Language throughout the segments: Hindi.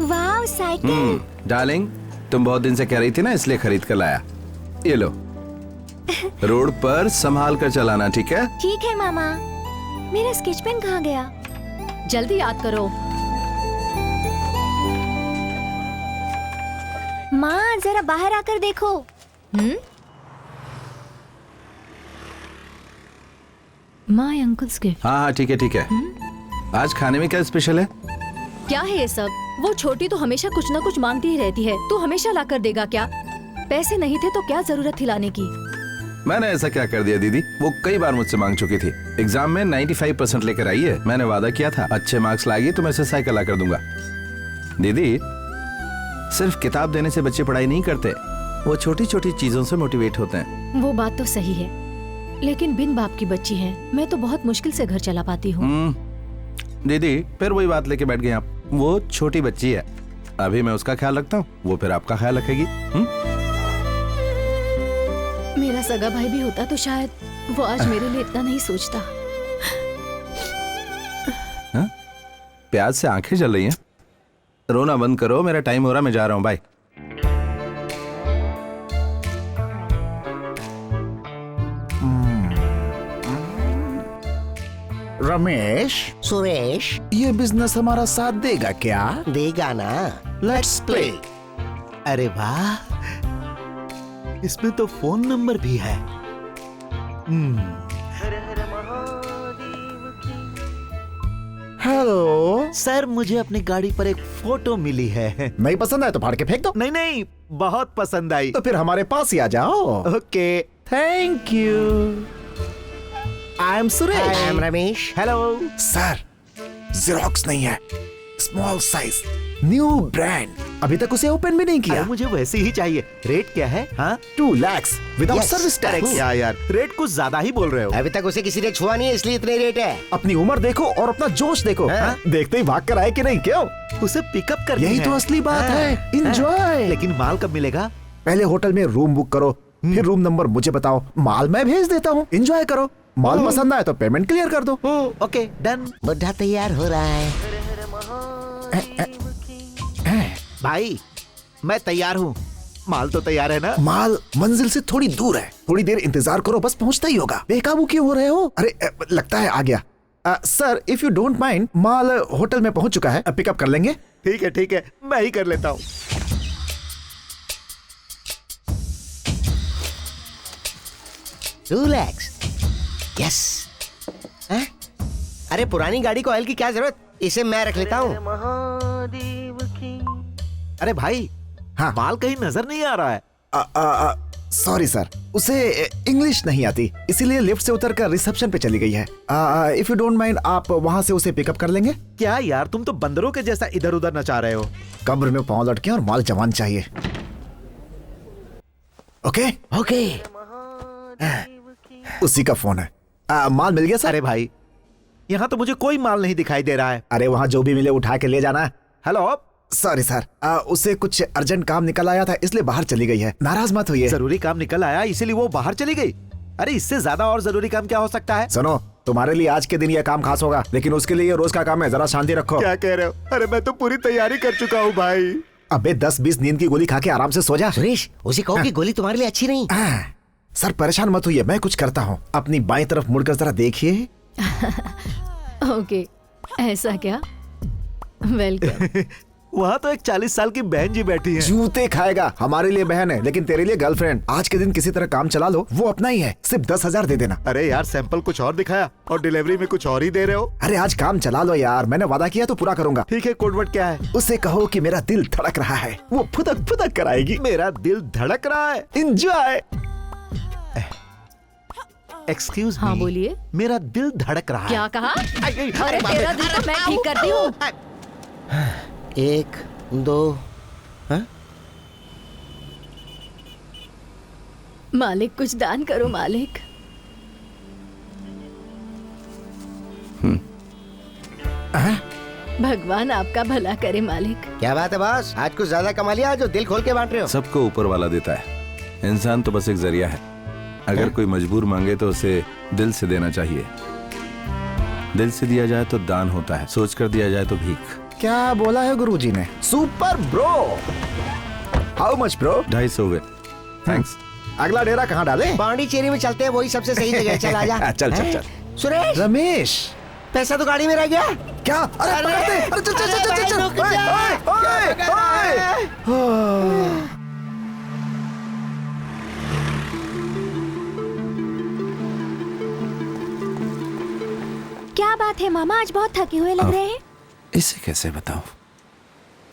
वाह साइकिल। डार्लिंग, तुम बहुत दिन से कह रही थी ना, इसलिए खरीद कर लाया। ये लो। रोड पर संभाल कर चलाना, ठीक है? ठीक है मामा। मेरा स्केच पेन कहाँ गया? जल्दी याद करो। माँ जरा बाहर आकर देखो। My uncle's gift. हाँ हाँ, ठीक है ठीक है। आज खाने में क्या स्पेशल है? क्या है ये सब? वो छोटी तो हमेशा कुछ न कुछ मांगती ही रहती है। तू हमेशा ला कर देगा क्या? पैसे नहीं थे तो क्या जरूरत थी लाने की? मैंने ऐसा क्या कर दिया दीदी? वो कई बार मुझसे मांग चुकी थी। एग्जाम में 95% लेकर आई है। मैंने वादा किया था, अच्छे मार्क्स लाएगी तो मैं उसे साइकिल ला कर दूंगा। दीदी, सिर्फ किताब देने से बच्चे पढ़ाई नहीं करते, वो छोटी छोटी चीजों से मोटिवेट होते हैं। वो बात तो सही है, लेकिन बिन बाप की बच्ची है, मैं तो बहुत मुश्किल से घर चला पाती हूँ। दीदी, फिर वही बात लेके बैठ गए आप। वो छोटी बच्ची है, अभी मैं उसका ख्याल रखता हूँ, वो फिर आपका ख्याल रखेगी। मेरा सगा भाई भी होता तो शायद वो आज मेरे लिए इतना नहीं सोचता। प्याज से आंखें जल रही हैं। रोना बंद करो, मेरा टाइम हो रहा, मैं जा रहा हूँ, बाय। रमेश, सुरेश, ये बिजनेस हमारा साथ देगा क्या? देगा ना। Let's play. अरे वाह, इसमें तो फोन नंबर भी है। हेलो सर, मुझे अपनी गाड़ी पर एक फोटो मिली है। नहीं पसंद आए तो फाड़ के फेंक दो। नहीं नहीं, बहुत पसंद आई। तो फिर हमारे पास ही आ जाओ। Okay, thank you. I am Suresh. I am Ramesh. Hello sir, xerox नहीं है, स्मॉल साइज, न्यू ब्रांड। अभी तक उसे ओपन भी नहीं किया। मुझे वैसे ही चाहिए। रेट क्या है? हाँ, 2 lakh without Yes, service tax. क्या यार, रेट कुछ ज्यादा ही बोल रहे हो। अभी तक उसे किसी ने छुआ नहीं है, इसलिए इतने रेट है। अपनी उम्र देखो और अपना जोश देखो। हाँ? देखते ही भाग कर आए कि नहीं? क्यों? उसे पिकअप करनी यही है। तो असली बात है। Enjoy। लेकिन माल कब मिलेगा? पहले होटल में रूम बुक करो, फिर रूम नंबर मुझे बताओ, माल मैं भेज देता हूँ। एंजॉय करो। माल पसंद आए तो पेमेंट क्लियर कर दो। Okay, done. बुढ़ा तैयार हो रहा है। भाई, मैं तैयार हूँ। माल तो तैयार है ना? माल मंजिल से थोड़ी दूर है, थोड़ी देर इंतजार करो, बस पहुंचता ही होगा। बेकाबू क्यों हो रहे हो? अरे लगता है आ गया। Sir, if you don't mind, mall hotel में पहुंच चुका है, पिकअप कर लेंगे। ठीक है, मैं ही कर लेता हूँ। $2 lakhs। यस। अरे पुरानी गाड़ी को ऑयल की क्या जरूरत, इसे मैं रख लेता हूँ। अरे भाई, हाँ। माल कहीं नजर नहीं आ रहा है। सॉरी सर, उसे इंग्लिश नहीं आती, इसीलिए लिफ्ट से उतरकर रिसेप्शन पे चली गई है। इफ यू डोंट माइंड, आप वहां से उसे पिकअप कर लेंगे। क्या यार, तुम तो बंदरों के जैसा इधर उधर नचा रहे हो। कब्र में पांव लटके और माल जवान चाहिए। Okay okay. उसी का फोन है। माल मिल गया सर? अरे भाई, यहाँ तो मुझे कोई माल नहीं दिखाई दे रहा है। अरे वहाँ जो भी मिले उठा के ले जाना। हेलो, सॉरी सर, उसे कुछ अर्जेंट काम निकल आया था, इसलिए बाहर चली गई है। नाराज मत होइए। जरूरी काम निकल आया इसीलिए वो बाहर चली गई? अरे इससे ज्यादा और जरूरी काम क्या हो सकता है? सुनो, तुम्हारे लिए आज के दिन यह काम खास होगा, लेकिन उसके लिए ये रोज का काम है, जरा शांति रखो। क्या कह रहे हो? अरे मैं तो पूरी तैयारी कर चुका हूँ भाई। अबे 10-20 नींद की गोली खा के आराम से सो जा। सुरेश, उसे कहो कि गोली तुम्हारे लिए अच्छी नहीं। सर परेशान मत होइए, मैं कुछ करता हूँ। अपनी बाईं तरफ मुड़कर जरा देखिए। ओके, ऐसा क्या? वेलकम। वहाँ तो एक 40 साल की बहन जी बैठी है। जूते खाएगा, हमारे लिए बहन है लेकिन तेरे लिए गर्लफ्रेंड। आज के दिन किसी तरह काम चला लो, वो अपना ही है। सिर्फ 10,000 दे देना। अरे यार, सैंपल कुछ और दिखाया और डिलीवरी में कुछ और ही दे रहे हो। अरे आज काम चला लो यार, मैंने वादा किया तो पूरा करूंगा। ठीक है, कोड वर्ड क्या है? उसे कहो कि मेरा दिल धड़क रहा है, वो फुदक फुदक कराएगी। मेरा दिल धड़क रहा है। एंजॉय। एक्सक्यूज हाँ बोलिए। मेरा दिल धड़क रहा क्या है। कहा? अरे अरे तेरा दिल तो मैं ठीक करती हूँ। 1 2। मालिक कुछ दान करो मालिक। भगवान आपका भला करे मालिक। क्या बात है बॉस, आज कुछ ज्यादा कमा लिया जो दिल खोल के बांट रहे हो। सबको ऊपर वाला देता है, इंसान तो बस एक जरिया है। अगर कोई मजबूर मांगे तो उसे दिल से देना चाहिए। दिल से दिया जाए तो दान होता है, सोच कर दिया जाए तो भीख। क्या बोला है गुरुजी ने? Super bro. How much bro? 250 हुए। थैंक्स। अगला डेरा कहाँ डाले? पांडिचेरी में चलते हैं, वही सबसे सही जगह है। चल आजा। चल चल चल। सुरेश, रमेश, पैसा तो गाड़ी में रह गया। क्या? अरे पकड़ते! अरे चल चल चल चल चल। रुक जा। ओए, ओए, ओए। क्या बात है मामा, आज बहुत थके हुए लग रहे हैं। इसे कैसे बताऊं?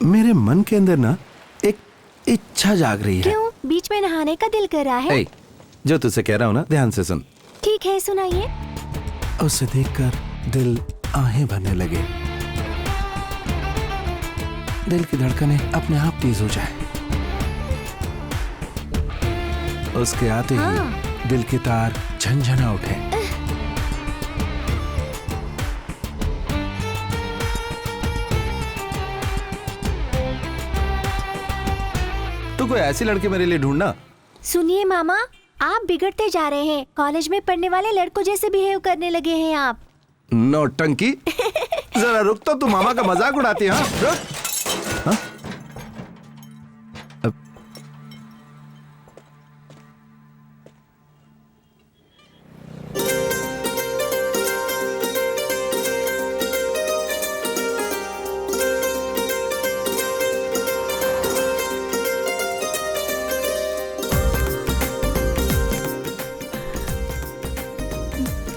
मेरे मन के अंदर ना एक इच्छा जाग रही है। क्यों? बीच में नहाने का दिल कर रहा है? ए, जो तुझसे कह रहा हूँ ना, ध्यान से सुन। ठीक है, सुनाइए। उसे देखकर दिल आहें भरने लगे, दिल की धड़कनें अपने आप तेज हो जाए। उसके आते ही दिल के तार झंझना उठे। तो कोई ऐसी लड़की मेरे लिए ढूंढना। सुनिए मामा, आप बिगड़ते जा रहे हैं। कॉलेज में पढ़ने वाले लड़कों जैसे बिहेव करने लगे हैं आप। नौटंकी। जरा रुक तो, तू मामा का मजाक उड़ाती है। हाँ? रुक। हाँ? अब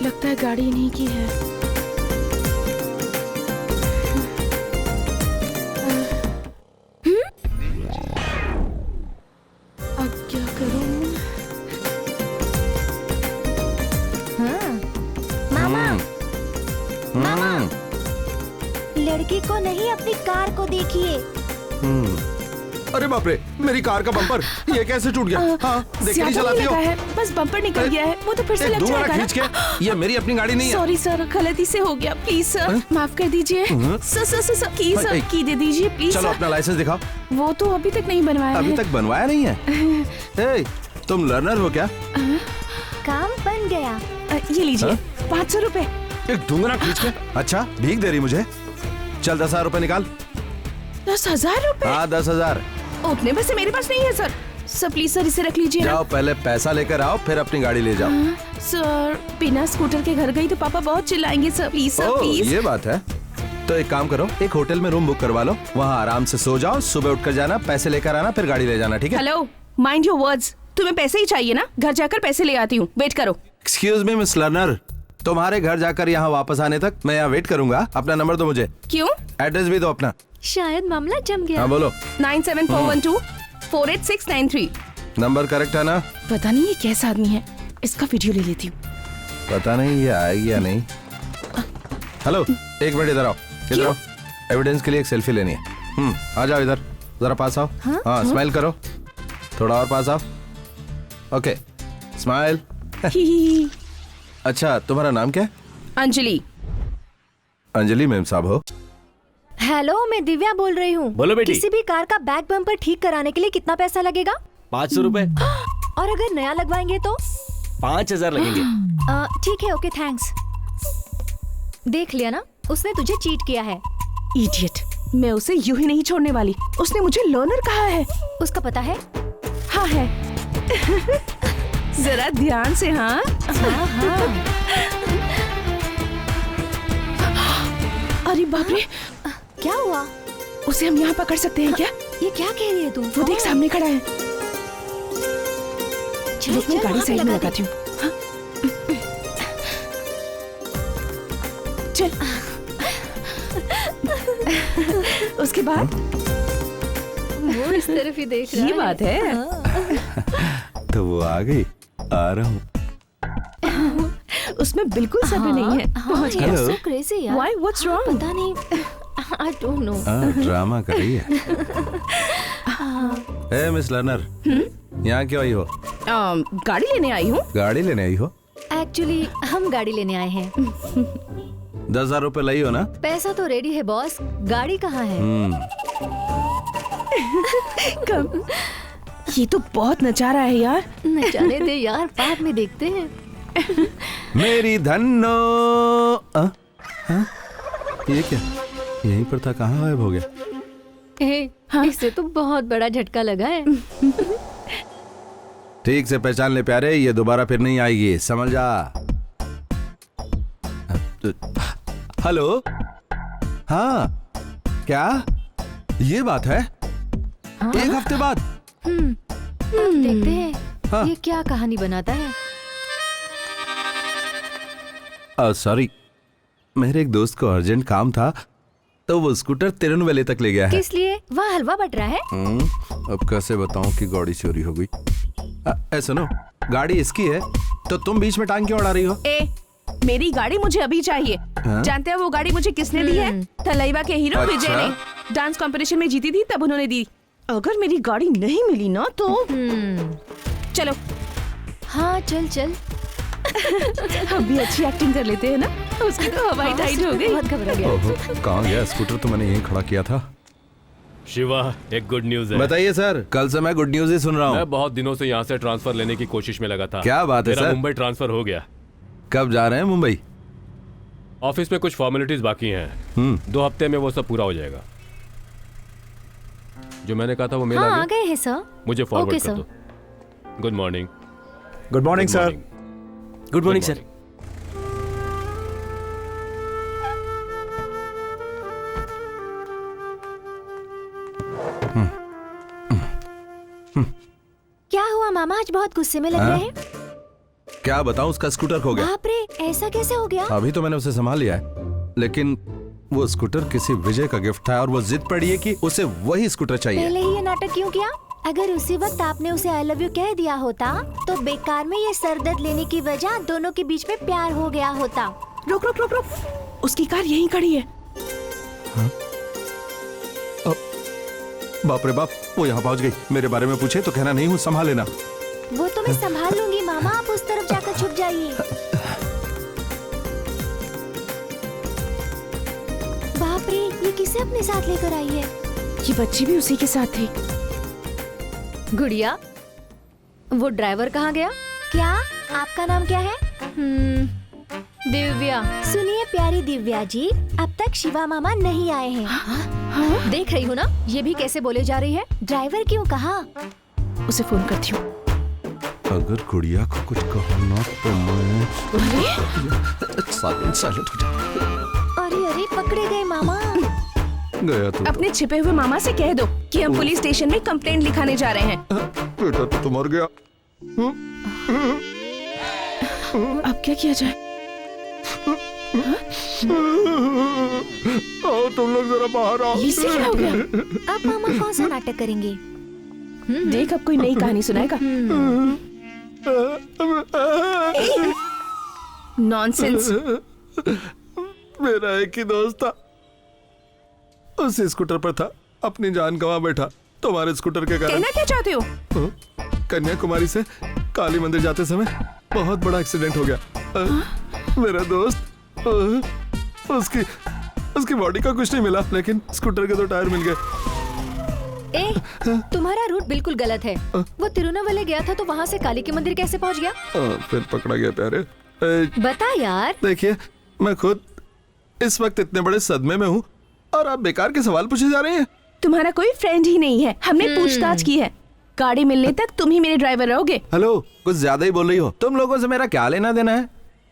लगता है गाड़ी इन्हीं की है। अब क्या करूं? मामा, मामा, लड़की को नहीं अपनी कार को देखिए। अरे बाप रे, मेरी कार का बम्पर ये कैसे टूट गया? हाँ, देख के नहीं चलाती हो? है, बस बम्पर निकल गया है, वो तो फिर से लग दोबारा जाएगा खींच ना। के, ये मेरी अपनी गाड़ी नहीं है। सॉरी सर, गलती से हो गया, प्लीज सर माफ कर दीजिए। सर सर सर की सर की दे दीजिए प्लीज। चलो सर अपना लाइसेंस दिखाओ। वो तो अभी तक नहीं बनवाया अभी है। तक बनवाया नहीं है। ए, तुम लर्नर हो क्या? काम बन गया। ये लीजिए 500 रुपए। एक ढूंढना खींच के। अच्छा, भीख दे रही मुझे? चल 10,000 रुपए निकाल। 10,000 रुपए? हाँ 10,000। उतने पैसे मेरे पास नहीं है सर। सर प्लीज सर इसे रख लीजिए ना। जाओ, पहले पैसा लेकर आओ, फिर अपनी गाड़ी ले जाओ। सर बिना स्कूटर के घर गई तो पापा बहुत चिल्लाएंगे sir, please sir oh, please. ये बात है। तो एक काम करो, एक होटल में रूम बुक करवा लो, वहाँ आराम से सो जाओ, सुबह उठकर जाना, पैसे लेकर आना, फिर गाड़ी ले जाना, ठीक है? Hello, mind your words. तुम्हें पैसे ही चाहिए ना? घर जाकर पैसे ले आती हूँ, वेट करो। एक्सक्यूज मी मिस लर्नर, तुम्हारे घर जाकर यहाँ वापस आने तक मैं यहाँ वेट करूंगा। अपना नंबर दो मुझे। क्यों? एड्रेस भी दो अपना। शायद मामला जम गया। हाँ बोलो। 9741248693। नंबर करेक्ट है ना? पता नहीं ये कैसा आदमी है, इसका वीडियो ले लेती हूँ। पता नहीं ये आएगी या नहीं। हेलो, एक मिनट इधर आओ, इधर आओ। एविडेंस के लिए एक सेल्फी लेनी है। आ जाओ इधर, जरा पास आओ। हाँ स्माइल करो, थोड़ा और पास आओ। Okay, smile. अच्छा, तुम्हारा नाम क्या है? अंजलि। अंजलि मैम साहब हो? हेलो, मैं दिव्या बोल रही हूँ। बोलो बेटी। किसी भी कार का बैक बम्पर ठीक कराने के लिए कितना पैसा लगेगा? 500 रुपए। और अगर नया लगवाएंगे तो? 5,000 लगेंगे। ठीक है, ओके थैंक्स। देख लिया ना, उसने तुझे चीट किया है। इडियट, मैं उसे यूं ही नहीं छोड़ने वाली। उसने मुझे लर्नर कहा है। उसका पता है? हाँ है। जरा ध्यान से। हाँ हाँ हाँ। बाप रे, क्या हुआ? उसे हम यहाँ पकड़ सकते हैं क्या? ये क्या कह रही है तू? वो देख सामने खड़ा है। चल, रुक, मैं चल, गाड़ी वहाँ पे साइड में लगा दे। लगाती हूँ। हाँ? चल। उसके बाद वो इस तरफ ही देख रहा ये है। बात है। तो वो आ गई, आ रहा हूँ। उसमें बिल्कुल सब्र नहीं है। हाँ, पहुंच ये गया। Hello. so crazy यार। Why? What's wrong? पता नहीं। I don't know. ड्रामा कर रही है। ए मिस लर्नर, यहाँ क्यों आई हो? गाड़ी लेने आई हूँ। गाड़ी लेने आई हो? Actually, हम गाड़ी लेने आए हैं। 10,000 रुपए लाई हो ना? पैसा तो रेडी है बॉस, गाड़ी कहाँ है? कम। ये तो बहुत नचा रहा है यार। न जाने दे यार, बाद में देखते हैं। मेरी धन्नो। ये क्या? यहीं पर था, कहाँ गायब हो गया? इससे तो बहुत बड़ा झटका लगा है। ठीक से पहचान ले प्यारे, ये दोबारा फिर नहीं आएगी, समझ जा। हेलो, हाँ, क्या ये बात है? एक हफ्ते बाद? अब देखते हैं हाँ। ये क्या कहानी बनाता है। सॉरी, मेरे एक दोस्त को अर्जेंट काम था तो वो स्कूटर तिरुनवेले तक ले गया है। किस लिए? वहाँ हलवा बट रहा है। अब कैसे बताऊं कि गाड़ी चोरी हो गई? सुनो, गाड़ी इसकी है तो तुम बीच में टांग क्यों अड़ा रही हो? मेरी गाड़ी मुझे अभी चाहिए। जानते हैं वो गाड़ी मुझे किसने दी है? थलैवा के हीरो अच्छा? विजय ने। डांस कंपटीशन में जीती थी तब उन्होंने दी। अगर मेरी गाड़ी नहीं मिली ना तो चलो। हाँ चल चल। हम भी अच्छी एक्टिंग कर लेते हैं ना। उसकी तो हवाई टाइट हो गई। बहुत घबरा गया। ओहो, कहाँ गया स्कूटर? तो मैंने यहीं खड़ा किया था। शिवा, एक गुड न्यूज है। बताइए सर, कल से मैं गुड न्यूज ही सुन रहा हूँ। मैं बहुत दिनों से यहाँ से ट्रांसफर लेने की कोशिश में लगा था। क्या बात है मेरा सर? मुंबई ट्रांसफर हो गया। कब जा रहे हैं मुंबई? ऑफिस में कुछ फॉर्मेलिटीज बाकी हैं। 2 हफ्ते में वो सब पूरा हो जाएगा। जो मैंने कहा था वो मेल हाँ आ आ गया। गए हैं सर। मुझे फॉरवर्ड ओके, कर सर। दो। Good morning. Good morning sir. Good morning sir. क्या हुआ मामा, आज बहुत गुस्से में लग हाँ? रहे हैं। क्या बताऊं, उसका स्कूटर खो गया। बाप रे, ऐसा कैसे हो गया? अभी तो मैंने उसे संभाल लिया है, लेकिन वो स्कूटर किसी विजय का गिफ्ट था और वो जिद पड़ी है कि उसे वही स्कूटर चाहिए। पहले ही ये नाटक क्यों किया? अगर उसी वक्त आपने उसे आई लव यू कह दिया होता तो बेकार में ये सरदर्द लेने की वजह दोनों के बीच में प्यार हो गया होता। रुक रुक रुक रुक, उसकी कार यहीं खड़ी है। बाप रे बाप, वो यहाँ पहुँच गई। मेरे बारे में पूछे तो कहना नहीं हूँ, संभाल लेना। वो तो मैं संभाल लूंगी मामा, आप उस तरफ जाकर छुप जाइए। बाप रे, ये किसे अपने साथ लेकर आई है? ये बच्ची भी उसी के साथ थी। गुड़िया, वो ड्राइवर कहाँ गया? क्या आपका नाम क्या है? दिव्या। सुनिए प्यारी दिव्या जी, अब तक शिवा मामा नहीं आए हैं। देख रही हूँ ना, ये भी कैसे बोले जा रही है। ड्राइवर क्यों कहा? उसे फोन करती हूँ। अगर गुड़िया को कुछ कहा ना तो मैं साइलेंट हो जा। अरे अरे, पकड़े गए मामा। गया तो अपने छिपे हुए मामा से कह दो कि हम पुलिस स्टेशन में कंप्लेंट लिखाने जा रहे हैं। बेटा तो मर गया। अब क्या किया जाए? आओ तुम लोग जरा बाहर आओ। इससे क्या हो गया? अब मामा कौन सा नाटक करेंगे? देख, अब कोई नई कहानी सुनाएगा। नॉनसेंस। मेरा एक ही दोस्त था, उसी स्कूटर पर था, अपनी जान गंवा बैठा तुम्हारे स्कूटर के कारण। कहना क्या चाहते हो? कन्याकुमारी से काली मंदिर जाते समय बहुत बड़ा एक्सीडेंट हो गया। मेरा दोस्त, उसकी बॉडी का कुछ नहीं मिला, लेकिन स्कूटर के 2 टायर मिल गए। तुम्हारा रूट बिल्कुल गलत है। वो तिरुनावले गया था तो वहाँ से काली के मंदिर कैसे पहुँच गया? फिर पकड़ा गया प्यारे। बता यार। देखिए, मैं खुद इस वक्त इतने बड़े सदमे में हूँ और आप बेकार के सवाल पूछे जा रहे हैं। तुम्हारा कोई फ्रेंड ही नहीं है। हमने पूछताछ की है। गाड़ी मिलने तक तुम ही मेरे ड्राइवर रहोगे। हेलो, कुछ ज्यादा ही बोल रही हो। तुम लोगों से मेरा क्या लेना देना है?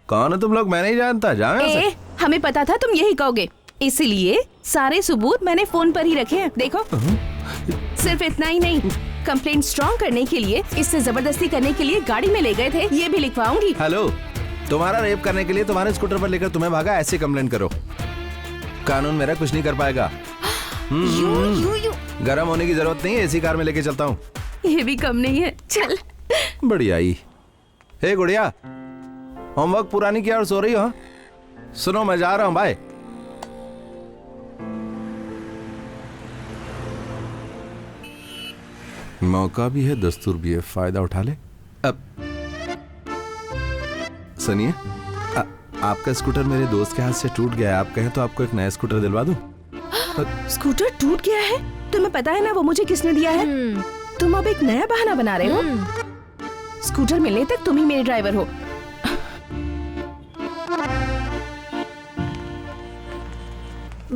कौन हो तुम लोग? मैं नहीं जानता। जाओ यहाँ से। हमें पता था तुम यही कहोगे। इसीलिए सारे सबूत मैंने फोन पर ही रखे हैं। देखो, सिर्फ इतना ही नहीं, कंप्लेंट स्ट्रॉन्ग करने के लिए, इससे जबरदस्ती करने के लिए गाड़ी में ले गए थे, ये भी लिखवाऊंगी। हेलो, तुम्हारा रेप करने के लिए तुम्हारे स्कूटर पर लेकर तुम्हें भागा, ऐसे कंप्लेंट करो। कानून मेरा कुछ नहीं कर पाएगा। गरम होने की जरूरत नहीं है, एसी कार में लेके चलता हूँ। ये भी कम नहीं है। चल। बढ़िया ही। हे गुड़िया, होमवर्क पूरा नहीं किया और सो रही हो? सुनो, मैं जा रहा हूँ, बाय। मौका भी है, दस्तूर भी है, फायदा उठा ले। अब सुनिए, आपका स्कूटर मेरे दोस्त के हाथ से टूट गया है। आप कहें तो आपको एक नया स्कूटर दिलवा दूं? स्कूटर टूट गया है? तुम्हें पता है ना वो मुझे किसने दिया है? तुम अब एक नया बहाना बना रहे हो। स्कूटर मिलने तक तुम ही मेरे ड्राइवर हो।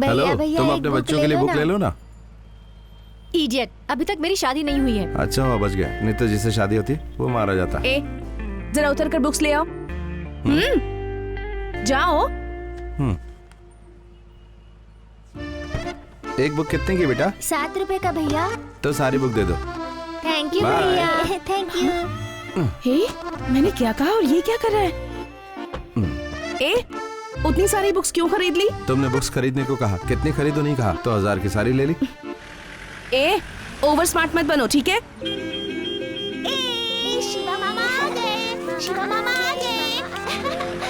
हेलो, भैया तुम एक अपने बुक बच्चों के लिए बुक ले लो ना। इडियट, अभी तक मेरी शादी नहीं हुई है। अच्छा हुआ बच गया, नहीं तो जिससे शादी होती वो मारा जाता। ए, जरा उतर कर बुक्स ले आओ। जाओ। एक बुक कितने की बेटा? 7 रुपए का भैया। तो सारी बुक दे दो। Thank you Bye. भैया, थैंक यू। हे, मैंने क्या कहा और ये क्या कर रहा है? ए, उतनी सारी बुक्स क्यों खरीद ली? तुमने बुक्स खरीदने को कहा, कितनी खरीदो नहीं कहा, तो 1000 की सारी ले ली। ए, ओवर स्मार्ट मत बनो, ठीक है? शिवा मामा आ गए, शिवा मामा आ गए।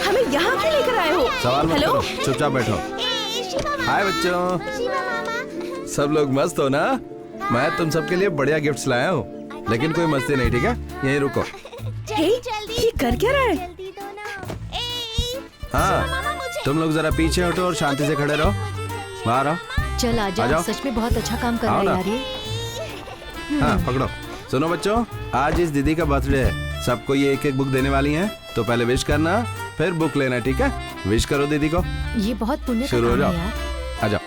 हमें यहाँ क्यों लेकर आए हो? सवाल मत हेलो? करो, चुपचाप बैठो। शिवा मामा, हाय बच्चों, शिवा मामा। सब लोग मस्त हो ना? मैं तुम सबके लिए बढ़िया गिफ्ट्स लाया हूँ, लेकिन कोई मस्ती नहीं, ठीक है? यहीं रुको। हे, ये कर क्या रहा है? जल्दी दो ना। हाँ, तुम लोग जरा पीछे हटो और शांति से खड़े रहो। बाहर आओ। चल आ आजा, जाओ। सच में बहुत अच्छा काम कर रहा आओ है ना। यार ये। हाँ, पकड़ो। सुनो बच्चों, आज इस दीदी का बर्थडे है, सबको ये एक एक बुक देने वाली हैं, तो पहले विश करना, फिर बुक लेना, ठीक है? विश करो दीदी को। ये बहुत पुण्य का शुरू हो काम जाओ। है यार। आ जाओ।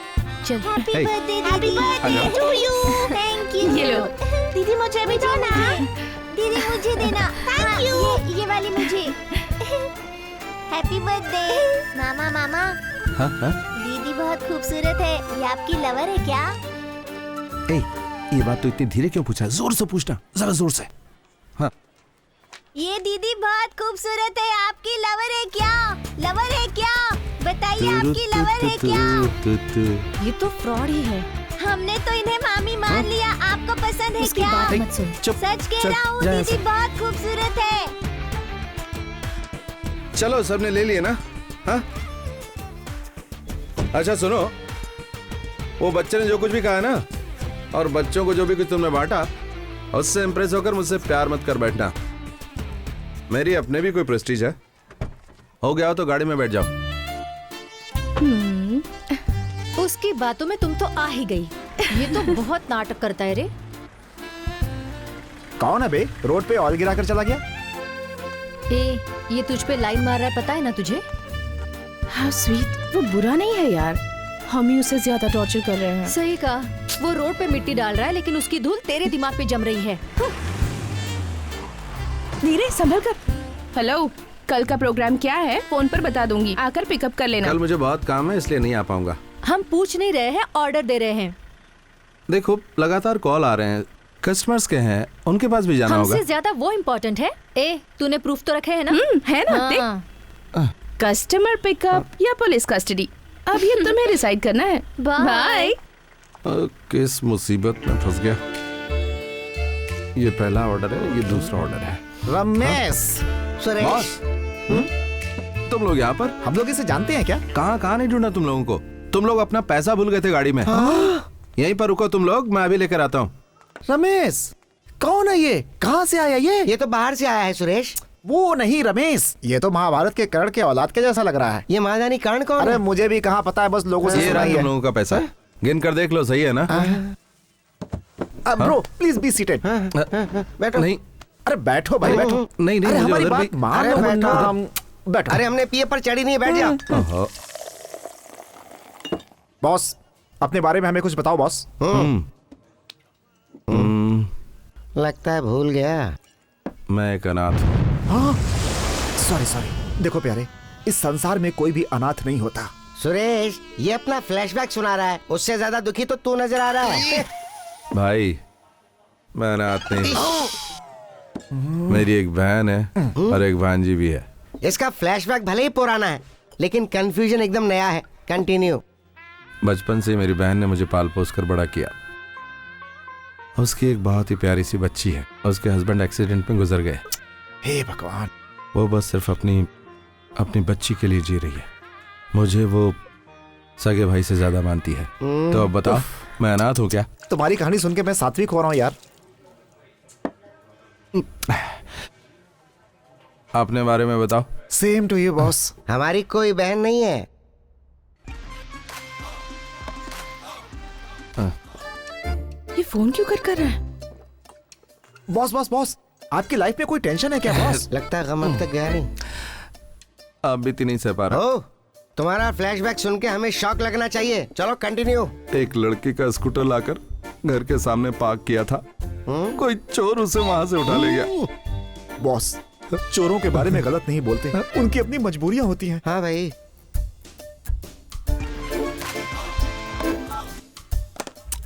चल। Hey. Happy birthday to you. Thank you. ये लो। दीदी मुझे भी दो ना। दीदी मुझे देना। Thank you. ये वाली मुझे। हैप्पी बर्थडे मामा। मामा, हाँ, हाँ? दीदी बहुत खूबसूरत है, ये आपकी लवर है क्या? ए, ये बात तो इतनी धीरे क्यों पूछा? जोर से पूछना, जरा जोर से। हाँ। ये दीदी बहुत खूबसूरत है, आपकी लवर है क्या? लवर है क्या? बताइए, आपकी लवर है क्या? ये तो फ्रॉड ही है। हमने तो इन्हें मामी मान लिया, आपको पसंद है उसकी क्या? बात मत सुन। चुप। सच कह चल, रहा हूँ, जा यहाँ दीदी से। बहुत खूबसूरत है। चलो, सबने ले लिए ना? हाँ? अच्छा सुनो, वो बच्चे ने जो कुछ भी कहा ना, और बच्चों को जो भी कुछ तुमने बांटा, उससे इंप्रेस होकर मुझसे प्यार मत कर बैठना। मेरी अपने भी कोई प्रेस्टीज है। हो गया हो तो गाड़ी में बैठ जाओ। उसकी बातों में तुम तो आ ही गई। ये तो बहुत नाटक करता है रे। कौन है बे? रोड पे ऑयल गिरा कर चला गया। ए, ये तुझ पे लाइन मार रहा है, पता है ना तुझे? हाँ स्वीट, वो बुरा नहीं है यार, हम ही उसे ज्यादा टॉर्चर कर रहे हैं। सही कहा, वो रोड पे मिट्टी डाल रहा है, लेकिन उसकी धूल तेरे दिमाग पे जम रही है। धीरे संभल कर। हेलो, कल का प्रोग्राम क्या है? फोन पर बता दूंगी, आकर पिकअप कर लेना। कल मुझे बहुत काम है, इसलिए नहीं आ पाऊंगा। हम पूछ नहीं रहे हैं, ऑर्डर दे रहे हैं। देखो, लगातार कॉल आ रहे हैं, कस्टमर्स के हैं, उनके पास भी जाना होगा। हमसे ज्यादा वो इम्पोर्टेंट है। ए, तूने प्रूफ तो रखे है ना? है ना? हाँ। देख, कस्टमर पिकअप या पुलिस कस्टडी, अब ये तुम्हें डिसाइड करना है। बाय। किस मुसीबत में फंस गया। ये पहला ऑर्डर है, ये दूसरा ऑर्डर है। रमेश, सुरेश, बॉस, तुम लोग यहाँ पर? हम लोग इसे जानते हैं क्या? कहाँ नहीं ढूंढा तुम लोगों को? तुम लोग अपना पैसा भूल गए थे गाड़ी में। यहीं पर रुको तुम लोग, मैं अभी लेकर आता हूँ। रमेश, कौन है ये? कहाँ से आया ये तो बाहर से आया है सुरेश। वो नहीं रमेश, ये तो महाभारत के कर्ण के औलाद के जैसा लग रहा है। ये महादानी कर्ण कौन अरे है? मुझे भी कहाँ पता है, बस लोगों से ये सुना रहा ही तुम है। लोगों का पैसा, गिन कर देख लो, सही है ना? Bro please be seated. बैठो। नहीं अरे बैठो भाई, बैठो। नहीं अरे मुझे हमारी उधर बात भी- मान अरे लो बैठो। वरना हम बैठो। अरे हमने पिए पर चढ़ी नहीं, बैठ जा। ओहो, बॉस, अपने बारे में हमें कुछ बताओ बॉस। लगता है भूल गया। मैं एक अनाथ हूँ। सॉरी देखो प्यारे, इस संसार में कोई भी अनाथ नहीं होता। सुरेश, ये अपना फ्लैशबैक सुना रहा है, उससे ज्यादा दुखी तो तू नजर आ रहा है। भाई मैं अनाथ नहीं, मेरी एक बहन है और एक भांजी भी है। इसका फ्लैशबैक भले ही पुराना है, लेकिन कंफ्यूजन एकदम नया है। कंटिन्यू। बचपन से मेरी बहन ने मुझे पाल पोस कर बड़ा किया। उसकी एक बहुत ही प्यारी सी बच्ची है, उसके हस्बैंड एक्सीडेंट में गुजर गए। हे भगवान। वो बस सिर्फ अपनी बच्ची के लिए जी रही है। मुझे वो सगे भाई से ज्यादा मानती है। तो अब बताओ, मैं अनाथ हूँ क्या? तुम्हारी कहानी सुन के मैं सात्विक हो रहा हूँ यार। अपने बारे में बताओ। Same to you boss. हमारी कोई बहन नहीं है। ये फोन क्यों कर रहा है? बॉस बॉस बॉस, आपकी लाइफ में कोई टेंशन है क्या बॉस? लगता है गम अब तक गया नहीं। अब भी नहीं सह पा रहा। ओ, तुम्हारा फ्लैशबैक सुन के हमें शॉक लगना चाहिए। चलो कंटिन्यू। एक लड़की का स्कूटर लाकर घर के सामने पार्क किया था, कोई चोर उसे वहां से उठा ले गया। बॉस, चोरों के बारे में गलत नहीं बोलते, उनकी अपनी मजबूरियां होती हैं। हाँ भाई।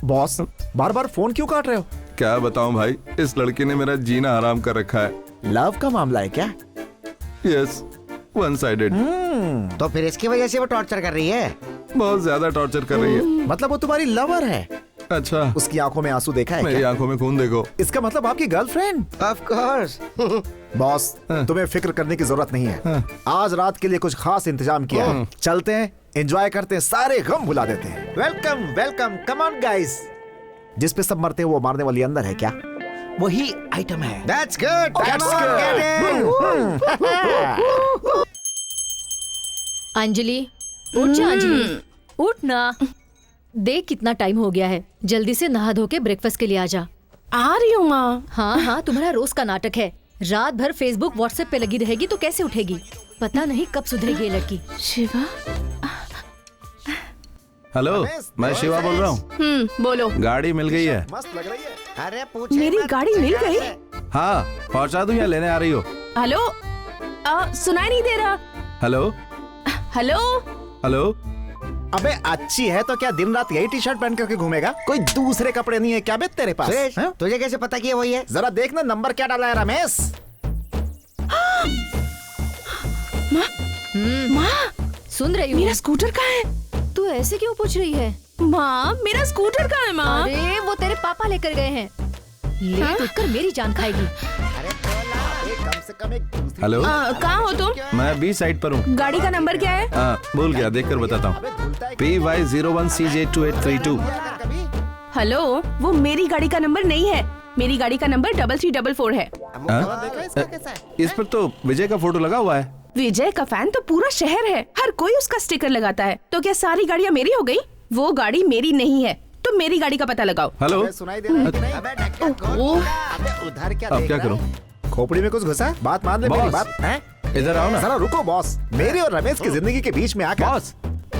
बॉस, बार बार फोन क्यों काट रहे हो? क्या बताऊं भाई, इस लड़की ने मेरा जीना हराम कर रखा है। लव का मामला है क्या? Yes, one sided. तो फिर इसकी वजह से वो टॉर्चर कर रही है। बहुत ज्यादा टॉर्चर कर रही है। मतलब वो तुम्हारी लवर है? अच्छा, उसकी आंखों में आंसू देखा है मेरी क्या? आंखों में खून देखो। इसका मतलब आपकी गर्लफ्रेंड? Of course. बॉस, तुम्हें फिक्र करने की जरूरत नहीं है। आज रात के लिए कुछ खास इंतजाम किया है। चलते हैं, एंजॉय करते हैं, सारे गम भुला देते हैं। Welcome welcome, come on guys. जिस पे सब मरते हैं वो मारने वाली अंदर है क्या? वही आइटम है। That's good. Come on, get in. Anjali, उठ जा अंजलि, उठ ना। देख कितना टाइम हो गया है, जल्दी से नहा धो के ब्रेकफास्ट के लिए आ जा। आ रही हूँ माँ। हाँ हाँ, तुम्हारा रोज का नाटक है। रात भर फेसबुक व्हाट्सएप पे लगी रहेगी तो कैसे उठेगी? पता नहीं कब सुधरेगी ये लड़की। शिवा। हेलो, मैं शिवा बोल रहा हूँ। बोलो। गाड़ी मिल गई है। मस्त लग रही है। अरे पूछे मेरी मत, गाड़ी मिल गई? हाँ, पहुँचा दूं या लेने आ रही हो? हेलो, सुनाई नहीं दे रहा। Hello hello. हेलो। अबे अच्छी है तो क्या दिन रात यही टी शर्ट पहन करके घूमेगा? कोई दूसरे कपड़े नहीं है क्या बे तेरे पास? सुरेश, हाँ? तुझे कैसे पता कि ये वही है? जरा देखना नंबर क्या डाला है रमेश। माँ, सुन रही मेरा हूँ। स्कूटर कहाँ है? तू ऐसे क्यों पूछ रही है? माँ, मेरा स्कूटर कहाँ है माँ? अरे वो तेरे पापा लेकर गए हैं। लेट उठकर मेरी जान खाएगी। कम से कम एक दूसरी- हेलो, कहाँ हो तुम? मैं बी साइड पर हूँ। गाड़ी का नंबर क्या है? भूल गया, देख कर बताता हूँ। PY01CJ2832। हेलो, वो मेरी गाड़ी का नंबर नहीं है। मेरी गाड़ी का नंबर 3344 है। इस पर तो विजय का फोटो लगा हुआ है। विजय का फैन तो पूरा शहर है, हर कोई उसका स्टिकर लगाता है। तो क्या सारी गाड़ियाँ मेरी हो गई? वो गाड़ी मेरी नहीं है, तो मेरी गाड़ी का पता लगाओ। हेलो, अबे सुनाई दे रहा है कि नहीं? अबे ढक्कन खोल। अबे उधर क्या अब देख क्या रहा करूं? है? खोपड़ी में कुछ घुसा? बात मान ले मेरी बॉस। बात हैं? इधर आओ ना। जरा रुको बॉस, मेरी और रमेश की जिंदगी के बीच में आकर। बॉस,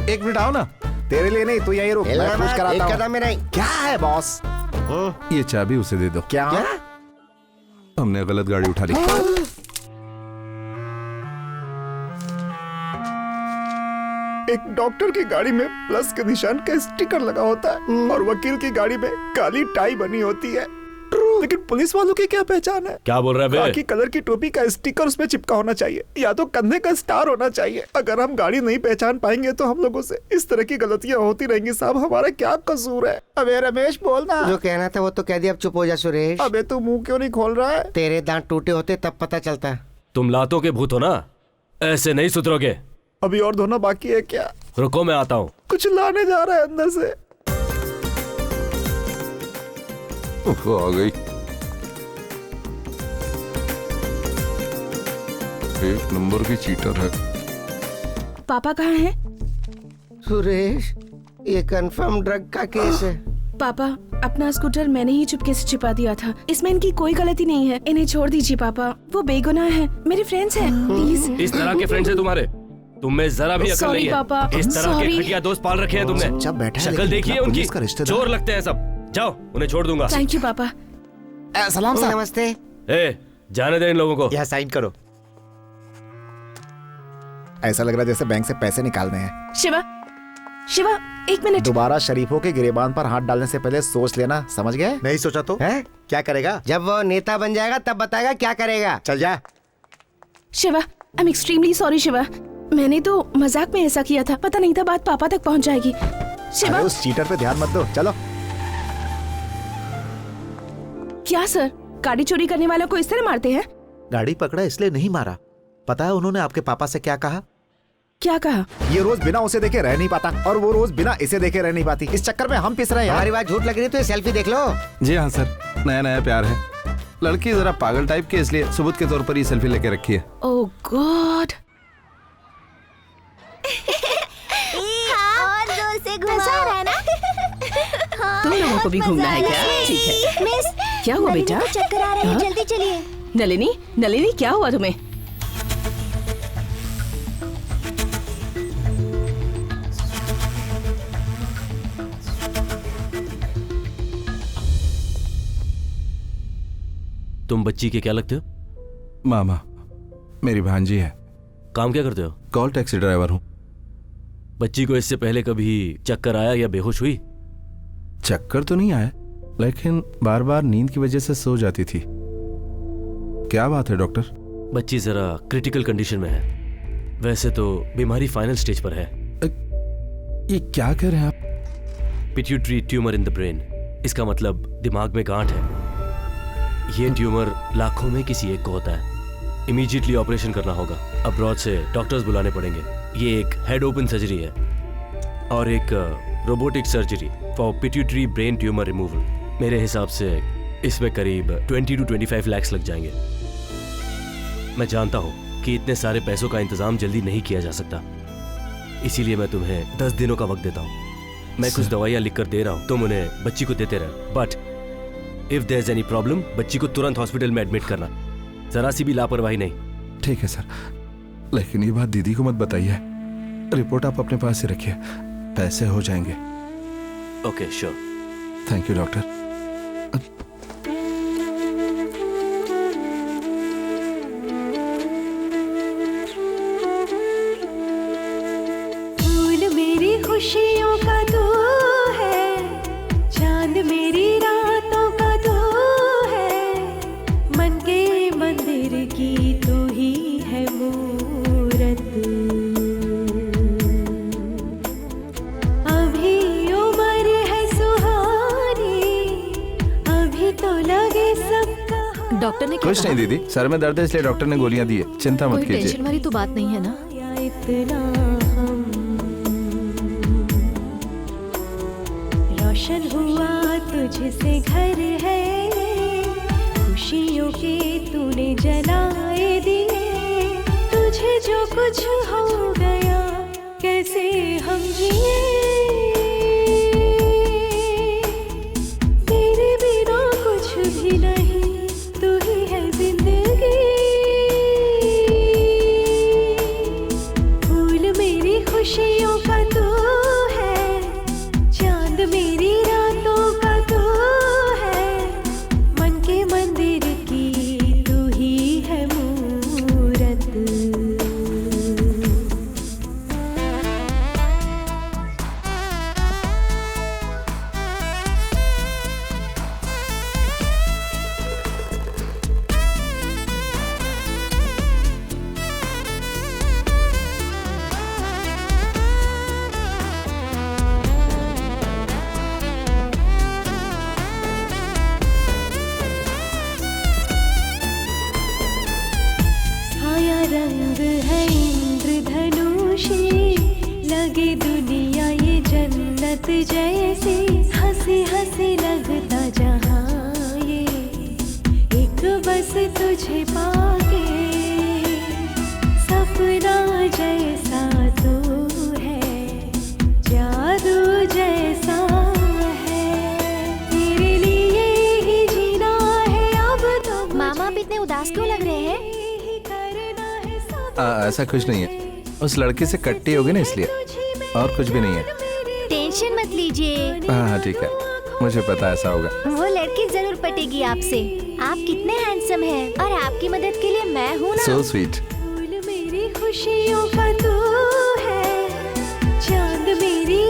एक मिनट आओ ना। तेरे लिए नहीं, तू यहीं रुक, हिलना मैं कुछ मत, कराता एक हूँ। कदम में नहीं। क्या है बॉस? ये चाबी उसे दे दो। क्या? हमने गलत गाड़ी उठा ली। एक डॉक्टर की गाड़ी में प्लस के निशान का स्टिकर लगा होता है और वकील की गाड़ी में काली टाई बनी होती है। लेकिन पुलिस वालों की क्या पहचान है? क्या बोल रहा है बे? खाकी कलर की टोपी का स्टिकर उसमें चिपका होना चाहिए या तो कंधे का स्टार होना चाहिए। अगर हम गाड़ी नहीं पहचान पाएंगे तो हम लोगों से इस तरह की गलतियां होती रहेंगी। साहब, हमारा क्या कसूर है? अबे रमेश बोलना। जो कहना था वो तो कह दिया, अब चुप हो जा सुरेश। अबे तू मुंह क्यों नहीं खोल रहा है? तेरे दांत टूटे होते तब पता चलता। तुम लातों के भूत हो ना, ऐसे नहीं सुधरोगे। अभी और धोना बाकी है क्या? रुको, मैं आता हूँ। कुछ लाने जा रहा है अंदर से। आ गई। एक नंबर की चीटर है। पापा कहाँ हैं? सुरेश, ये कंफर्म ड्रग का केस है। पापा, अपना स्कूटर मैंने ही चुपके से छिपा दिया था। इसमें इनकी कोई गलती नहीं है। इन्हें छोड़ दीजिए पापा, वो बेगुनाह हैं, मेरे फ्रेंड्स हैं। प्लीज। इस तरह के फ्रेंड्स हैं तुम्हारे? तुम में जरा भी अकल Sorry, नहीं है। पापा, इस तरह के sorry। घटिया दोस्त पाल रखे हैं तुमने। चुपचाप बैठा है, शक्ल लेकिन देखिए इतना उनकी, पुलिस का रिश्तेदार। चोर लगते हैं सब। जाओ, उन्हें छोड़ दूंगा। थैंक यू पापा। सलाम साहब। नमस्ते। ए, जाने दे इन लोगों को। यहाँ साइन करो। ऐसा लग रहा है जैसे बैंक से पैसे निकालने हैं। शिवा, शिवा, एक मिनट। दोबारा शरीफों के गिरेबान पर हाथ डालने से पहले सोच लेना, समझ गए? नहीं सोचा तो है? क्या करेगा? जब वो नेता बन जाएगा तब बताएगा क्या करेगा। चल जा। Shiva, I am extremely sorry Shiva. मैंने तो मजाक में ऐसा किया था, पता नहीं था बात पापा तक पहुंच जाएगी। शिवा। अरे उस चीटर पे ध्यान मत दो, चलो। क्या सर, गाड़ी चोरी करने वालों को इस तरह मारते हैं? गाड़ी पकड़ा इसलिए नहीं मारा। पता है उन्होंने आपके पापा से क्या कहा? क्या कहा? ये रोज बिना उसे देखे रह नहीं पाता और वो रोज बिना इसे देखे रह नहीं पाती। इस चक्कर में हम पिस रहे हैं हमारी यार। बात झूठ लग रही है तो ये सेल्फी देख लो। जी हाँ सर, नया नया प्यार है। लड़की जरा पागल टाइप की, इसलिए सबूत के तौर पर ही सेल्फी लेके रखी है। ओह गॉड। और जोर से घुमा रहा है ना? हाँ, तुम लोगों को बहुत भी घूमना है मजा क्या? आया। ठीक है। मिस, क्या हुआ नलिनी बेटा? को चक्कर आ रहे हैं, हाँ? जल्दी चलिए। नलिनी, नलिनी क्या हुआ तुम्हें? तुम बच्ची के क्या लगते हो? मामा, मेरी भांजी है। काम क्या करते हो? कॉल टैक्सी ड्राइवर हूँ। बच्ची को इससे पहले कभी चक्कर आया या बेहोश हुई? चक्कर तो नहीं आया, लेकिन बार बार नींद की वजह से सो जाती थी। क्या बात है डॉक्टर? बच्ची जरा क्रिटिकल कंडीशन में है। वैसे तो बीमारी फाइनल स्टेज पर है। ये क्या कह रहे हैं आप? Pituitary tumour in the brain. इसका मतलब दिमाग में गांठ है। ये ट्यूमर लाखों में किसी एक को होता है। इमीडिएटली ऑपरेशन करना होगा। अब्रॉड से डॉक्टर्स बुलाने पड़ेंगे। ये एक हेड ओपन सर्जरी है और एक robotic surgery for pituitary brain tumour removal. मेरे हिसाब से इसमें करीब 20 to 25 लाख लग जाएंगे। मैं जानता हूँ कि इतने सारे पैसों का इंतजाम जल्दी नहीं किया जा सकता, इसीलिए मैं तुम्हें 10 दिनों का वक्त देता हूँ। मैं कुछ दवाइयाँ लिख कर दे रहा हूँ, तुम उन्हें बच्ची को देते रहो। But if there is any problem, बच्ची को तुरंत हॉस्पिटल में एडमिट करना, जरा सी भी लापरवाही नहीं। ठीक है सर, लेकिन ये बात दीदी को मत बताइए। रिपोर्ट आप अपने पास ही रखिए, पैसे हो जाएंगे। Okay sure. Thank you doctor. फूल मेरी खुशियों का तू है, चांद मेरी रातों का तू है, मन के मंदिर की तू ही है मूरत। अभी उम्र है सुहानी, अभी तो लगे सबका। डॉक्टर ने क्या कुछ नहीं कहा? दीदी, सर में दर्द है इसलिए डॉक्टर ने गोलियां दी है। चिंता मत कोई कीजिए। टेंशन वाली तो बात नहीं है ना? इतना हम रोशन हुआ तुझसे घर है, खुशियों के तूने जलाए दिए, तुझे जो कुछ हो गया कैसे हम जिए, तेरे बिना कुछ भी नहीं, तू ही है जिंदगी। फूल मेरी खुशियों का तू है, चांद मेरी रातों का तू है, मन के मंदिर की तू ही है मूरत। छाया रंग है इंद्रधनुषी, लगे दुनिया ये जन्नत जैसी, हंसी हंसी लगता जहाँ ये, एक बस तुझे पाके, सपना जैसा तू है, जादू जैसा है, तेरे लिए ही जीना है अब तो। मामा आप इतने उदास क्यों लग रहे हैं? ऐसा कुछ नहीं है, उस लड़की से कट्टी होगी ना इसलिए, और कुछ भी नहीं है। टेंशन मत लीजिए, हाँ ठीक है, मुझे पता ऐसा होगा। वो लड़की जरूर पटेगी आपसे। आप कितने हैंडसम हैं और आपकी मदद के लिए मैं हूँ ना। So sweet. फूल मेरी खुशियों का तू है, चांद मेरी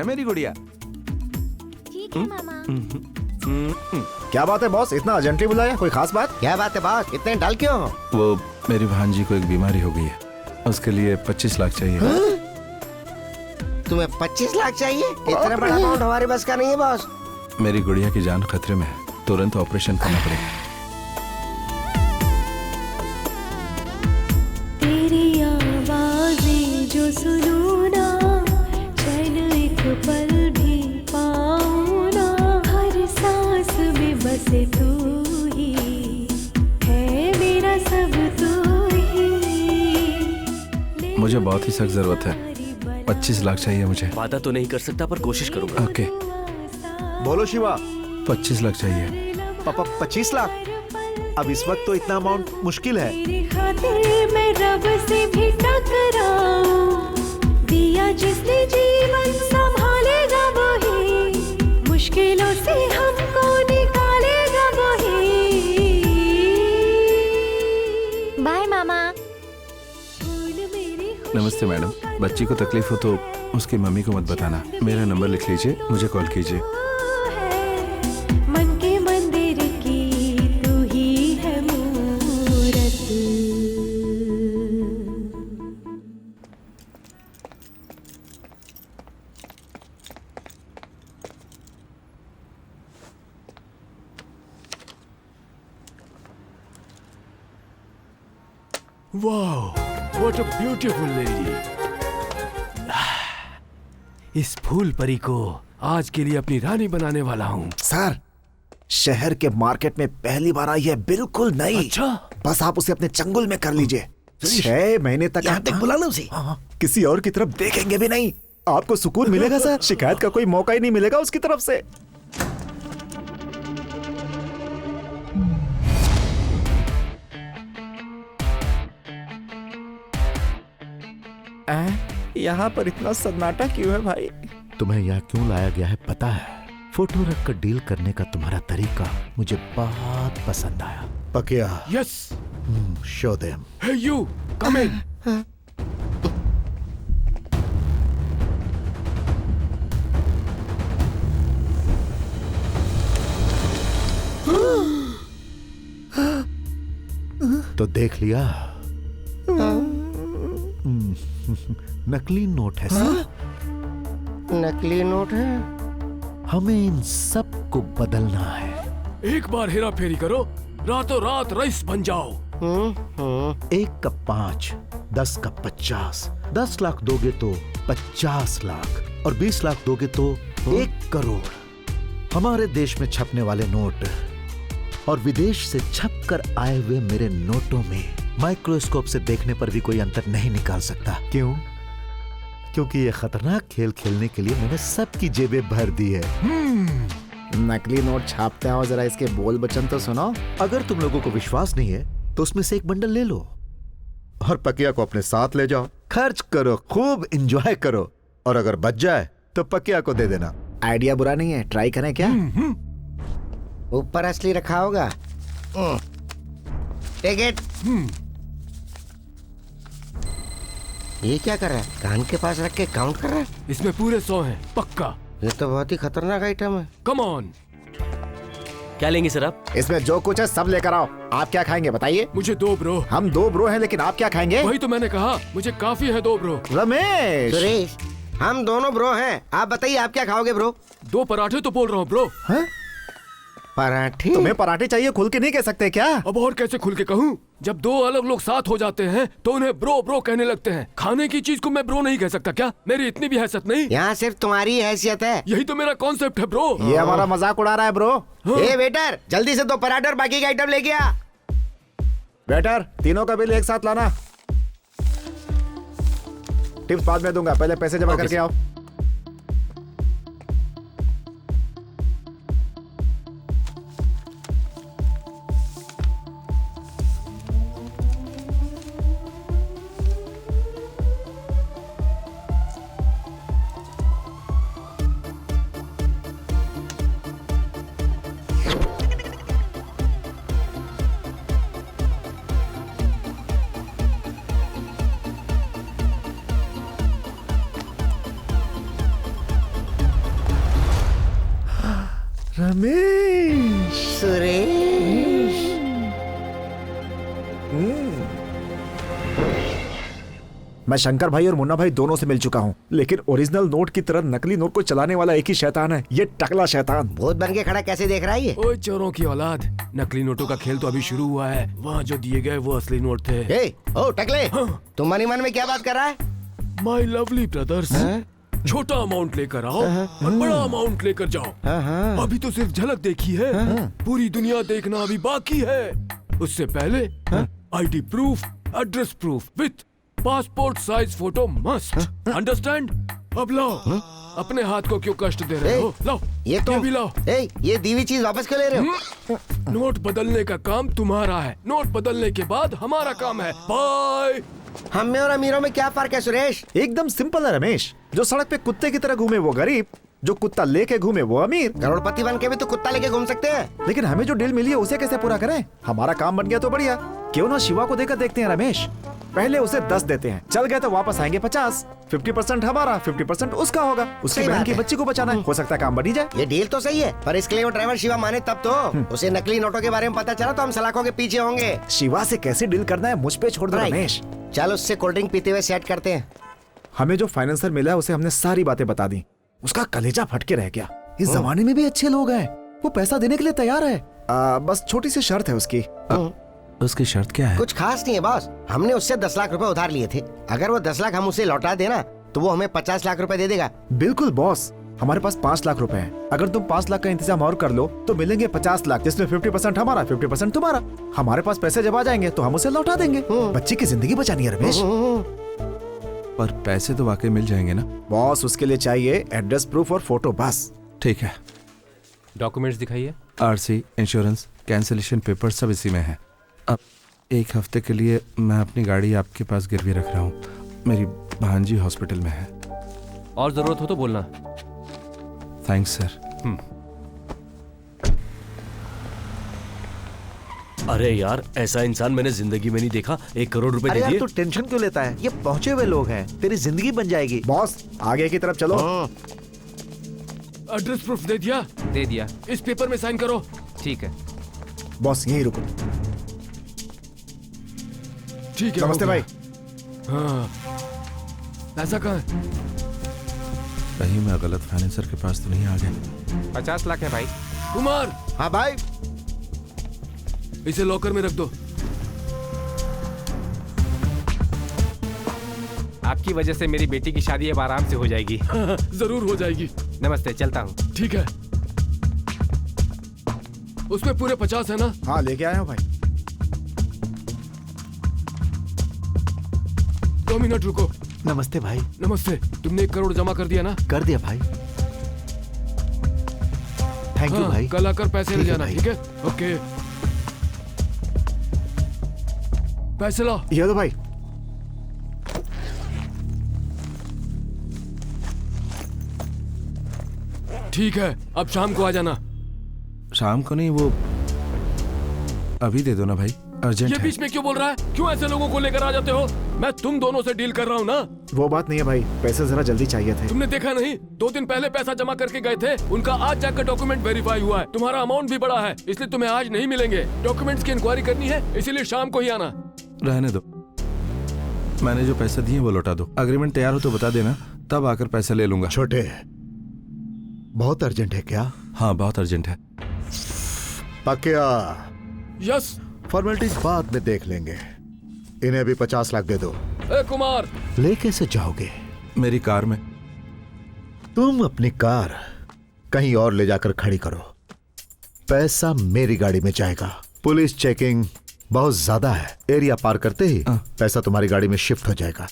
मेरी गुड़िया? ठीक है मामा। क्या बात है बॉस, इतना अर्जेंटली बुलाया? कोई खास बात? क्या बात है बॉस, इतने डल क्यों हो? वो मेरी भांजी को एक बीमारी हो गई है, उसके लिए 25 लाख चाहिए। तुम्हें 25 लाख चाहिए? इतना बड़ा अमाउंट हमारे बस का नहीं है बॉस। मेरी गुड़िया की जान खतरे में है, तुरंत ऑपरेशन करना पड़ेगा। तेरी आवाज़ें जो सुनूं ना, चैन एक पल भी पाऊं ना, हर सांस में बसे तू ही है, मेरा सब तू ही। मुझे बहुत ही सख्त जरूरत है, 25 लाख चाहिए मुझे। वादा तो नहीं कर सकता पर कोशिश करूंगा। ओके, बोलो शिवा। 25 लाख चाहिए। पापा 25 लाख? अब इस वक्त तो इतना अमाउंट मुश्किल है। तेरे खातिर मैं रब से भी टकराऊं, दिया जिसने जीवन संभालेगा वही, मुश्किलों से हमको निकालेगा वही। बाय मामा। नमस्ते मैडम, बच्ची को तकलीफ हो तो उसकी मम्मी को मत बताना। मेरा नंबर लिख लीजिए, मुझे कॉल कीजिए। मन के मंदिर की तू ही है मूरत। वाह, व्हाट अ ब्यूटीफुल लेडी। इस फूल परी को आज के लिए अपनी रानी बनाने वाला हूँ। सर, शहर के मार्केट में पहली बार आई है, बिल्कुल नई। अच्छा, बस आप उसे अपने चंगुल में कर लीजिए। 6 महीने तक यहाँ तक बुलाना उसे। किसी और की तरफ देखेंगे भी नहीं। आपको सुकून मिलेगा सर, शिकायत का कोई मौका ही नहीं मिलेगा उसकी तरफ से। यहाँ पर इतना सन्नाटा क्यों है भाई? तुम्हें यहाँ क्यों लाया गया है पता है? फोटो रख कर डील करने का तुम्हारा तरीका मुझे बहुत पसंद आया। Pakiya, yes, show them. Hey you, come in. तो देख लिया, नकली नोट है सर। नकली नोट है? हमें इन सब को बदलना है। एक बार हेरा फेरी करो, रातों रात रईस बन जाओ। 1 का 5, 10 का 50, 10 लाख दोगे तो 50 लाख और 20 लाख दोगे तो 1 करोड़। हमारे देश में छपने वाले नोट और विदेश से छप कर आए हुए मेरे नोटों में माइक्रोस्कोप से देखने पर भी कोई अंतर नहीं निकाल सकता। क्यों? क्योंकि ये खतरनाक खेल खेलने के लिए मैंने सबकी जेबें भर दी है। नकली नोट छापते हो, जरा इसके बोल बचन तो सुनो। अगर तुम लोगों को विश्वास नहीं है तो उसमें से एक बंडल ले लो और पकिया को अपने साथ ले जाओ, खर्च करो, खूब एंजॉय करो और अगर बच जाए तो पकिया को दे देना। आइडिया बुरा नहीं है, ट्राई करें क्या? ऊपर असली रखा होगा। Take it. ये क्या कर रहा है? कान के पास रख के काउंट कर रहा है। इसमें पूरे 100 हैं, पक्का। ये तो बहुत ही खतरनाक आइटम है। Come on. क्या लेंगे सर आप? इसमें जो कुछ है सब लेकर आओ। आप क्या खाएंगे बताइए? मुझे 2 ब्रो। हम 2 ब्रो हैं, लेकिन आप क्या खाएंगे? वही तो मैंने कहा, मुझे काफी है 2 ब्रो। रमेश, सुरेश, हम दोनों ब्रो हैं। आप बताइए आप क्या खाओगे ब्रो? 2 पराठे तो बोल रहा हूँ ब्रो। हाँ? पराठे? तुम्हें पराठे चाहिए? खुल के नहीं कह सकते क्या? अब और कैसे खुल के कहूँ? जब 2 अलग लोग साथ हो जाते हैं तो उन्हें ब्रो ब्रो कहने लगते हैं। खाने की चीज को मैं ब्रो नहीं कह सकता क्या? मेरी इतनी भी हैसियत नहीं। यहाँ सिर्फ तुम्हारी हैसियत है। यही तो मेरा कॉन्सेप्ट है ब्रो। ये हमारा मजाक उड़ा रहा है ब्रो। ए वेटर, जल्दी से 2 पराठे और बाकी का आइटम लेके आ। वेटर, तीनों का बिल एक साथ लाना। टिप्स बाद में दूंगा, पहले पैसे जमा करके आओ। सुरेश। मैं शंकर भाई और मुन्ना भाई दोनों से मिल चुका हूँ, लेकिन ओरिजिनल नोट की तरह नकली नोट को चलाने वाला एक ही शैतान है, ये टकला शैतान। भूत बन के खड़ा कैसे देख रहा है ये? ओए चोरों की औलाद, नकली नोटों का खेल तो अभी शुरू हुआ है। वहाँ जो दिए गए वो असली नोट थे। ए, ओ टकले, तुम मन ही मन में क्या बात कर रहा है? माय लवली ब्रदर्स, छोटा अमाउंट लेकर आओ और बड़ा अमाउंट लेकर जाओ। अभी तो सिर्फ झलक देखी है, पूरी दुनिया देखना अभी बाकी है। उससे पहले ID proof, address proof with passport size photo must. Understand? अब लाओ, अपने हाथ को क्यों कष्ट दे रहे हो? लाओ, ये तो भी लाओ। ये दी हुई चीज वापस क्यों ले रहे हो? नोट बदलने का काम तुम्हारा है, नोट बदलने के बाद हमारा काम है। बाय। हम में और अमीरों में क्या फर्क है सुरेश? एकदम सिंपल है रमेश, जो सड़क पे कुत्ते की तरह घूमे वो गरीब, जो कुत्ता लेके घूमे वो अमीर। करोड़पति बन के भी तो कुत्ता लेके घूम सकते हैं। लेकिन हमें जो डील मिली है उसे कैसे पूरा करें? हमारा काम बन गया तो बढ़िया, क्यों ना शिवा को देकर देखते हैं रमेश। पहले उसे 10 देते हैं, चल गए तो वापस आएंगे 50। 50% हमारा, 50% उसका होगा। उसकी बहन की बच्ची को बचाना है, हो सकता है काम बन ही जाए। ये डील तो सही है, पर इसके लिए वो ड्राइवर शिवा माने तब तो। उसे नकली नोटों के बारे में पता चला तो हम सलाखों के पीछे होंगे। शिवा से कैसे डील करना है मुझ पे छोड़ दो रमेश। चल उससे कोल्ड ड्रिंक पीते हुए सेट करते हैं। हमें जो फाइनेंसर मिला है उसे हमने सारी बातें बता दी, उसका कलेजा फट के रह गया। इस जमाने में भी अच्छे लोग हैं, वो पैसा देने के लिए तैयार है। बस छोटी सी शर्त है उसकी। उसकी शर्त क्या है? कुछ खास नहीं है बॉस, हमने उससे 10 लाख रुपए उधार लिए थे। अगर वो 10 लाख हम उसे लौटा देना तो वो हमें 50 लाख रुपए दे देगा। बिल्कुल बॉस, हमारे पास 5 लाख रुपए हैं। अगर तुम 5 लाख का इंतजाम और कर लो तो मिलेंगे 50 लाख, जिसमें 50% हमारा, 50% तुम्हारा। हमारे पास पैसे जब आ जाएंगे तो हम उसे लौटा देंगे। बच्ची की जिंदगी बचानी है रमेश। पर पैसे तो वाकई मिल जाएंगे ना बॉस? उसके लिए चाहिए एड्रेस प्रूफ और फोटो बस। ठीक है, डॉक्यूमेंट्स दिखाइए। आरसी, इंश्योरेंस, कैंसिलेशन पेपर सब इसी में है। अब 1 हफ्ते के लिए मैं अपनी गाड़ी आपके पास गिरवी रख रहा हूँ, मेरी भांजी हॉस्पिटल में है। और जरूरत हो तो बोलना। Thanks sir. अरे यार, ऐसा इंसान मैंने जिंदगी में नहीं देखा। 1 करोड़ रुपए अरे दे यार दिए। तू टेंशन क्यों लेता है? ये पहुंचे हुए लोग हैं, तेरी जिंदगी बन जाएगी। बॉस आगे की तरफ चलो। एड्रेस प्रूफ दे दिया? दे दिया। इस पेपर में साइन करो। ठीक है बॉस यहीं रुको। ठीक है। नमस्ते भाई। हाँ, पैसा कहाँ है? कहीं मैं गलत फाइनेंसर के पास तो नहीं आ गया। 50 लाख है भाई। कुमार। हाँ भाई। इसे लॉकर में रख दो। आपकी वजह से मेरी बेटी की शादी अब आराम से हो जाएगी। जरूर हो जाएगी। नमस्ते, चलता हूँ। ठीक है। उसमें पूरे 50 है ना? हाँ लेके आया हूँ भाई। 2 मिनट रुको। नमस्ते भाई। नमस्ते। तुमने 1 करोड़ जमा कर दिया ना? कर दिया भाई। थैंक यू भाई। कल आकर पैसे ले जाना। ठीक है? ओके। पैसे लो। ये दो भाई। ठीक है, अब शाम को आ जाना। शाम को नहीं, वो अभी दे दो ना भाई, अर्जेंट ये है। बीच में क्यों बोल रहा है? क्यों ऐसे लोगों को लेकर आ जाते हो? मैं तुम दोनों से डील कर रहा हूँ ना। वो बात नहीं है भाई, पैसे जरा जल्दी चाहिए थे। तुमने देखा नहीं? 2 दिन पहले पैसा जमा करके गए थे, उनका आज जाकर डॉक्यूमेंट वेरीफाई हुआ है। तुम्हारा अमाउंट भी बड़ा है, इसलिए तुम्हें आज नहीं मिलेंगे। डॉक्यूमेंट्स की इंक्वायरी करनी है, इसीलिए शाम को ही आना। रहने दो, मैंने जो पैसे दिए वो लौटा दो। अग्रीमेंट तैयार हो तो बता देना, तब आकर पैसे ले लूंगा। छोटे, बहुत अर्जेंट है क्या? हाँ बहुत अर्जेंट है। पक्का? यस। फॉर्मेलिटीज बाद में देख लेंगे। इन्हें भी 50 लाख दे दो। ए कुमार। ले कैसे जाओगे? मेरी कार में। तुम अपनी कार कहीं और ले जाकर खड़ी करो, पैसा मेरी गाड़ी में जाएगा। पुलिस चेकिंग बहुत ज्यादा है, एरिया पार करते ही पैसा तुम्हारी गाड़ी में शिफ्ट हो जाएगा।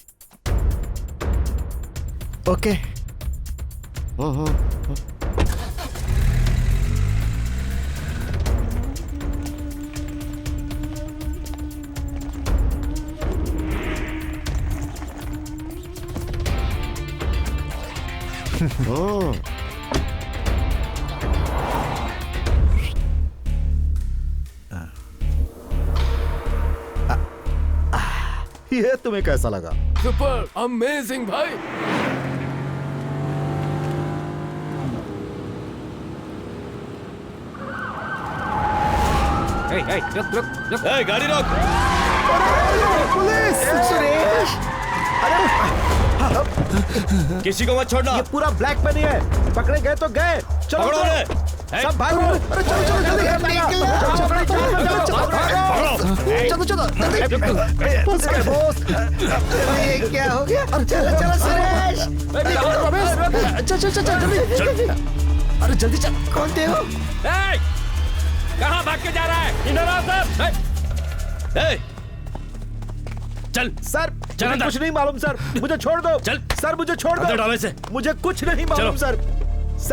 ओके। ये तुम्हें कैसा लगा? सुपर अमेजिंग भाई। रुक। गाड़ी रोक। पुलिस! सुरेश! किसी को मत छोड़ना। ये पूरा ब्लैक मनी है, पकड़े गए तो गए। चलो पकड़ो चलो। उन्हें। सब भागो। अरे चलो चलो जल्दी बस गए बॉस। ये क्या हो गया? चलो चलो सुरेश। चल जल्दी। अरे जल्दी चल। कौन थे हो? कहाँ भाग के जा रहा है? इधर आओ सब। चल सर चल मुझे अंदर। कुछ नहीं मालूम सर, मुझे छोड़ दो। चल। सर मुझे छोड़ अंदर दो। डालो इसे। मुझे कुछ नहीं मालूम चलो। सर।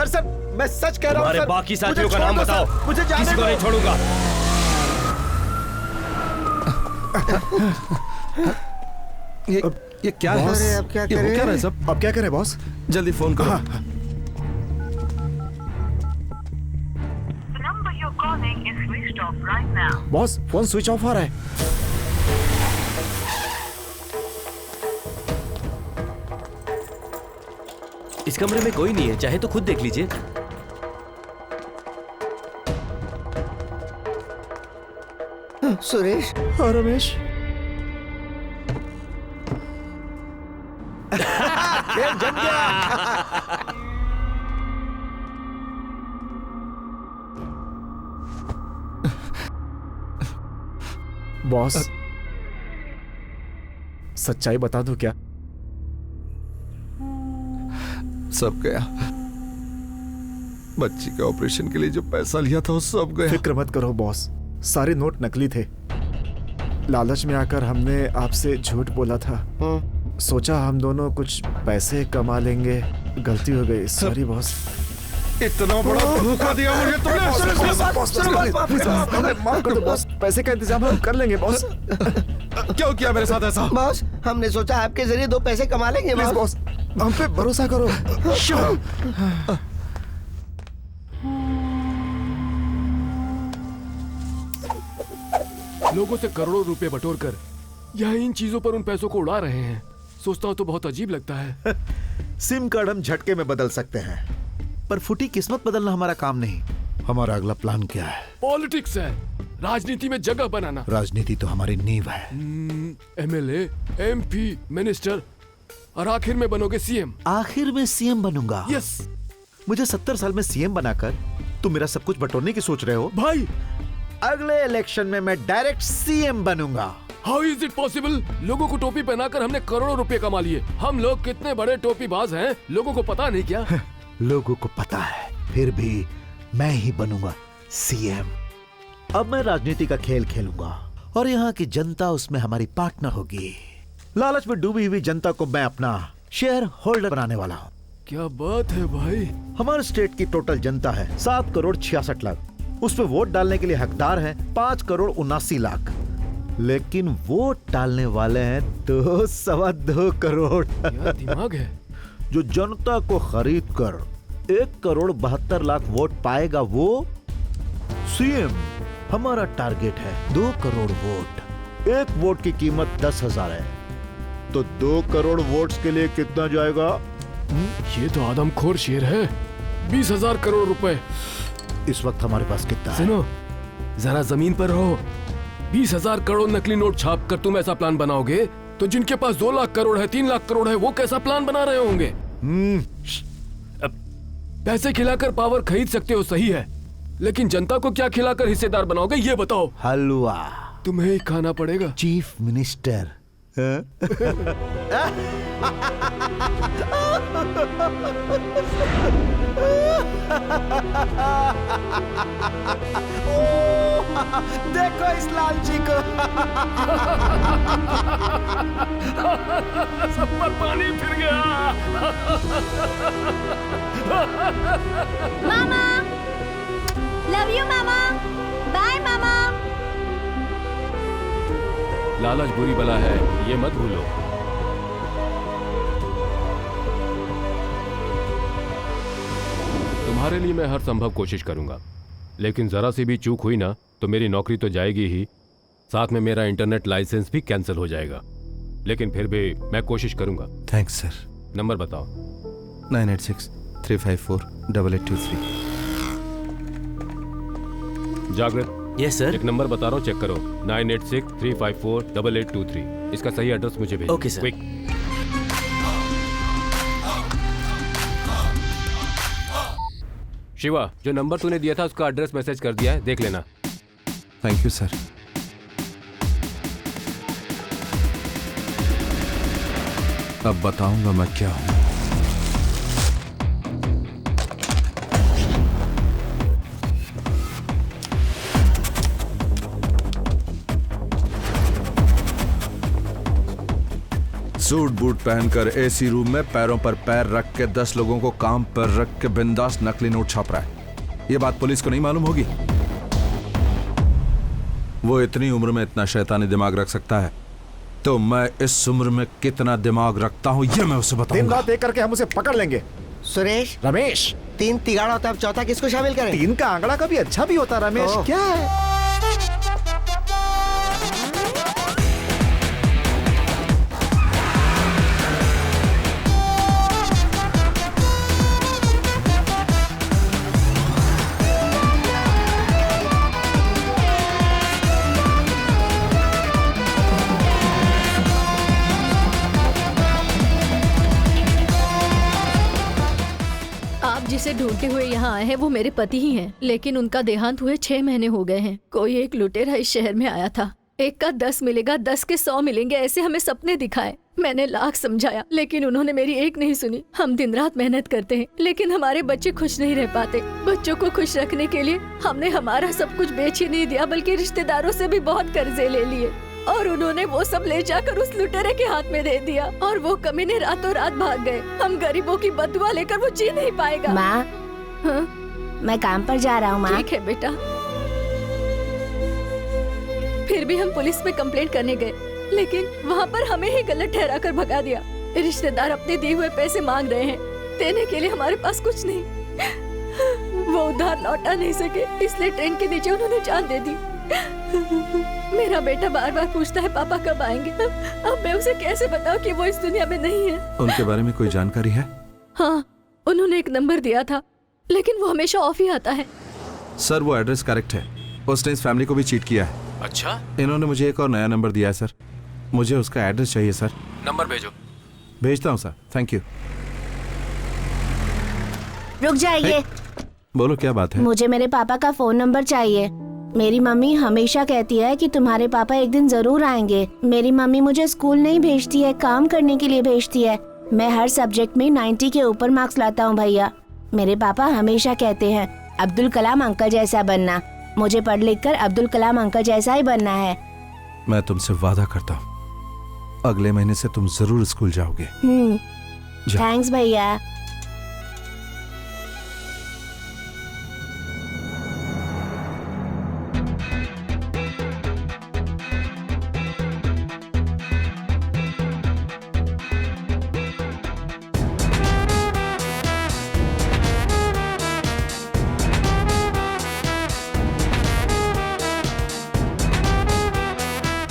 सर मैं सच कह रहा हूँ तुम्हारे सर। बाकी मुझे साथियों का छोड़ नाम दो, बताओ। सर। मुझे जाने किसी को दो। नहीं छोड़ूंगा। ये क्या है? अरे अब क्या ये हो करें? क्या रहा है सब? अब क्या करें बॉस? जल्दी फोन करो। बॉस फोन स्विच ऑफ आ रहा है। इस कमरे में कोई नहीं है, चाहे तो खुद देख लीजिए। सुरेश। हाँ रमेश। खेल जम गया। बॉस सच्चाई बता दूं क्या? सब गया। बच्ची के ऑपरेशन के लिए जो पैसा लिया था वो सब गया। फिक्र मत करो बॉस, सारे नोट नकली थे। लालच में आकर हमने आपसे झूठ बोला था। सोचा हम दोनों कुछ पैसे कमा लेंगे, गलती हो गई। Sorry boss. इतना बड़ा धोखा दिया मुझे तुमने। माफ कर दो बॉस, पैसे का इंतजाम हम कर लेंगे बॉस। क्यों किया मेरे साथ ऐसा? बॉस हमने सोचा आपके जरिए 2 पैसे कमा लेंगे प्लीज बॉस। बॉस, हम पे भरोसा करो। लोगों से करोड़ों रुपए बटोर कर यह इन चीजों पर उन पैसों को उड़ा रहे हैं। सोचता हूँ तो बहुत अजीब लगता है। सिम कार्ड हम झटके में बदल सकते हैं, पर फूटी किस्मत बदलना हमारा काम नहीं। हमारा अगला प्लान क्या है? पॉलिटिक्स है, राजनीति में जगह बनाना। राजनीति तो हमारी नींव है। एमएलए, एमपी, मिनिस्टर और आखिर में बनोगे सीएम। आखिर में सीएम बनूंगा? यस। मुझे 70 साल में सीएम बनाकर तुम मेरा सब कुछ बटोरने की सोच रहे हो? भाई अगले इलेक्शन में मैं डायरेक्ट सीएम बनूंगा। How is it possible? लोगों को टोपी पहनाकर हमने करोड़ों रुपए कमा लिए। हम लोग कितने बड़े टोपीबाज हैं, लोगों को पता नहीं क्या? लोगों को पता है, फिर भी मैं ही बनूंगा सीएम। अब मैं राजनीति का खेल खेलूंगा और यहाँ की जनता उसमें हमारी पार्टनर होगी। लालच में डूबी हुई जनता को मैं अपना शेयर होल्डर बनाने वाला हूँ। क्या बात है भाई। हमारे स्टेट की टोटल जनता है 7 करोड़ 66 लाख। उसमें वोट डालने के लिए हकदार हैं 5 करोड़ 79 लाख, लेकिन वोट डालने वाले हैं 2.25 करोड़। क्या दिमाग है। जो जनता को खरीद कर 1 करोड़ 72 लाख वोट पाएगा वो सीएम। हमारा टारगेट है 2 करोड़ वोट। 1 वोट की कीमत 10,000 है, तो 2 करोड़ वोट्स के लिए कितना जाएगा? ये तो आदमखोर शेर है। 20,000 करोड़ रुपए। इस वक्त हमारे पास कितना है? सुनो, जरा जमीन पर रहो। 20,000 करोड़ नकली नोट छाप कर तुम ऐसा प्लान बनाओगे तो जिनके पास 2 लाख करोड़ है, 3 लाख करोड़ है, वो कैसा प्लान बना रहे होंगे? पैसे खिलाकर पावर खरीद सकते हो, सही है, लेकिन जनता को क्या खिलाकर हिस्सेदार बनाओगे ये बताओ। हलवा। तुम्हें ही खाना पड़ेगा। Chief minister. देखो इस लालची को। सब पर पानी फिर गया। मामा, लव यू मामा, बाय मामा। लालच बुरी बला है, ये मत भूलो। तुम्हारे लिए मैं हर संभव कोशिश करूंगा, लेकिन जरा सी भी चूक हुई ना तो मेरी नौकरी तो जाएगी ही, साथ में मेरा इंटरनेट लाइसेंस भी कैंसिल हो जाएगा। लेकिन फिर भी मैं कोशिश करूंगा। Thanks sir. नंबर बताओ। 986-354-8823। जागृत यस सर। एक नंबर बता रहा हूँ, चेक करो। 9863548823। इसका सही एड्रेस मुझे भेजो। Okay sir. क्विक। शिवा, जो नंबर तूने दिया था उसका एड्रेस मैसेज कर दिया है, देख लेना। Thank you sir. अब बताऊंगा मैं क्या हूं। सूट बूट पहनकर एसी रूम में पैरों पर पैर रख के 10 लोगों को काम पर रख के बिंदास नकली नोट छाप रहा है। ये बात पुलिस को नहीं मालूम होगी। वो इतनी उम्र में इतना शैतानी दिमाग रख सकता है, तो मैं इस उम्र में कितना दिमाग रखता हूँ ये मैं उसे दिन बताऊंगा। रात एक करके हम उसे पकड़ लेंगे। सुरेश, रमेश, 3 तिगाड़ा होता है, अब चौथा किसको शामिल करें? 3 का आंकड़ा कभी अच्छा भी होता है रमेश। ओह। क्या है? आप जिसे ढूंढते हुए यहाँ आए हैं वो मेरे पति ही हैं, लेकिन उनका देहांत हुए 6 महीने हो गए हैं। कोई एक लुटेरा इस शहर में आया था, एक का 10 मिलेगा, 10 के 100 मिलेंगे, ऐसे हमें सपने दिखाए। मैंने लाख समझाया लेकिन उन्होंने मेरी एक नहीं सुनी। हम दिन रात मेहनत करते हैं लेकिन हमारे बच्चे खुश नहीं रह पाते। बच्चों को खुश रखने के लिए हमने हमारा सब कुछ बेच ही नहीं दिया, बल्कि रिश्तेदारों से भी बहुत कर्जे ले लिए और उन्होंने वो सब ले जाकर उस लुटेरे के हाथ में दे दिया और वो कमीने रातों रात भाग गए। हम गरीबों की बददुआ लेकर वो जी नहीं पाएगा। माँ, हाँ? मैं काम पर जा रहा हूँ माँ। ठीक है बेटा। फिर भी हम पुलिस में कंप्लेंट करने गए, लेकिन वहाँ पर हमें ही गलत ठहरा कर भगा दिया। रिश्तेदार अपने दिए हुए पैसे मांग रहे हैं, देने के लिए हमारे पास कुछ नहीं। वो उधार लौटा नहीं सके, इसलिए ट्रेन के नीचे उन्होंने जान दे दी। मेरा बेटा बार बार पूछता है पापा कब आएंगे। अब मैं उसे कैसे बताऊं कि वो इस दुनिया में नहीं है। उनके बारे में कोई जानकारी है? हाँ, उन्होंने एक नंबर दिया था लेकिन वो हमेशा ऑफ ही आता है। सर वो एड्रेस करेक्ट है, उसने इस फैमिली को भी चीट किया है। अच्छा, इन्होंने मुझे एक और नया नंबर दिया है सर, मुझे उसका एड्रेस चाहिए सर। नंबर भेजो। भेजता हूँ सर, थैंक यू। रुक जाइए। बोलो क्या बात है? मुझे मेरे पापा का फोन नंबर चाहिए। मेरी मम्मी हमेशा कहती है कि तुम्हारे पापा एक दिन जरूर आएंगे। मेरी मम्मी मुझे स्कूल नहीं भेजती है, काम करने के लिए भेजती है। मैं हर सब्जेक्ट में 90 के ऊपर मार्क्स लाता हूँ भैया। मेरे पापा हमेशा कहते हैं अब्दुल कलाम अंकल जैसा बनना। मुझे पढ़ लिख कर अब्दुल कलाम अंकल जैसा ही बनना है। मैं तुमसे वादा करता हूँ अगले महीने से तुम जरूर स्कूल जाओगे। थैंक्स भैया।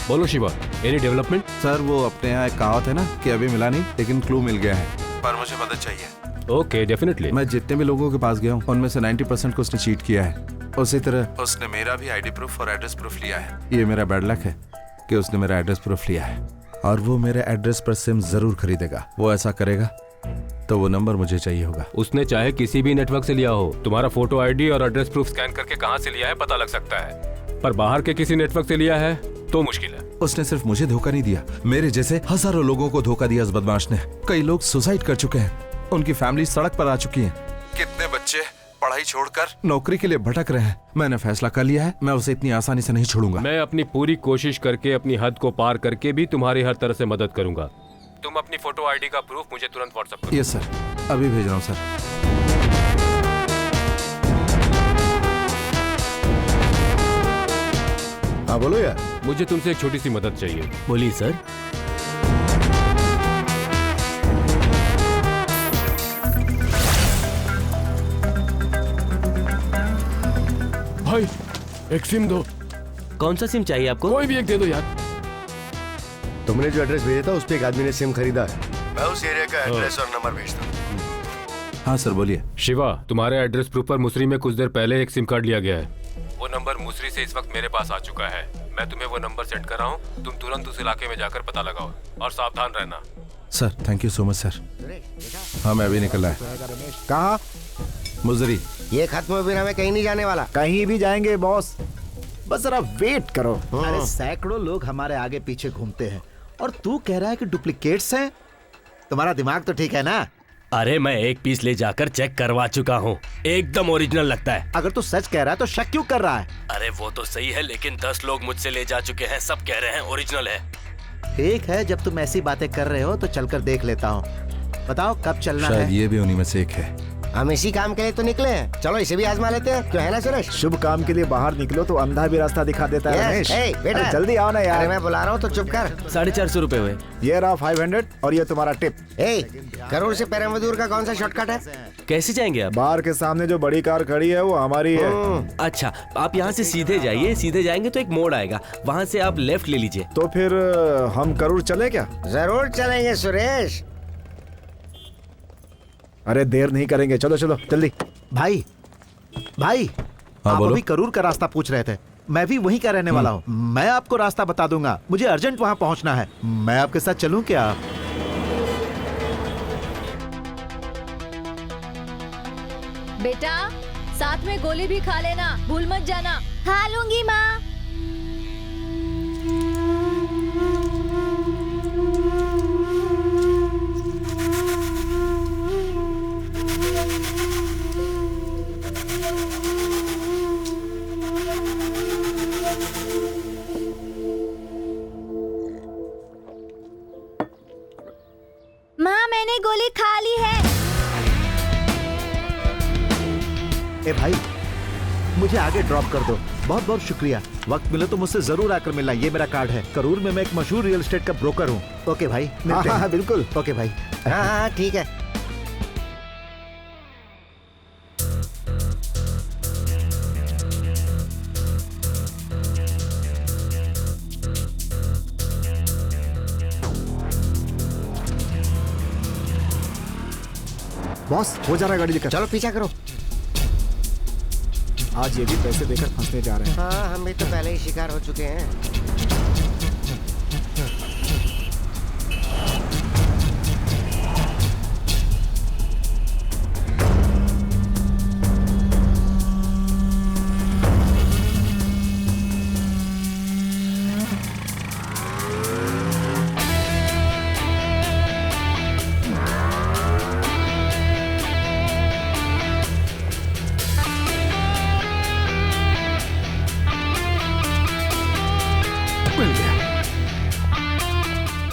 बोलो शिवा, एनी डेवलपमेंट? सर वो अपने यहाँ एक कहावत है ना कि अभी मिला नहीं लेकिन क्लू मिल गया है, पर मुझे मदद चाहिए। Okay, definitely. मैं जितने भी लोगों के पास गया हूँ उनमें से 90% को उसने चीट किया है। उसी तरह उसने मेरा भी आईडी प्रूफ और एड्रेस प्रूफ लिया है। ये मेरा बैड लक है कि उसने मेरा एड्रेस प्रूफ लिया है और वो मेरे एड्रेस पर सिम जरूर खरीदेगा। वो ऐसा करेगा तो वो नंबर मुझे चाहिए होगा। उसने चाहे किसी भी नेटवर्क से लिया हो, तुम्हारा फोटो आईडी और एड्रेस प्रूफ स्कैन करके कहाँ से लिया है पता लग सकता है, पर बाहर के किसी नेटवर्क से लिया है तो मुश्किल है। उसने सिर्फ मुझे धोखा नहीं दिया, मेरे जैसे हजारों लोगों को धोखा दिया इस बदमाश ने। कई लोग सुसाइड कर चुके हैं, उनकी फैमिली सड़क पर आ चुकी है। कितने बच्चे पढ़ाई छोड़कर नौकरी के लिए भटक रहे हैं। मैंने फैसला कर लिया है, मैं उसे इतनी आसानी से नहीं छोड़ूंगा। मैं अपनी पूरी कोशिश करके अपनी हद को पार करके भी तुम्हारी हर तरह से मदद करूंगा। तुम अपनी फोटो आईडी का प्रूफ मुझे तुरंत व्हाट्सएप करो। यस सर, अभी भेज रहा हूँ सर। हाँ बोलो यार। मुझे तुमसे एक छोटी सी मदद चाहिए। बोलिए सर। भाई एक सिम दो। कौन सा सिम चाहिए आपको? कोई भी एक दे दो यार। तुमने जो एड्रेस भेजा था उस पे एक आदमी ने सिम खरीदा है। मैं उस एरिया का एड्रेस और नंबर भेजता हूँ। हाँ सर बोलिए। शिवा, तुम्हारे एड्रेस प्रूफ पर मुसरी में कुछ देर पहले एक सिम कार्ड लिया गया है। वो नंबर मुसरी से इस वक्त मेरे पास आ चुका है। मैं तुम्हें वो नंबर सेंड कर रहा हूँ, तुम तुरंत उस इलाके में जाकर पता लगाओ और सावधान रहना। Sir thank you so much sir. हाँ मैं अभी निकल रहा है। कहाँ? मुजरी। ये खत्म हो बिना मैं कहीं नहीं जाने वाला। कहीं भी जाएंगे बॉस, बस जरा वेट करो। अरे सैकड़ों लोग हमारे आगे पीछे घूमते हैं और तू कह रहा है कि डुप्लीकेट्स हैं? तुम्हारा दिमाग तो ठीक है ना? अरे मैं एक पीस ले जाकर चेक करवा चुका हूँ, एकदम ओरिजिनल लगता है। अगर तू सच कह रहा है तो शक क्यों कर रहा है? अरे वो तो सही है, लेकिन 10 लोग मुझसे ले जा चुके हैं, सब कह रहे हैं ओरिजिनल है। ठीक है, जब तुम ऐसी बातें कर रहे हो तो चलकर देख लेता हूँ। बताओ कब चलना है? शायद ये भी उन्हीं में से एक है। हम इसी काम के लिए तो निकले हैं, चलो इसे भी आजमा लेते हैं, क्यों है ना सुरेश? शुभ काम के लिए बाहर निकलो तो अंधा भी रास्ता दिखा देता है रमेश। बेटा अरे जल्दी आओ ना यार। अरे मैं बुला रहा हूँ तो चुप कर। 450 रुपए हुए। ये रहा 500 और ये तुम्हारा टिप। करोड़ से पेरम्बदूर का कौन सा शॉर्टकट है? कैसे जाएंगे आप? बार के सामने जो बड़ी कार खड़ी है वो हमारी है। अच्छा, आप यहाँ से सीधे जाइए, सीधे जाएंगे तो एक मोड़ आएगा, वहाँ से आप लेफ्ट ले लीजिए। तो फिर हम करूर चले क्या? जरूर चलेंगे सुरेश। अरे देर नहीं करेंगे, चलो चलो जल्दी। भाई हाँ, आप बोलो। अभी करूर का रास्ता पूछ रहे थे, मैं भी वहीं का रहने वाला हूँ। मैं आपको रास्ता बता दूंगा, मुझे अर्जेंट वहाँ पहुँचना है। मैं आपके साथ चलूँ क्या? बेटा साथ में गोली भी खा लेना, भूल मत जाना। खा लूंगी माँ। माँ मैंने गोली खा ली है। ए भाई, मुझे आगे ड्रॉप कर दो, बहुत बहुत शुक्रिया। वक्त मिले तो मुझसे जरूर आकर मिलना, ये मेरा कार्ड है। करूर में मैं एक मशहूर रियल एस्टेट का ब्रोकर हूँ। ओके भाई, मिलते हैं। हाँ बिल्कुल। ओके भाई। हाँ ठीक है। बॉस हो जा रहा है गाड़ी लेकर। चलो पीछा करो। आज ये भी पैसे देकर फंसने जा रहे हैं। हाँ हम भी तो पहले ही शिकार हो चुके हैं।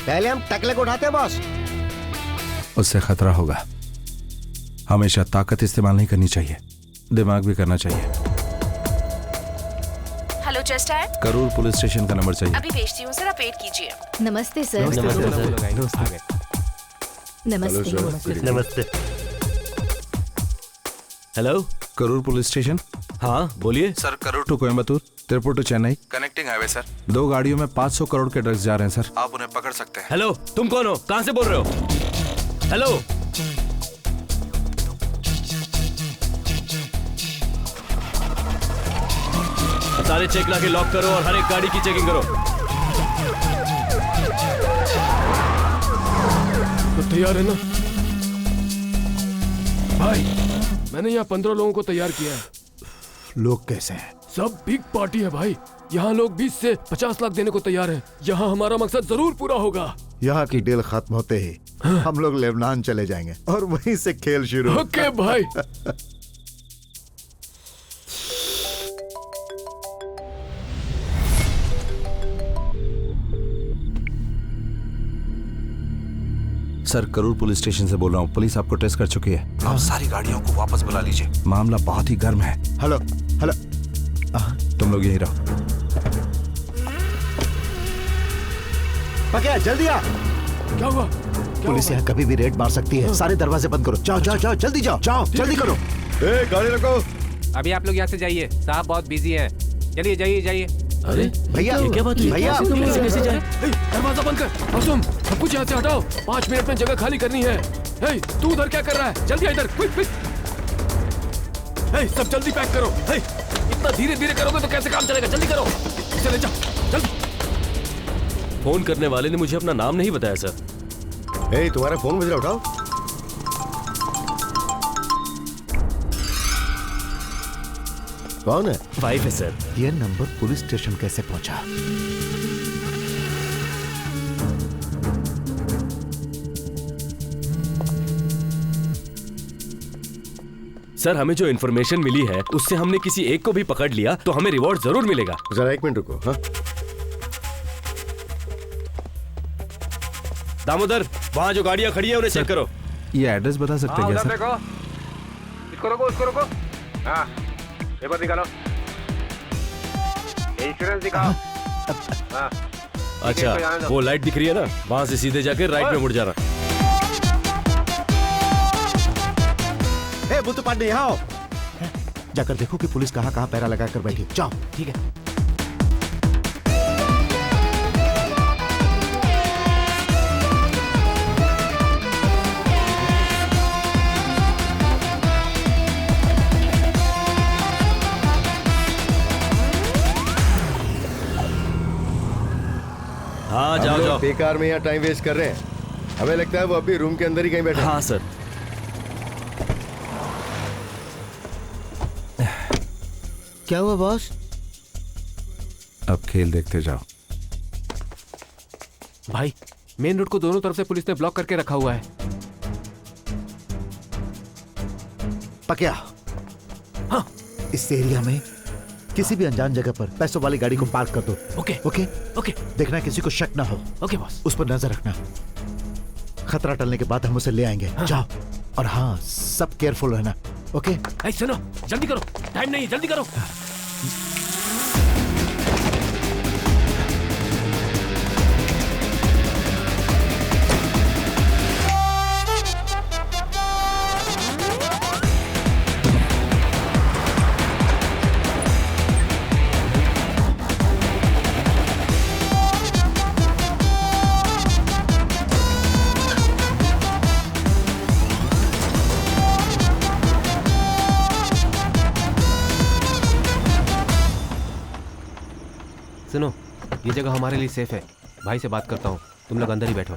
पहले हम टकले को उठाते हैं बॉस। उससे खतरा होगा। हमेशा ताकत इस्तेमाल नहीं करनी चाहिए, दिमाग भी करना चाहिए। हेलो जस्ट आया। करूर पुलिस स्टेशन का नंबर चाहिए। अभी भेजती हूँ, जरा वेट कीजिए। नमस्ते सर। नमस्ते। नमस्ते। Hello, Karur police station. हाँ बोलिए। Sir Karur to Coimbatore, Tiruppur to Chennai connecting highway sir. 2 गाड़ियों में 500 करोड़ के ड्रग्स जा रहे हैं सर, आप उन्हें पकड़ सकते हैं। हेलो, तुम कौन हो, कहाँ से बोल रहे हो? हेलो, सारे चेक ला के लॉक करो और हर एक गाड़ी की चेकिंग करो। तो तैयार है ना भाई? मैंने यहाँ 15 लोगों को तैयार किया है। लोग कैसे हैं? सब बिग पार्टी है भाई। यहाँ लोग 20 से 50 लाख देने को तैयार हैं। यहाँ हमारा मकसद जरूर पूरा होगा। यहाँ की डील खत्म होते ही हम लोग लेबनान चले जाएंगे और वहीं से खेल शुरू। ओके भाई। सर करूर पुलिस स्टेशन से बोल रहा हूँ, पुलिस आपको टेस्ट कर चुकी है। आप सारी गाड़ियों को वापस बुला लीजिए, मामला बहुत ही गर्म है। हेलो हेलो, तुम लोग यहीं रहो। पक्या जल्दी आ। क्या हुआ? पुलिस यहाँ कभी भी रेड मार सकती है। सारे दरवाजे बंद करो। जाओ जाओ जाओ, जल्दी जाओ जाओ, जल्दी करो। गाड़ी रखो। अभी आप लोग यहाँ से जाइए, साहब बहुत बिजी हैं। चलिए जाइए जाइए। अरे भैया, ये क्या बात हुई? भैया, कैसे जाए? दरवाजा बंद कर। मासूम, सब कुछ यहाँ से हटाओ। 5 मिनट में जगह खाली करनी है। तू उधर क्या कर रहा है? जल्दी इधर, क्विक क्विक। सब जल्दी पैक करो। इतना धीरे धीरे करोगे तो कैसे काम चलेगा? जल्दी करो, चले जाओ जल्दी। फोन करने वाले ने मुझे अपना नाम नहीं बताया सर। ए, तुम्हारा फोन बज रहा, उठाओ। कौन है? 5 है सर। ये नंबर पुलिस स्टेशन कैसे पहुंचा? सर हमें जो इन्फॉर्मेशन मिली है उससे हमने किसी एक को भी पकड़ लिया तो हमें रिवॉर्ड जरूर मिलेगा। जरा 1 मिनट रुको। हाँ, दामोदर, वहाँ जो गाड़ियाँ खड़ी है उन्हें चेक करो। ये एड्रेस बता सकते हैं क्या सर? देखो, इसको रोको, उसको रोको। हाँ, पेपर निकालो, इंश्योरेंस दिखाओ। हाँ, अच्छा, वो लाइट दिख रही है ना, वहाँ से सीधे जाके राइट में मुड़ जाना। ए बुद्धू पांडे, यहाँ आओ। जाकर देखो कि पुलिस कहाँ कहाँ पैरा लगा कर बैठी है। जाओ। ठीक है। हाँ जाओ जाओ। बेकार में यहाँ टाइम वेस्ट कर रहे हैं। हमें लगता है वो अभी रूम के अंदर ही कहीं बैठा है। हाँ सर। क्या हुआ बॉस? अब खेल देखते जाओ। भाई मेन रोड को दोनों तरफ से पुलिस ने ब्लॉक करके रखा हुआ है। पकिया, हाँ, इस एरिया में किसी भी अनजान जगह पर पैसों वाली गाड़ी को पार्क कर दो। ओके ओके ओके देखना किसी को शक ना हो। Okay boss. उस पर नजर रखना। खतरा टलने के बाद हम उसे ले आएंगे। हाँ। जाओ। और हाँ, सब केयरफुल रहना। ओके? ऐ सुनो, जल्दी करो, टाइम नहीं है, जल्दी करो। सुनो, ये जगह हमारे लिए सेफ है। भाई से बात करता हूँ, तुम लोग अंदर ही बैठो।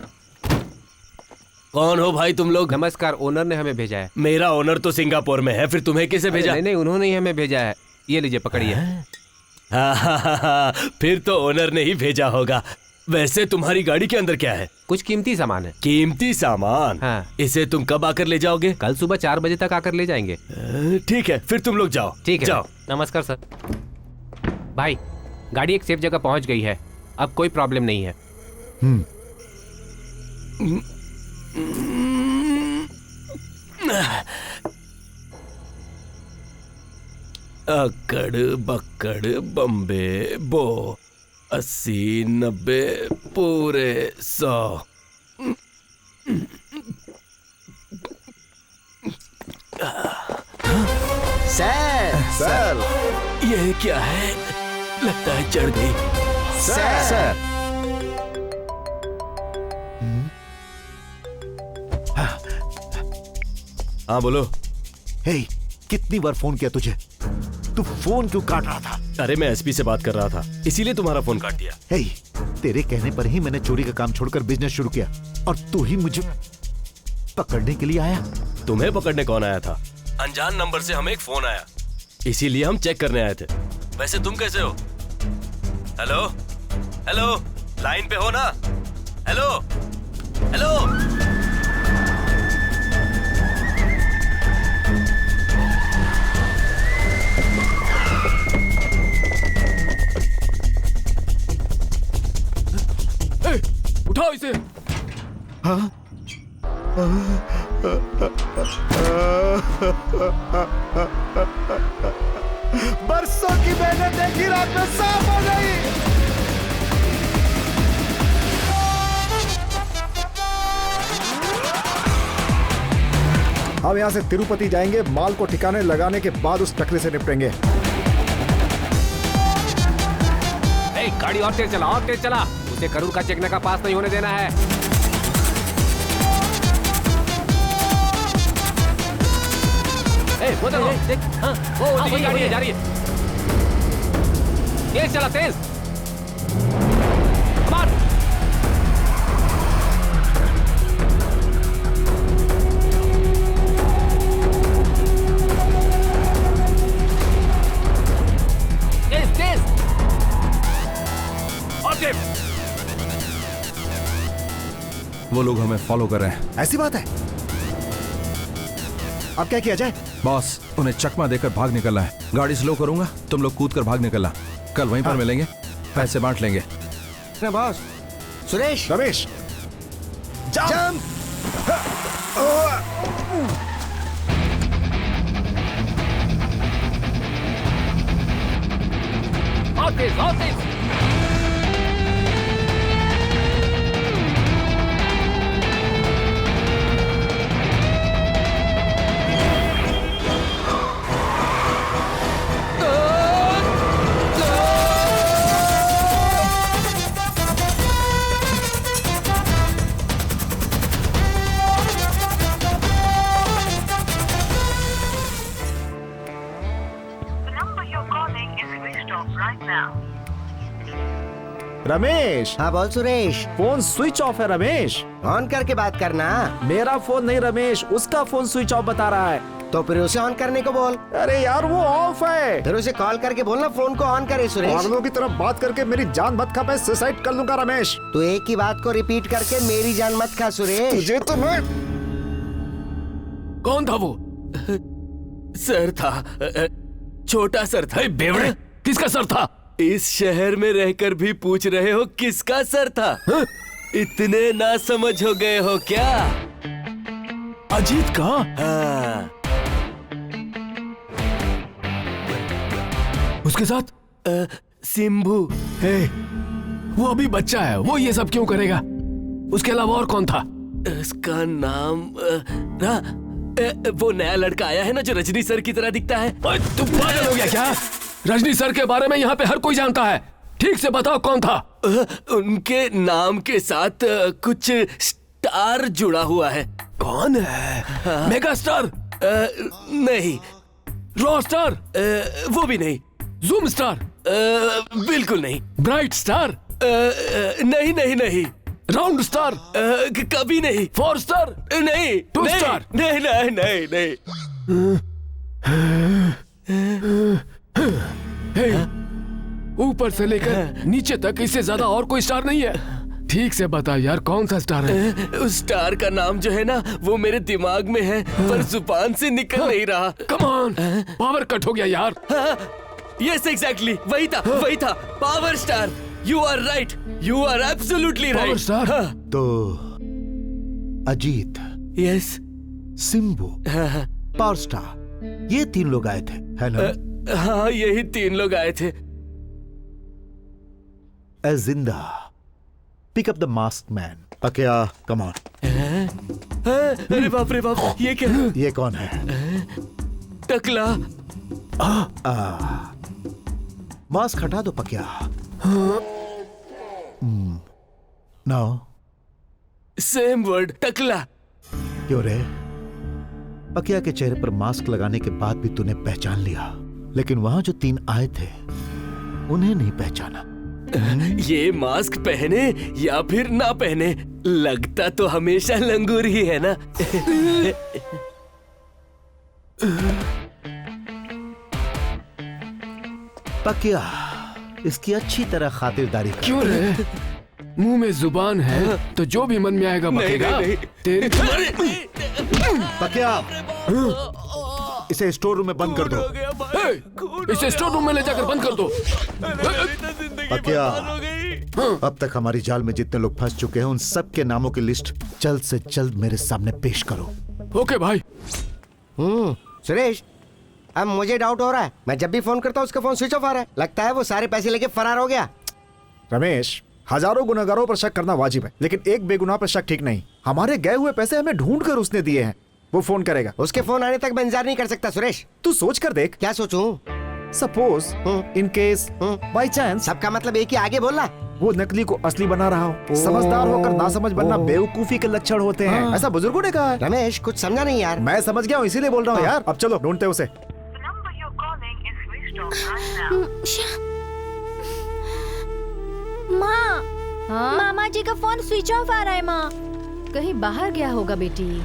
कौन हो भाई तुम लोग? नमस्कार, ओनर ने हमें भेजा है। मेरा ओनर तो सिंगापुर में है, फिर तुम्हें किसे भेजा? नहीं नहीं, उन्होंने ही हमें भेजा है। ये लीजिए, पकड़िए। हाँ, फिर तो ओनर ने ही भेजा होगा। वैसे तुम्हारी गाड़ी के अंदर क्या है? कुछ कीमती सामान है। कीमती सामान? हाँ। इसे तुम कब आकर ले जाओगे? कल सुबह 4 बजे तक आकर ले जाएंगे। ठीक है, फिर तुम लोग जाओ। ठीक है, जाओ। नमस्कार सर। भाई, गाड़ी एक सेफ जगह पहुंच गई है, अब कोई प्रॉब्लम नहीं है। अकड़ बकड़ बम्बे बो 80 90 पूरे 100। सर ये क्या है? लगता है चढ़ गई। सर हाँ बोलो। हे, कितनी बार फोन किया तुझे? तू फोन क्यों काट रहा था? अरे मैं एसपी से बात कर रहा था, इसीलिए तुम्हारा फोन काट दिया। हे, तेरे कहने पर ही मैंने चोरी का काम छोड़कर बिजनेस शुरू किया और तू ही मुझे पकड़ने के लिए आया। तुम्हें पकड़ने कौन आया था? अनजान नंबर से हमें एक फोन आया, इसीलिए हम चेक करने आए थे। वैसे तुम कैसे हो? हेलो हेलो, लाइन पे हो ना? Hello hello. उठाओ इसे। हाँ? बरसों की मेहनत एक ही रात में साफ हो गई। हम यहाँ से तिरुपति जाएंगे, माल को ठिकाने लगाने के बाद उस टकरे से निपटेंगे। गाड़ी और तेज चला, और तेज चला। उसे करूर का चेकने का पास नहीं होने देना है। वो देखो, देख, हाँ, वो गाड़ी जा रही है। तेज चला, तेज। मार। तेज तेज। और टिप। वो लोग हमें फॉलो कर रहे हैं। ऐसी बात है? अब क्या किया जाए? बॉस, उन्हें चकमा देकर भाग निकलना है। गाड़ी स्लो करूंगा, तुम लोग कूद कर भाग निकलना। कल वहीं पर मिलेंगे, पैसे बांट लेंगे। बॉस। सुरेश। रमेश, जंप। और तेज, और तेज। रमेश। हाँ बोल सुरेश। फोन स्विच ऑफ है रमेश। ऑन करके बात करना। मेरा फोन नहीं रमेश, उसका फोन स्विच ऑफ बता रहा है। तो फिर उसे ऑन करने को बोल। अरे यार वो ऑफ है। फिर उसे कॉल करके बोलना फोन को ऑन करे सुरेश। पागलों की तरफ बात करके मेरी जान मत खा, मैं सुसाइड कर लूंगा रमेश। तू एक ही बात को रिपीट करके मेरी जान मत खा सुरेश। तुझे तो मैं। कौन था वो? सर था, छोटा सर था। बेवड़े, किसका सर था? इस शहर में रहकर भी पूछ रहे हो किसका सर था? इतने ना समझ हो गए हो क्या? अजीत का? हाँ। उसके साथ सिंभू। वो अभी बच्चा है, वो ये सब क्यों करेगा? उसके अलावा और कौन था? उसका नाम वो नया लड़का आया है ना, जो रजनी सर की तरह दिखता है। तुम पागल हो गया क्या? रजनी सर के बारे में यहाँ पे हर कोई जानता है। ठीक से बताओ कौन था? उनके नाम के साथ कुछ स्टार जुड़ा हुआ है। कौन है? Mega star? नहीं। Raw star? वो भी नहीं। Zoom star? बिल्कुल नहीं। Bright star? नहीं नहीं नहीं। Round star? कभी नहीं। 4 स्टार? नहीं। 2 स्टार? नहीं नहीं नहीं नहीं। ऊपर से लेकर नीचे तक इससे ज्यादा और कोई स्टार नहीं है। ठीक से बता यार, कौन सा स्टार है? उस स्टार का नाम जो है ना, वो मेरे दिमाग में है पर जुबान से निकल नहीं रहा। कम ऑन, पावर कट हो गया यार। यस एग्जैक्टली, वही था वही था। Power star. You are right, you are absolutely right. Power star? तो Ajith, yes, Simbu, power star, ये 3 लोग आए थे, है ना? हाँ, यही 3 लोग आए थे। जिंदा, pick up the mask man. पकिया, कम ऑन। अरे बाप रे बाप, ये क्या? ये कौन है? टकला। मास्क हटा दो पकिया। नाउ सेम वर्ड, टकला। क्यों रे? पकिया के चेहरे पर मास्क लगाने के बाद भी तूने पहचान लिया, लेकिन वहां जो 3 आए थे उन्हें नहीं पहचाना। ये मास्क पहने या फिर ना पहने, लगता तो हमेशा लंगूर ही है ना। पकिया, इसकी अच्छी तरह खातिरदारी कर। क्यों रे? मुंह में जुबान है तो जो भी मन में आएगा बकेगा। तेरी पकिया, इसे स्टोर रूम में बंद कर दो। इसे स्टोर रूम में ले जाकर बंद कर दो। पकिया, अब तक हमारी जाल में जितने लोग फंस चुके हैं उन सब के नामों की लिस्ट जल्द से जल्द मेरे सामने पेश करो। ओके भाई। सुरेश, अब मुझे डाउट हो रहा है। मैं जब भी फोन करता हूँ उसका फोन स्विच ऑफ आ रहा है। लगता है वो सारे पैसे लेके फरार हो गया। रमेश, हजारों गुनहगारों पर शक करना वाजिब है, लेकिन एक बेगुनाह पर शक ठीक नहीं। हमारे गए हुए पैसे हमें ढूंढ कर उसने दिए हैं। वो फोन करेगा। उसके फोन आने तक मैं इंतजार नहीं कर सकता सुरेश। तू सोच कर देख। क्या सोचूं? Suppose, in case, by chance. सबका मतलब एक ही, आगे बोलना। वो नकली को असली बना रहा हो। समझदार होकर नासमझ बनना बेवकूफी के लक्षण होते हैं, ऐसा बुजुर्गों ने कहा है। रमेश, कुछ समझा नहीं यार। मैं समझ गया हूँ, इसीलिए बोल रहा हूँ यार। अब चलो ढूंढते उसे। हाँ? मामा जी का फोन स्विच ऑफ आ रहा है माँ। कहीं बाहर गया होगा बेटी।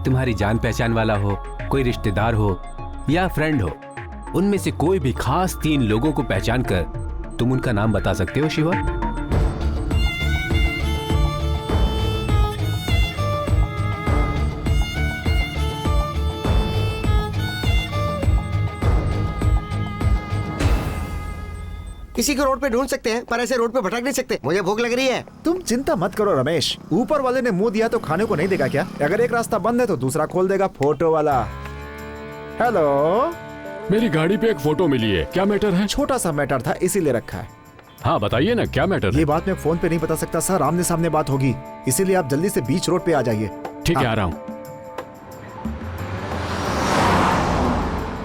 तुम्हारी जान पहचान वाला हो, कोई रिश्तेदार हो या फ्रेंड हो, उनमें से कोई भी खास 3 लोगों को पहचान कर तुम उनका नाम बता सकते हो शिवा? किसी को रोड पे ढूंढ सकते हैं पर ऐसे रोड पे भटक नहीं सकते। मुझे भूख लग रही है। तुम चिंता मत करो रमेश, ऊपर वाले ने मुंह दिया तो खाने को नहीं देगा क्या? अगर एक रास्ता बंद है तो दूसरा खोल देगा। फोटो वाला। हेलो, मेरी गाड़ी पे एक फोटो मिली है, क्या मैटर है? छोटा सा मैटर था इसीलिए रखा है। हाँ बताइए ना, क्या मैटर ये है? बात मैं फोन पे नहीं बता सकता सर, आमने सामने बात होगी, इसीलिए आप जल्दी से बीच रोड पे आ जाइए। ठीक है, आ रहा हूँ।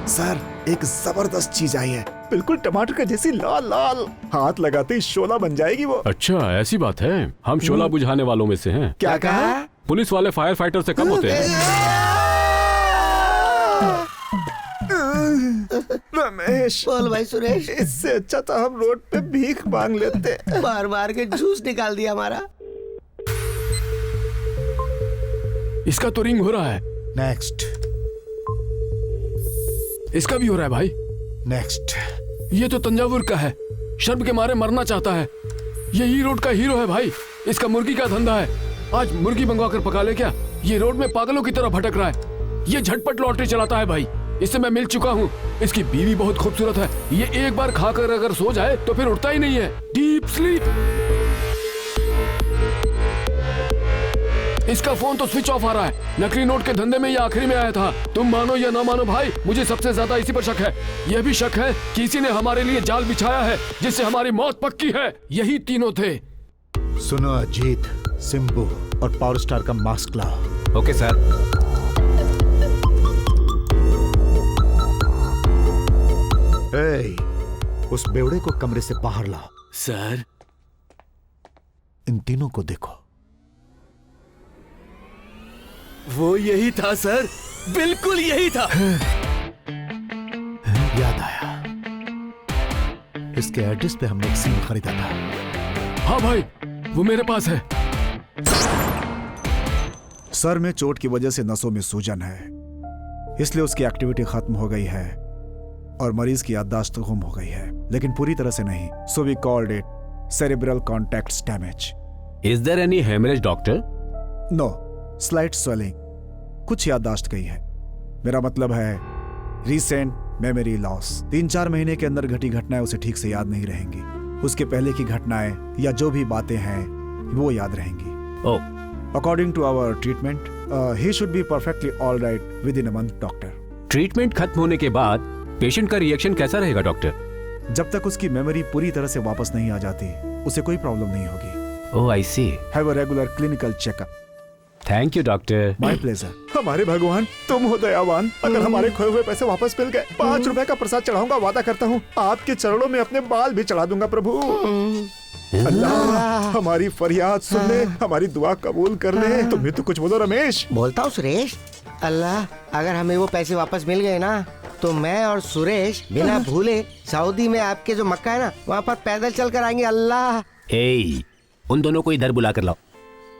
सर एक जबरदस्त चीज आई है, बिल्कुल टमाटर के जैसी लाल लाल, हाथ लगाते ही शोला बन जाएगी वो। अच्छा ऐसी बात है, हम शोला बुझाने वालों में से हैं। क्या कहा? पुलिस वाले फायर फाइटर से कम होते हैं। रमेश, बोल भाई सुरेश। इससे अच्छा तो हम रोड पे भीख मांग लेते। बार बार के जूस निकाल दिया हमारा। इसका तो रिंग हो रहा है। नेक्स्ट। इसका भी हो रहा है भाई। नेक्स्ट। ये तो तंजावुर का है, शर्म के मारे मरना चाहता है। ये ही रोड का हीरो है भाई, इसका मुर्गी का धंधा है। आज मुर्गी मंगवा कर पका ले क्या? ये रोड में पागलों की तरह भटक रहा है। ये झटपट लॉटरी चलाता है भाई, इससे मैं मिल चुका हूँ। इसकी बीवी बहुत खूबसूरत है, ये एक बार खाकर अगर सो जाए तो फिर उठता ही नहीं है, डीप स्लीप। इसका फोन तो स्विच ऑफ आ रहा है। नकली नोट के धंधे में ये आखिरी में आया था। तुम मानो या ना मानो भाई, मुझे सबसे ज्यादा इसी पर शक है। यह भी शक है कि इसी ने हमारे लिए जाल बिछाया है जिससे हमारी मौत पक्की है। यही तीनों थे। सुनो अजीत, सिंबू और पावर स्टार का मास्क लाओ। Okay sir. उस बेवड़े को कमरे से बाहर लाओ। सर, इन तीनों को देखो। वो यही था सर, बिल्कुल यही था। याद आया, इसके एड्रेस पे हमने एक सिम खरीदा था। हाँ भाई, वो मेरे पास है। सर में चोट की वजह से नसों में सूजन है, इसलिए उसकी एक्टिविटी खत्म हो गई है और मरीज की याददाश्त गुम हो गई है, लेकिन पूरी तरह से नहीं। So we called it cerebral contact damage. Is there any haemorrhage doctor? No, slight swelling, कुछ याददाश्त गई है। मेरा मतलब है रीसेंट मेमोरी लॉस। 3-4 महीने के अंदर घटी घटनाएं उसे ठीक से याद नहीं रहेंगी। उसके पहले की घटनाएं या जो भी बातें हैं वो याद रहेंगी। According to our treatment he should be perfectly all right within a month doctor. Treatment खत्म होने के बाद पेशेंट का रिएक्शन कैसा रहेगा डॉक्टर? जब तक उसकी मेमोरी पूरी तरह से वापस नहीं आ जाती उसे कोई प्रॉब्लम नहीं होगी। Oh I see. Have a regular clinical checkup. Thank you doctor. My pleasure. हमारे भगवान, तुम हो दयावान। अगर हमारे खोए हुए पैसे वापस मिल गए, 5 रुपए का प्रसाद चढ़ाऊंगा, वादा करता हूँ। आपके चरणों में अपने बाल भी चढ़ा दूंगा प्रभु। अल्लाह हमारी फरियाद सुन ले, हमारी दुआ कबूल कर ले। तुम्हें तो कुछ बोलो रमेश। बोलता हूँ सुरेश। अल्लाह, अगर हमें वो पैसे वापस मिल गए ना तो मैं और सुरेश बिना भूले सऊदी में आपके जो मक्का है ना वहाँ पर पैदल चल कर आएंगे। अल्लाह, उन दोनों को इधर बुला कर लाओ।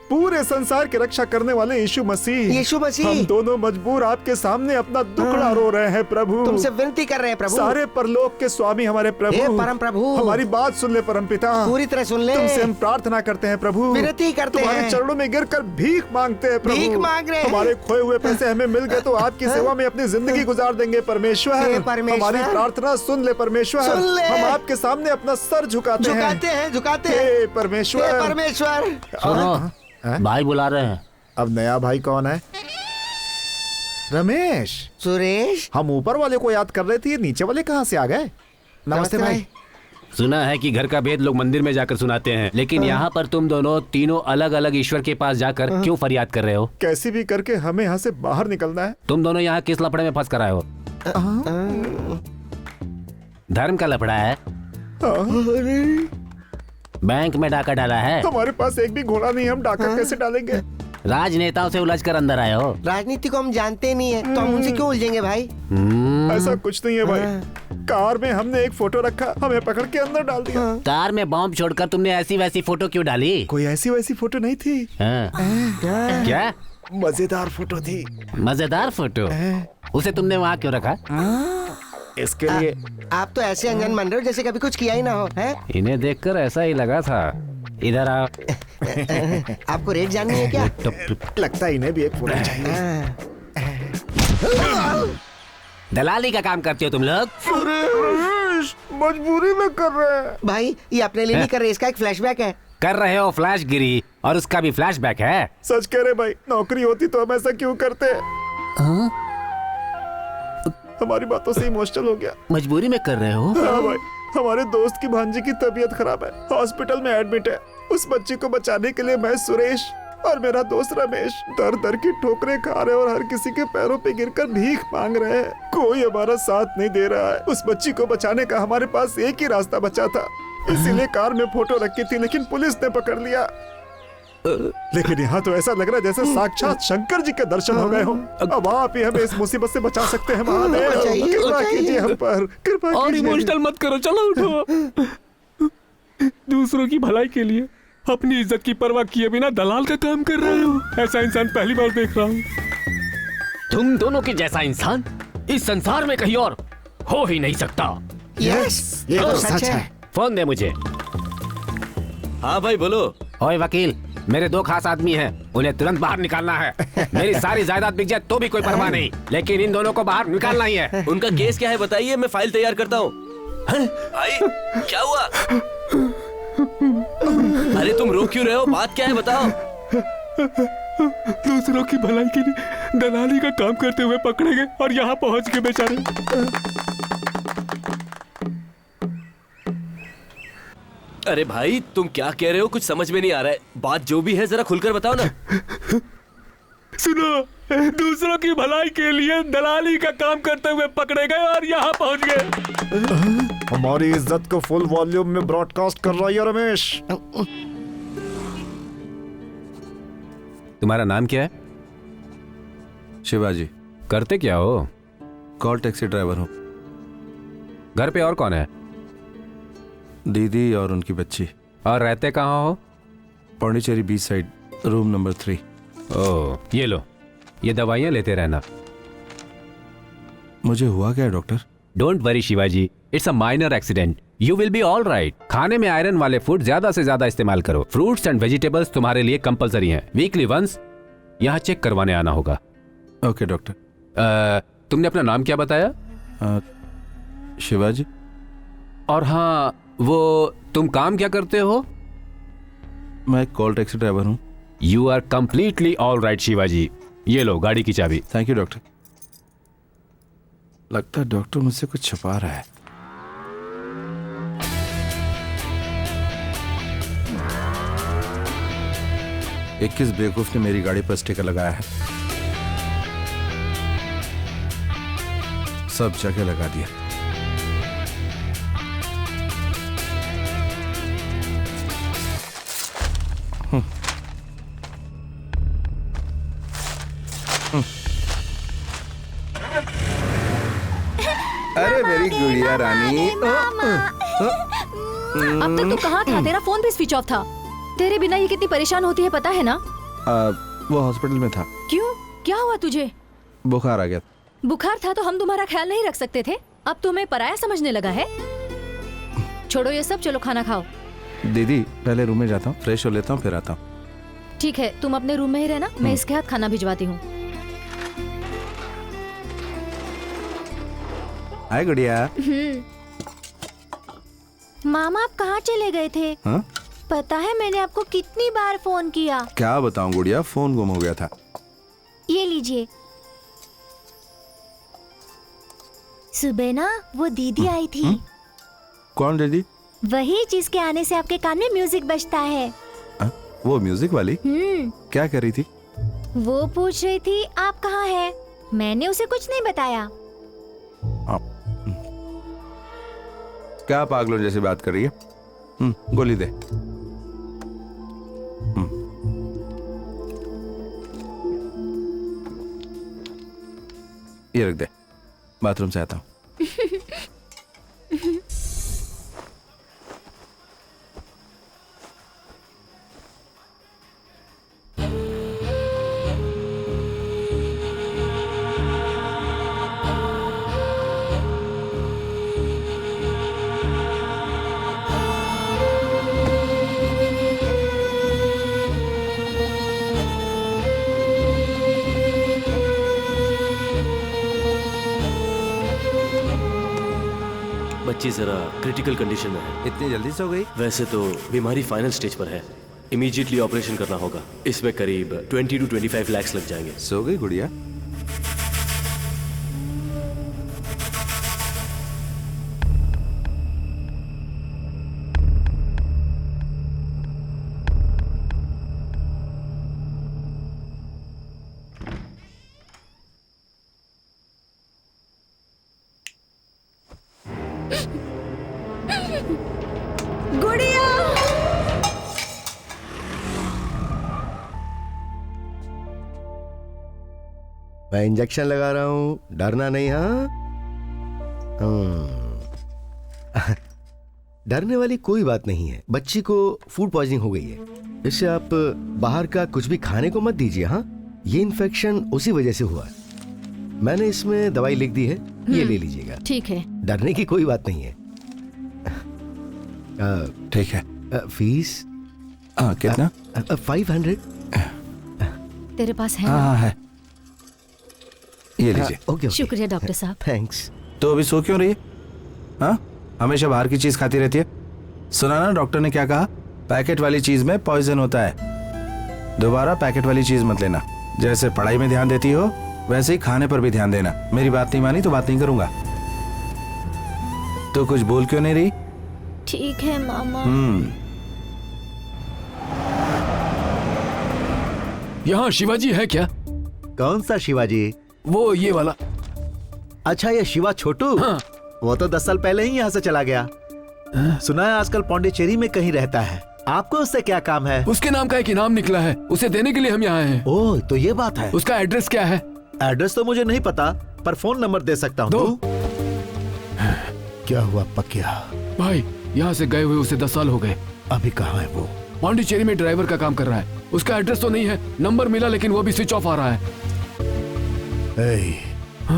पूरे संसार की रक्षा करने वाले यीशु मसीह, यीशु मसीह, हम दोनों मजबूर आपके सामने अपना दुखड़ा रो रहे हैं प्रभु। तुमसे विनती कर रहे हैं प्रभु। सारे परलोक के स्वामी हमारे प्रभु, हे परम प्रभु, हमारी बात सुन ले परम पिता, पूरी तरह सुन ले। तुमसे हम प्रार्थना करते हैं प्रभु, विनती करते हैं, तुम्हारे चरणों में गिरकर भीख मांगते हैं प्रभु। भीख मांग रहे हैं। हमारे खोए हुए पैसे हमें मिल गए तो आपकी सेवा में अपनी जिंदगी गुजार देंगे परमेश्वर। हमारी प्रार्थना सुन ले परमेश्वर। हम आपके सामने अपना सर झुकाते हैं परमेश्वर। परमेश्वर सुनो, भाई बुला रहे हैं। अब नया भाई कौन है? रमेश, सुरेश, हम ऊपर वाले को याद कर रहे थे, ये नीचे वाले कहाँ से आ गए? नमस्ते भाई। सुना है कि घर का भेद लोग मंदिर में जाकर सुनाते हैं, लेकिन यहाँ पर तुम दोनों तीनों अलग अलग ईश्वर के पास जाकर क्यों फरियाद कर रहे हो? कैसी भी करके हमें यहाँ से बाहर निकलना है। तुम दोनों यहाँ किस लफड़े में फंस कर आए हो? धर्म का लफड़ा है? बैंक में डाका डाला है? हमारे पास एक भी घोड़ा नहीं, हम डाका कैसे डालेंगे? राजनेताओं से उलझ कर अंदर आए हो? राजनीति को हम जानते नहीं है, तो हम उनसे क्यों उलझेंगे भाई? ऐसा कुछ नहीं है भाई। कार में हमने एक फोटो रखा, हमें पकड़ के अंदर डाल दिया। कार में बॉम्ब छोड़कर तुमने ऐसी वैसी फोटो क्यों डाली? कोई ऐसी वैसी फोटो नहीं थी। क्या? मजेदार फोटो थी। मजेदार फोटो? उसे तुमने वहाँ क्यों रखा? इसके लिए आप तो ऐसे अनजान बन रहे हो जैसे कभी कुछ किया ही ना हो, है? इन्हें देखकर ऐसा ही लगा था। इधर आओ। आपको रेट जाननी है क्या? लगता है इन्हें भी एक फोटो चाहिए। दलाली का काम करते हो तुम लोग? मजबूरी में कर रहे हैं भाई। ये अपने लिए नहीं कर रहे, इसका एक फ्लैशबैक है। कर रहे हो फ्लैश गिरी, और उसका भी फ्लैशबैक है? सच कह रहे भाई, नौकरी होती तो हम ऐसा क्यों करते? हमारी बातों से इमोशनल हो गया। मजबूरी में कर रहे हो? हाँ भाई, हमारे दोस्त की भांजी की तबीयत खराब है, हॉस्पिटल में एडमिट है। उस बच्ची को बचाने के लिए मैं, सुरेश और मेरा दोस्त रमेश दर दर की ठोकरें खा रहे और हर किसी के पैरों पे गिरकर भीख मांग रहे हैं। कोई हमारा साथ नहीं दे रहा है। उस बच्ची को बचाने का हमारे पास एक ही रास्ता बचा था, इसीलिए कार में फोटो रखी थी, लेकिन पुलिस ने पकड़ लिया। लेकिन यहाँ तो ऐसा लग रहा है जैसे साक्षात शंकर जी के दर्शन हो गए हो। अब आप ही हमें इस मुसीबत से बचा सकते हैं महादेव। कृपा कीजिए हम पर, कृपा कीजिए। और इमोशनल मत करो, चलो उठो। दूसरों की भलाई के लिए अपनी इज्जत की परवाह किए बिना दलाल का काम कर रहे हो। ऐसा इंसान पहली बार देख रहा हूँ। तुम दोनों के जैसा इंसान इस संसार में कहीं और हो ही नहीं सकता। यस, ये तो सच है। फोन दे मुझे। हाँ भाई बोलो। ओए वकील, मेरे दो खास आदमी हैं, उन्हें तुरंत बाहर निकालना है। मेरी सारी जायदाद बिक जाए तो भी कोई परवाह नहीं, लेकिन इन दोनों को बाहर निकालना ही है। उनका केस क्या है बताइए, मैं फाइल तैयार करता हूँ। भाई क्या हुआ? अरे तुम रो क्यों रहे हो? बात क्या है बताओ। दूसरों की भलाई के लिए दलाली का काम करते हुए पकड़े गए और यहाँ पहुँच के बेचारे। अरे भाई तुम क्या कह रहे हो? कुछ समझ में नहीं आ रहा है। बात जो भी है जरा खुलकर बताओ ना। सुनो, दूसरों की भलाई के लिए दलाली का काम करते हुए पकड़े गए और यहाँ पहुँच गए। हमारी इज्जत को फुल वॉल्यूम में ब्रॉडकास्ट कर रहा है रमेश। तुम्हारा नाम क्या है? शिवाजी। करते क्या हो? कॉल टैक्सी ड्राइवर हूँ। घर पे और कौन है? दीदी और उनकी बच्ची। और रहते कहाँ हो? Pondicherry beach side, room number 3। ओह, ये लो, ये दवाइयाँ लेते रहना। मुझे हुआ क्या है doctor? Don't worry Shivaji, it's a minor accident, you will be all right. खाने में आयरन वाले फूड ज्यादा से ज्यादा इस्तेमाल करो। फ्रूट्स एंड वेजिटेबल्स तुम्हारे लिए कंपलसरी हैं। वीकली वंस यहाँ चेक करवाने आना होगा। Okay doctor. तुमने अपना नाम क्या बताया? शिवाजी। और हाँ, वो तुम काम क्या करते हो? मैं एक कॉल टैक्सी ड्राइवर हूँ। You are completely all right Shivaji. ये लो गाड़ी की चाबी। Thank you doctor. लगता है डॉक्टर मुझसे कुछ छुपा रहा है। इक्कीस बेवकूफ ने मेरी गाड़ी पर स्टिकर लगाया है, सब जगह लगा दिया। अरे मेरी गुड़िया रानी। अब तक तू कहाँ था? तेरा फोन भी स्विच ऑफ था। तेरे बिना ये कितनी परेशान होती है पता है ना? वो हॉस्पिटल में था। क्यों? क्या हुआ तुझे? बुखार आ गया। बुखार था तो हम तुम्हारा ख्याल नहीं रख सकते थे? अब तुम्हें पराया समझने लगा है? छोड़ो ये सब, चलो खाना खाओ। दीदी पहले रूम में जाता हूँ, फ्रेश हो लेता हूँ, फिर आता हूँ। ठीक है, तुम अपने रूम में ही रहना, मैं इसके हाथ खाना भिजवाती हूँ। हाय गुड़िया। मामा आप कहाँ चले गए थे? हाँ? पता है मैंने आपको कितनी बार फोन किया। क्या बताऊं गुड़िया, फोन गुम हो गया था। ये लीजिए। सुबह ना वो दीदी आई थी। कौन दीदी? वही जिसके आने से आपके कान में म्यूजिक बजता है। वो म्यूजिक वाली? क्या कर रही थी? वो पूछ रही थी आप कहाँ हैं? मैंने उसे कुछ नहीं बताया। क्या पागलों जैसे बात कर रही है? गोली दे। ये रख दे, बाथरूम से आता हूँ। बच्ची जरा क्रिटिकल कंडीशन में है। इतनी जल्दी सो गई? वैसे तो बीमारी फाइनल स्टेज पर है, इमीडिएटली ऑपरेशन करना होगा। इसमें करीब 20 to 25 लाख लग जाएंगे। सो गई गुड़िया? गुड़िया! मैं इंजेक्शन लगा रहा हूँ, डरना नहीं। हाँ, डरने वाली कोई बात नहीं है। बच्ची को फूड पॉइजनिंग हो गई है, इससे आप बाहर का कुछ भी खाने को मत दीजिए। हाँ, ये इन्फेक्शन उसी वजह से हुआ है। मैंने इसमें दवाई लिख दी है, ये ले लीजिएगा। ठीक है। डरने की कोई बात नहीं है। ठीक है। फीस कितना? 500। तेरे पास है? हाँ है, ये लीजिए। ओके। शुक्रिया डॉक्टर साहब। थैंक्स। तो अभी सो क्यों रही है? हाँ, हमेशा बाहर की चीज खाती रहती है। सुना ना डॉक्टर ने क्या कहा? पैकेट वाली चीज में पॉइजन होता है। दोबारा पैकेट वाली चीज मत लेना। जैसे पढ़ाई में ध्यान देती हो वैसे ही खाने पर भी ध्यान देना। मेरी बात नहीं मानी तो बात नहीं करूंगा। तो कुछ बोल क्यों नहीं रही? ठीक है मामा। यहाँ शिवाजी है क्या? कौन सा शिवाजी? वो ये वाला। अच्छा, ये शिवा छोटू? हाँ। वो तो 10 साल पहले ही यहाँ से चला गया। सुना है आजकल पौंडीचेरी में कहीं रहता है। आपको उससे क्या काम है? उसके नाम का एक इनाम निकला है, उसे देने के लिए हम यहाँ हैं। ओह, तो ये बात है। उसका एड्रेस क्या है? एड्रेस तो मुझे नहीं पता, पर फोन नंबर दे सकता हूँ। दो। क्या हुआ पकिया? भाई, यहाँ से गए हुए उसे 10 साल हो गए। अभी कहाँ है वो? पौंडीचेरी में ड्राइवर का काम कर रहा है। उसका एड्रेस तो नहीं है, नंबर मिला लेकिन वो भी स्विच ऑफ आ रहा है।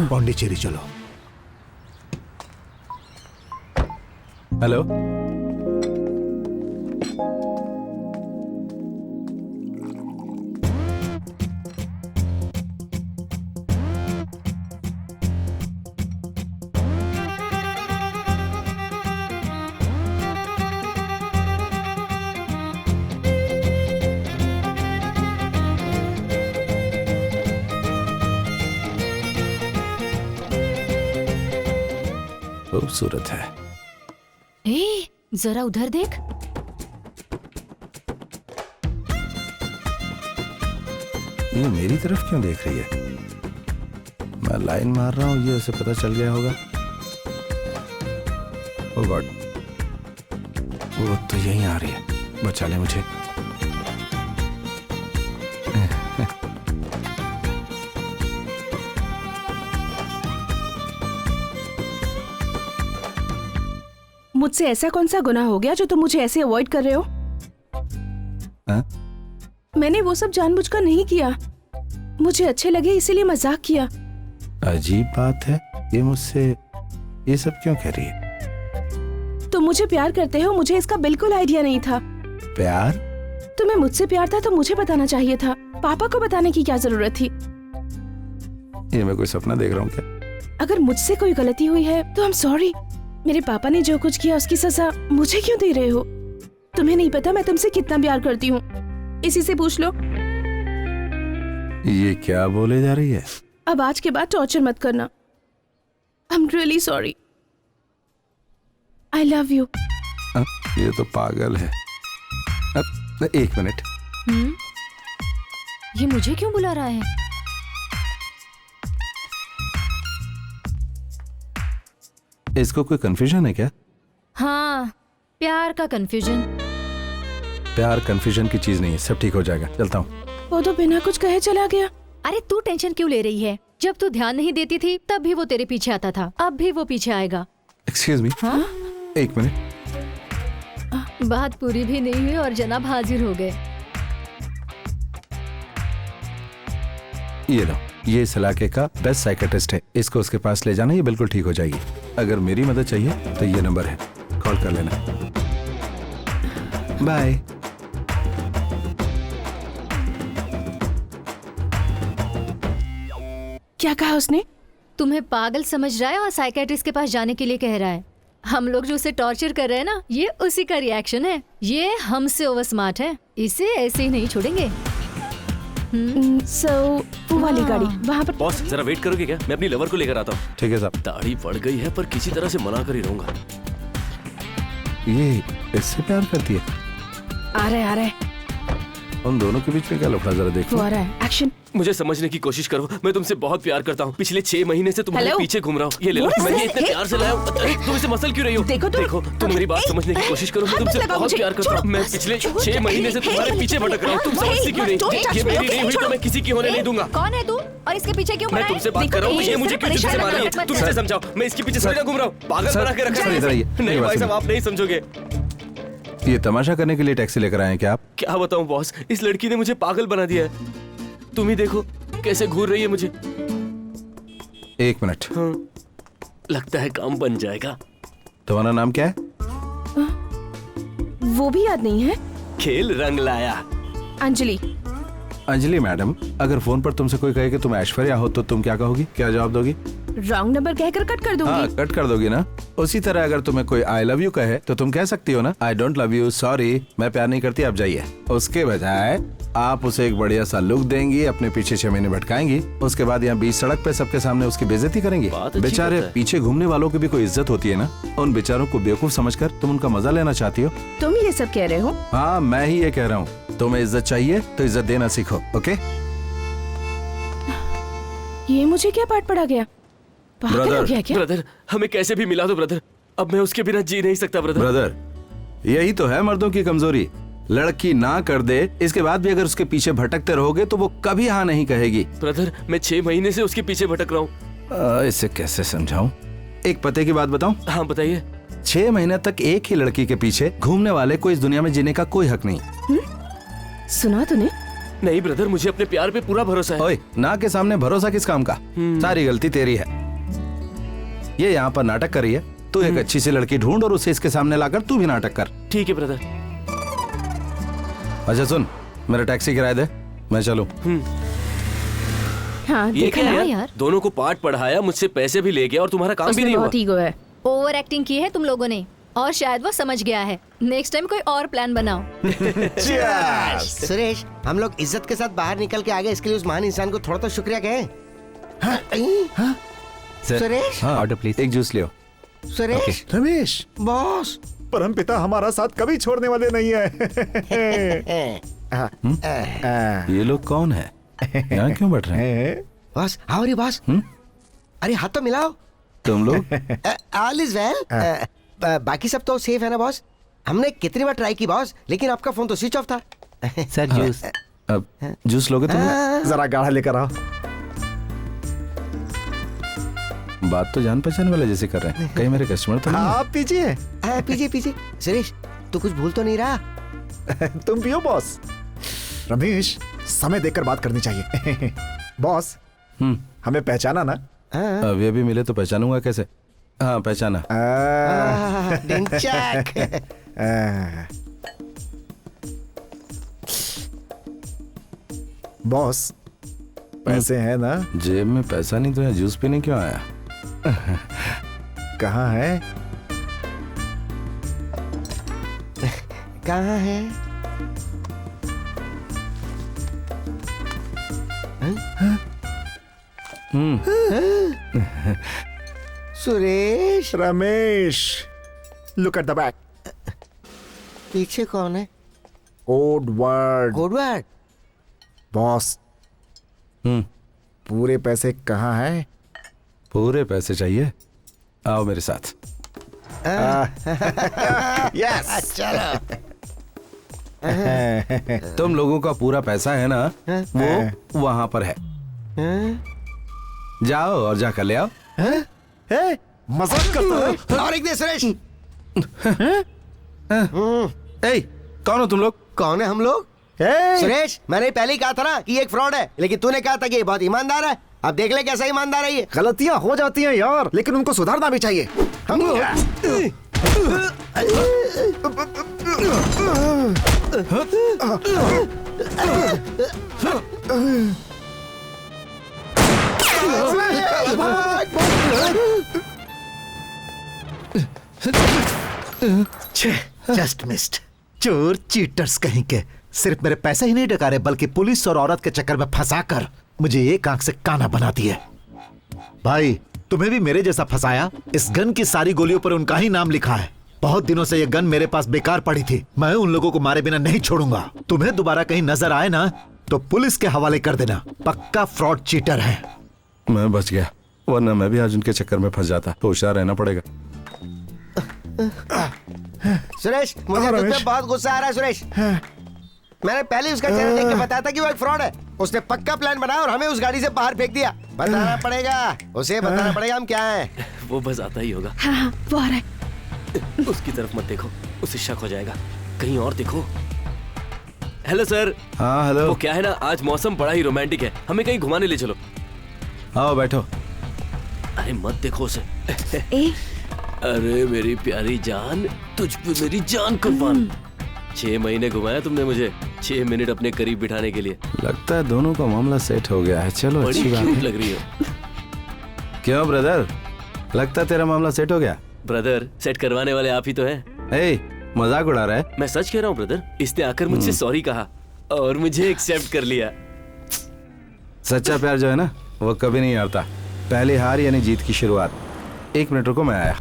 पौंडीचेरी चलो। हेलो, खूबसूरत है। ए, जरा उधर देख। ये मेरी तरफ क्यों देख रही है? मैं लाइन मार रहा हूँ, ये उसे पता चल गया होगा। ओह गॉड, वो तो यहीं आ रही है। बचा ले मुझे। मुझसे ऐसा कौन सा गुनाह हो गया जो तुम मुझे ऐसे अवॉइड कर रहे हो? मैंने वो सब जानबूझकर नहीं किया, मुझे अच्छे लगे इसीलिए मजाक किया। अजीब बात है, ये मुझसे ये सब क्यों कह रही है? तुम मुझे प्यार करते हो, मुझे इसका बिल्कुल आइडिया नहीं था। प्यार? तुम्हें मुझसे प्यार था तो मुझे बताना चाहिए था, पापा को बताने की क्या जरूरत थी? ये मैं कोई सपना देख रहा हूँ क्या? अगर मुझसे कोई गलती हुई है तो आई एम सॉरी। मेरे पापा ने जो कुछ किया उसकी सजा मुझे क्यों दे रहे हो? तुम्हें नहीं पता मैं तुमसे कितना प्यार करती हूँ, इसी से पूछ लो। ये क्या बोले जा रही है? अब आज के बाद टॉर्चर मत करना। I'm really sorry. I love you. ये तो पागल है। एक मिनट। ये मुझे क्यों बुला रहा है? इसको कोई कंफ्यूजन है क्या? हाँ, प्यार का कंफ्यूजन। प्यार कंफ्यूजन की चीज नहीं है, सब ठीक हो जाएगा। चलता हूँ। वो तो बिना कुछ कहे चला गया। अरे तू टेंशन क्यों ले रही है? जब तू ध्यान नहीं देती थी तब भी वो तेरे पीछे आता था, अब भी वो पीछे आएगा। Excuse me. हाँ? एक मिनट। बात पूरी भी नहीं हुई और जनाब हाजिर हो गए। ये लो, ये इस इलाके का बेस्ट साइकेट्रिस्ट है, इसको उसके पास ले जाना, ये बिल्कुल ठीक हो जाएगी। अगर मेरी मदद चाहिए तो ये नंबर है, कॉल कर लेना। बाय। क्या कहा उसने? तुम्हें पागल समझ रहा है और साइकेट्रिस्ट के पास जाने के लिए कह रहा है। हम लोग जो उसे टॉर्चर कर रहे हैं ना, ये उसी का रिएक्शन है। ये हमसे ओवर स्मार्ट है, इसे ऐसे ही नहीं छोड़ेंगे। वो वाली गाड़ी वहाँ पर। बॉस जरा वेट करोगे क्या? मैं अपनी लवर को लेकर आता हूँ। ठीक है साहब। दाढ़ी बढ़ गई है पर किसी तरह से मना कर ही रहूंगा। ये इससे प्यार करती है? आ रहे। उन दोनों के बीच में क्या लफड़ा, जरा देखो। वो आ रहा है। एक्शन। मुझे समझने की कोशिश करो, मैं तुमसे बहुत प्यार करता हूँ। पिछले 6 महीने से तुम्हारे पीछे घूम रहा हूँ। ये ले लो, मैं ये इतने प्यार से लाया हूँ। तुम इसे मसल क्यों रही हो? देखो, तुम मेरी बात समझने की कोशिश करो। मैं तुमसे बहुत प्यार करता हूँ। मैं पिछले 6 महीने से तुम्हारे पीछे भटक रहा हूँ। तुम समझती क्यों नहीं? ये मेरी नहीं हुई तो मैं किसी की होने नहीं दूंगा। कौन है तू और इसके पीछे क्यों? मैं तुमसे बात कर रहा हूँ, ये मुझे क्यों चुप से मार रही है? तुम इसे समझाओ, मैं इसके पीछे थोड़ी ना घूम रहा हूँ। पागल बना के रखा है। नहीं भाई साहब, आप नहीं समझोगे। ये तमाशा करने के लिए टैक्सी लेकर आए हैं क्या आप? क्या बताऊं बॉस, इस लड़की ने मुझे पागल बना दिया है। तुम ही देखो कैसे घूर रही है मुझे। एक मिनट। हाँ, लगता है काम बन जाएगा। तुम्हारा नाम क्या है? वो भी याद नहीं है। खेल रंग लाया। अंजलि। अंजलि मैडम, अगर फोन पर तुमसे कोई कहे कि तुम ऐश्वर्या हो तो तुम क्या कहोगी? क्या जवाब दोगी? रॉन्ग नंबर कहकर कट कर दूंगी। हाँ, कट कर दोगी ना। उसी तरह अगर तुम्हें कोई आई लव यू कहे तो तुम कह सकती हो ना, I don't love you, sorry, मैं प्यार नहीं करती, आप जाइए। उसके बजाय आप उसे एक बढ़िया सा लुक देंगी, अपने पीछे 6 महीने भटकाएंगी, उसके बाद यहाँ बीच सड़क पे सबके सामने उसकी बेइज्जती करेंगी। बेचारे पीछे घूमने वालों की भी कोई इज्जत होती है ना। उन बेचारों को बेवकूफ समझकर तुम उनका मजा लेना चाहती हो। तुम ये सब कह रहे हो? हाँ, मैं ही ये कह रहा हूँ। तुम्हें इज्जत चाहिए तो इज्जत देना सीखो, ओके? ये मुझे क्या पाठ पड़ा गया? ब्रदर, हमें कैसे भी मिला दो ब्रदर। अब मैं उसके बिना जी नहीं सकता ब्रदर, यही तो है मर्दों की कमजोरी। लड़की ना कर दे, इसके बाद भी अगर उसके पीछे भटकते रहोगे तो वो कभी हाँ नहीं कहेगी। ब्रदर, मैं 6 महीने से उसके पीछे भटक रहा हूँ। इसे कैसे समझाऊं? एक पते की बात बताऊं? हाँ बताइए। 6 महीने तक एक ही लड़की के पीछे घूमने वाले को इस दुनिया में जीने का कोई हक नहीं। सुना तूने? नहीं ब्रदर, मुझे अपने प्यार पे पूरा भरोसा है। ओए, ना के सामने भरोसा किस काम का? सारी गलती तेरी है। ये यहाँ पर नाटक कर रही है, तू एक अच्छी सी लड़की ढूंढ और उसे इसके सामने लाकर तू भी नाटक कर। ठीक है ब्रदर। अच्छा सुन, मेरा टैक्सी किराया दे, मैं चलूं। हाँ, ये क्या है यार? दोनों को पाठ पढ़ाया, मुझसे पैसे भी ले गया और तुम्हारा काम भी नहीं हुआ। बहुत ईगो है। ओवर एक्टिंग की है तुम लोगों ने और शायद वो समझ गया है। नेक्स्ट टाइम कोई और प्लान बनाओ। सुरेश, हम लोग इज्जत के साथ बाहर निकल के आ गए, इसके लिए उस महान इंसान को थोड़ा तो शुक्रिया कहें। सुरेश, हाँ, ऑर्डर प्लीज। एक जूस लियो। सुरेश। रमेश, बॉस, परमपिता हमारा साथ कभी छोड़ने वाले नहीं है। ये लोग कौन है? यहाँ क्यों बैठ रहे हैं? बॉस, आओ रे बॉस। अरे हाथ तो मिलाओ। तुम लोग? All is well. बाकी सब तो सेफ है ना बॉस? हमने कितनी बार ट्राई की बॉस, लेकिन आपका फोन तो स्विच ऑफ था। Sir juice. अब जूस लोगे तुम? जरा गाढ़ा लेकर आओ। बात तो जान पहचान वाले जैसे कर रहे हैं, कहीं मेरे कस्टमर तो नहीं? आप पीजिए। पीजिए। सुरेश, तू कुछ भूल तो नहीं रहा? तुम पियो बॉस। रमेश, समय देखकर बात करनी चाहिए। बॉस, हमें पहचाना ना? अभी अभी मिले तो पहचानूंगा कैसे? हाँ, पहचाना। बॉस, पैसे हैं ना? जेब में पैसा नहीं तो यहाँ जूस पीने क्यों आया? कहाँ है? कहाँ है? Suresh. Ramesh, look at the back. पीछे कौन है? Code word. Code word. Boss, पूरे पैसे कहाँ हैं? पूरे पैसे चाहिए? आओ मेरे साथ। यस। चलो। तुम लोगों का पूरा पैसा है ना, वो वहां पर है। जाओ और जाकर ले आओ। मजाक करता है? और एक दे सुरेश। कौन हो तुम लोग? कौन है हम लोग? सुरेश, मैंने पहले ही कहा था ना कि ये एक फ्रॉड है, लेकिन तूने कहा था कि ये बहुत ईमानदार है। अब देख ले कैसा ईमानदार है ये। गलतियां हो जाती हैं यार, लेकिन उनको सुधारना भी चाहिए। Just missed. चोर चीटर्स कहीं के सिर्फ मेरे पैसे ही नहीं डकारे, बल्कि पुलिस और औरत के चक्कर में फंसाकर मुझे एक आंख से काना बना दिया। भाई, तुम्हें भी मेरे जैसा फंसाया। इस गन की सारी गोलियों पर उनका ही नाम लिखा है। बहुत दिनों से ये गन मेरे पास बेकार पड़ी थी। मैं उन लोगों को मारे बिना नहीं छोड़ूंगा। तुम्हें दोबारा कहीं नजर आए ना तो पुलिस के हवाले कर देना। पक्का फ्रॉड चीटर है। मैं बच गया, वरना मैं भी आज उनके चक्कर में फंस जाता। होशियार रहना पड़ेगा। सुरेश, मुझे तुझ पे बहुत गुस्सा आ रहा है सुरेश। मैंने पहले उसका चेहरा देख के बताया था कि वो एक फ्रॉड है। उसने पक्का प्लान बनाया और हमें उस गाड़ी से बाहर फेंक दिया। बताना पड़ेगा उसे, बताना पड़ेगा हम क्या हैं। वो बस आता ही होगा। हाँ, वो आ रहा है। उसकी तरफ मत देखो, उसे शक हो जाएगा। कहीं और देखो। Hello sir. हाँ हेलो। वो क्या है ना, आज मौसम बड़ा ही रोमांटिक है, हमें कहीं घुमाने ले चलो। आओ बैठो। अरे मत देखो उसे। अरे मेरी प्यारी जान, तुझ पे मेरी जान कुर्बान। 6 महीने घुमाया तुमने मुझे, 6 मिनट अपने करीब बिठाने के लिए। लगता है दोनों का मामला सेट हो गया है। चलो बड़ी अच्छी बात क्यूट है। लग रही है। क्यों ब्रदर, लगता है तेरा मामला सेट हो गया? ब्रदर, सेट करवाने वाले आप ही तो हैं। मजाक उड़ा रहा है? मैं सच कह रहा हूँ ब्रदर। इसने आकर मुझसे सॉरी कहा और मुझे एक्सेप्ट कर लिया। सच्चा प्यार जो है ना, वो कभी नहीं हारता। पहली हार यानी जीत की शुरुआत। 1 मिनट रुको, मैं आया।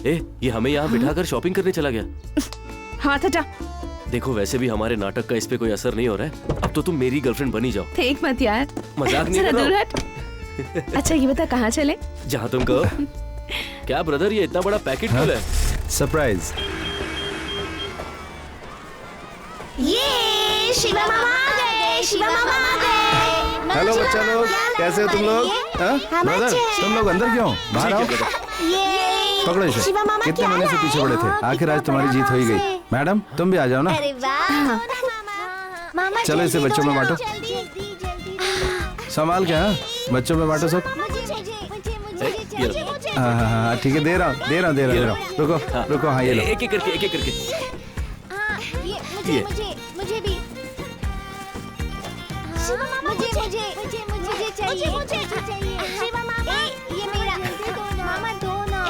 ये हमें यहाँ बिठाकर शॉपिंग करने चला गया। हाथ हटा। देखो, वैसे भी हमारे नाटक का इस पे कोई असर नहीं हो रहा है। अब तो तुम मेरी गर्लफ्रेंड बनी जाओ। फेंक मत यार। मजाक नहीं कर दूर रहा हट। अच्छा ये बता, कहाँ चले? जहाँ तुम कहो। क्या ब्रदर, ये इतना बड़ा पैकेट क्यों है? सरप्राइज। ये शिवा मामा आ गए, शिवा मामा आ गए। हेलो बच्चा लोग, कैसे हो तुम लोग? ब्रदर, तुम लोग अंदर क्यों? बाहर आओ। पकड़ो इसे। शिवा मामा कितने क्या महीने से पीछे पड़े थे, आखिर आज तुम्हारी जीत हो ही गई। मैडम, तुम भी आ जाओ ना। अरे वाह मामा, चलो इसे बच्चों में बांटो। संभाल के। हाँ, बच्चों में बांटो सब। हाँ, ठीक है, दे रहा हूँ। रुको। हाँ, ये लो। एक करके। ये मुझे भी। मुझे चाहिए। शिवा मामा, ये मेरा। मामा दो ना।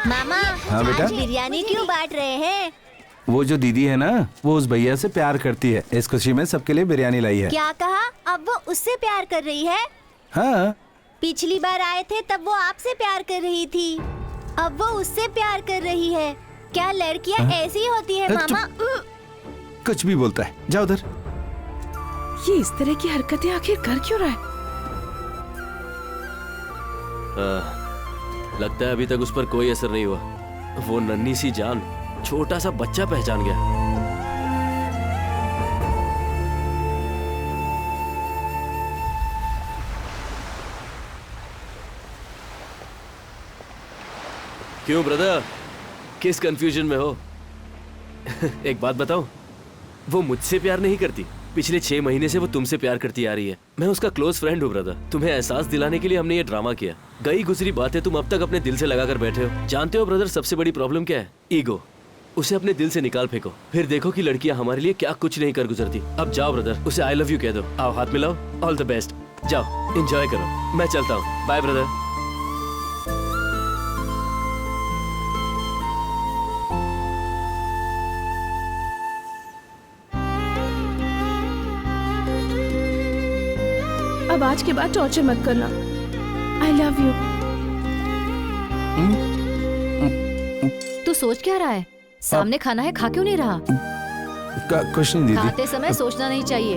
मामा, हाँ बेटा। आज बिरयानी क्यों बांट रहे हैं? वो जो दीदी है ना, वो उस भैया से प्यार करती है। इस खुशी में सबके लिए बिरयानी लाई है। क्या कहा? अब वो उससे प्यार कर रही है? हाँ। पिछली बार आए थे तब वो आपसे प्यार कर रही थी, अब वो उससे प्यार कर रही है। क्या लड़कियां ऐसी होती है मामा? कुछ भी बोलता है, जाओ उधर। ये इस तरह की हरकतें आखिर कर क्यों रहा है? लगता है अभी तक उस पर कोई असर नहीं हुआ। वो नन्ही सी जान, छोटा सा बच्चा पहचान गया। क्यों ब्रदर, किस कंफ्यूजन में हो? एक बात बताऊं, वो मुझसे प्यार नहीं करती। पिछले 6 महीने से वो तुमसे प्यार करती आ रही है। मैं उसका क्लोज फ्रेंड हूँ ब्रदर। तुम्हें एहसास दिलाने के लिए हमने ये ड्रामा किया। गई गुजरी बातें तुम अब तक अपने दिल से लगाकर बैठे हो। जानते हो ब्रदर, सबसे बड़ी प्रॉब्लम क्या है? ईगो। उसे अपने दिल से निकाल फेंको, फिर देखो कि लड़कियां हमारे लिए क्या कुछ नहीं कर गुजरती। अब जाओ ब्रदर, उसे आई लव यू कह दो। आओ हाथ मिलाओ। All the best. जाओ, एंजॉय करो। मैं चलता हूँ। Bye brother. अब आज के बाद टॉर्चर मत करना। I love you. तू सोच क्या रहा है? सामने खाना है, खा क्यों नहीं रहा? कुछ नहीं दीदी। खाते समय सोचना नहीं चाहिए।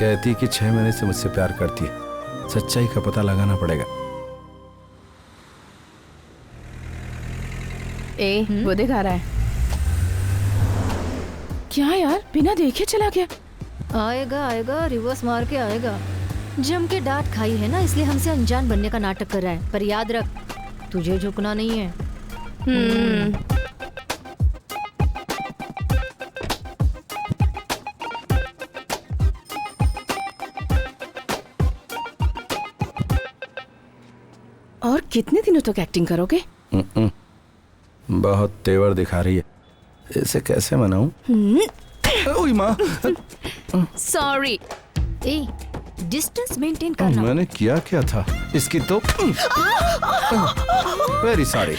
कहती कि 6 महीने से मुझसे प्यार करती है, सच्चाई का पता लगाना पड़ेगा। वो दिखा रहा है क्या यार, बिना देखे चला गया। आएगा आएगा, रिवर्स मार के आएगा। जम के डांट खाई है ना, इसलिए हमसे अनजान बनने का नाटक कर रहा है। पर याद रख, तुझे झुकना नहीं है। और कितने दिनों तक एक्टिंग करोगे? बहुत तेवर दिखा रही है, इसे कैसे मनाऊं? ओए माँ। सॉरी। डिस्टेंस मेंटेन करना। मैंने किया क्या था इसकी तो। Very sorry.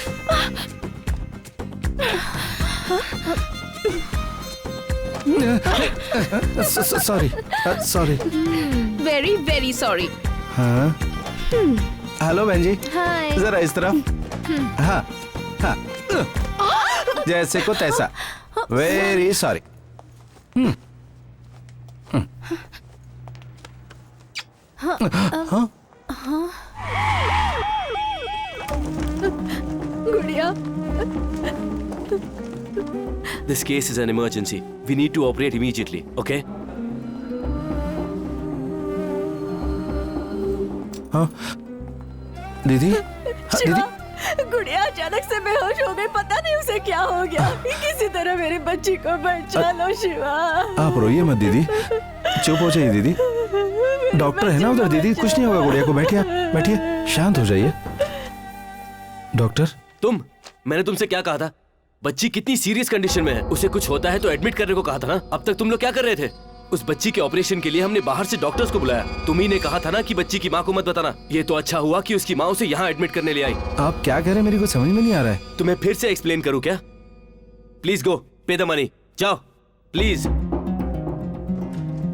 Sorry sorry. Very very sorry. हाँ हेलो बहन जी। हाय। जरा इस तरफ। हाँ हाँ, जैसे को तैसा। Very sorry. गुड़िया, This case is an emergency. We need to operate immediately, okay? हाँ दीदी। हाँ दीदी। गुड़िया अचानक से बेहोश हो गई, पता नहीं उसे क्या हो गया। किसी तरह मेरी बच्ची को बचा लो शिवा। आप रोइए मत दीदी, चुप हो जाइए दीदी। डॉक्टर है ना उधर दीदी, कुछ नहीं होगा गुड़िया को। बैठिए बैठिए, शांत हो जाइए। डॉक्टर मैंने तुमसे क्या कहा था? बच्ची कितनी सीरियस कंडीशन में है, उसे कुछ होता है तो एडमिट करने को कहा था ना। अब तक तुम लोग क्या कर रहे थे? उस बच्ची के ऑपरेशन के लिए हमने बाहर से डॉक्टर्स को बुलाया। तुम ही ने कहा था ना कि बच्ची की माँ को मत बताना। ये तो अच्छा हुआ कि उसकी माँ उसे यहाँ एडमिट करने ले आई। आप क्या कह रहे हैं, मेरी कुछ समझ में नहीं आ रहा है। तुम्हें फिर से एक्सप्लेन करूँ क्या? प्लीज गो, पे द मनी, जाओ please.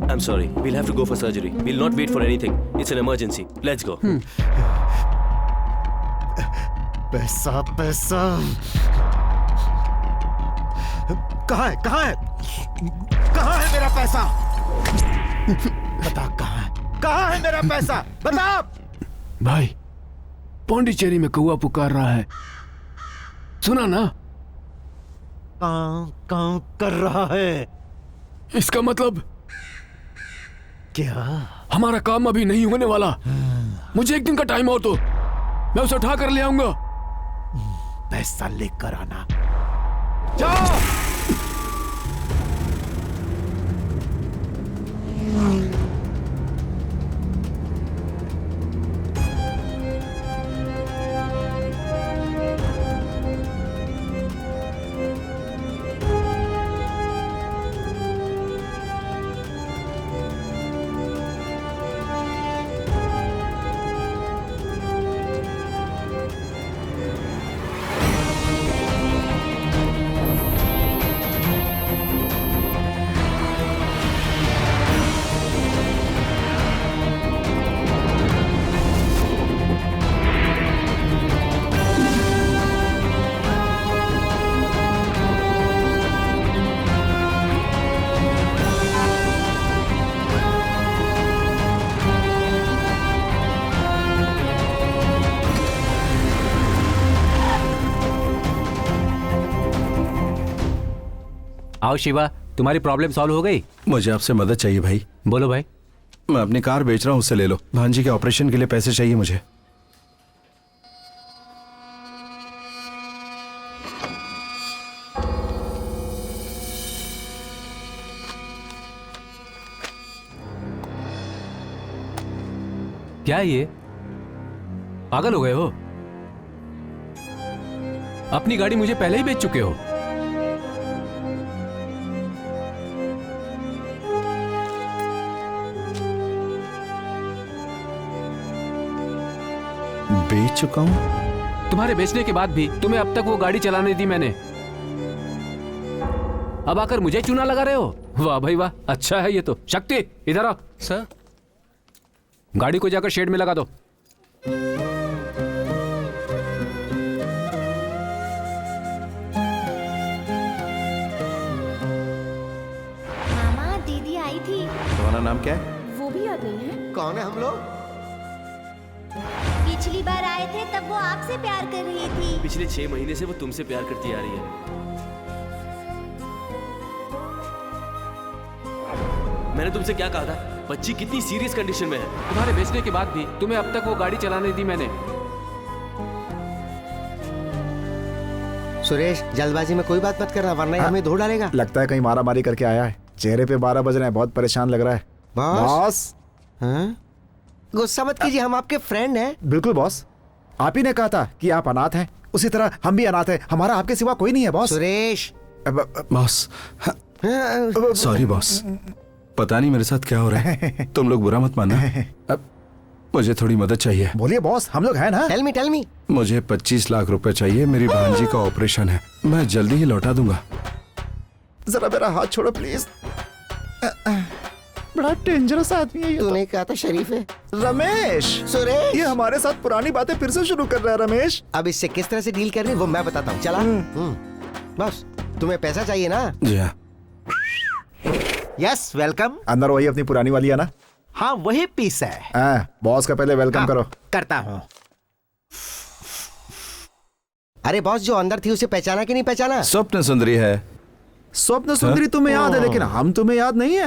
I'm sorry, we'll have to go for surgery. We'll not wait for anything. It's an emergency. Let's go. पैसा पैसा कहाँ है, कहाँ है, कहाँ है मेरा पैसा? बता कहाँ है मेरा पैसा? बता। भाई, पौंडीचेरी में कौवा पुकार रहा है, सुना ना? कां कर रहा है। इसका मतलब क्या? हमारा काम अभी नहीं होने वाला। मुझे 1 दिन का टाइम और दो, मैं उसे उठा कर ले आऊंगा। पैसा लेकर आना। जाओ। आओ शिवा, तुम्हारी प्रॉब्लम सॉल्व हो गई? मुझे आपसे मदद चाहिए भाई। बोलो भाई। मैं अपनी कार बेच रहा हूँ, उससे ले लो। भांजी के ऑपरेशन के लिए पैसे चाहिए मुझे। क्या ये पागल हो गए हो? अपनी गाड़ी मुझे पहले ही बेच चुके हो। बेच चुका हूं? तुम्हारे बेचने के बाद भी तुम्हें अब तक वो गाड़ी चलाने दी मैंने। अब आकर मुझे चूना लगा रहे हो? वाह भाई वाह, अच्छा है ये तो। शक्ति इधर आओ। सर गाड़ी को जाकर शेड में लगा दो। मामा दीदी आई थी। तुम्हारा नाम क्या है? वो भी याद नहीं है। कौन है हम लोग? पिछली बार आए थे तब वो आपसे प्यार कर रही थी। पिछले 6 महीने से वो तुमसे प्यार करती आ रही है। मैंने तुमसे क्या कहा था? बच्ची कितनी सीरियस कंडीशन में है। तुम्हारे बेचने के बाद भी तुम्हें अब तक वो गाड़ी चलाने दी मैंने। सुरेश, जल्दबाजी में कोई बात मत करना वरना ये हमें धो डालेगा। लगता है कहीं मारा मारी करके आया है। चेहरे पे 12 बज रहे हैं, बहुत परेशान लग रहा है। बॉस गुस्सा मत कीजिए, हम आपके फ्रेंड हैं। बिल्कुल बॉस, आप ही ने कहा था कि आप अनाथ हैं, उसी तरह हम भी अनाथ हैं। हमारा आपके सिवा कोई नहीं है boss. Suresh boss sorry boss, पता नहीं मेरे साथ क्या हो रहा है। तुम लोग बुरा मत मानना। अब मुझे थोड़ी मदद चाहिए। बोलिए बॉस, हम लोग हैं ना। Tell me. मुझे 25 लाख रुपए चाहिए। मेरी भांजी का ऑपरेशन है, मैं जल्दी ही लौटा दूंगा। जरा मेरा हाथ छोड़ो प्लीज। बड़ा डेंजरस आदमी है ये। तूने कहा था शरीफ है। रमेश, सुरेश, ये हमारे साथ पुरानी बातें फिर से शुरू कर रहा है। रमेश, अब इससे किस तरह से डील करनी वो मैं बताता हूँ। चला। बस तुम्हें पैसा चाहिए ना? जी हाँ। Yes welcome. अंदर वही अपनी पुरानी वाली है ना? हाँ वही पीस है। बॉस का पहले वेलकम करो। करता हूँ। अरे बॉस, जो अंदर थी उसे पहचाना कि नहीं पहचाना? स्वप्न सुंदरी है। स्वप्न सुंदरी तुम्हें याद है, लेकिन हम तुम्हें याद नहीं है।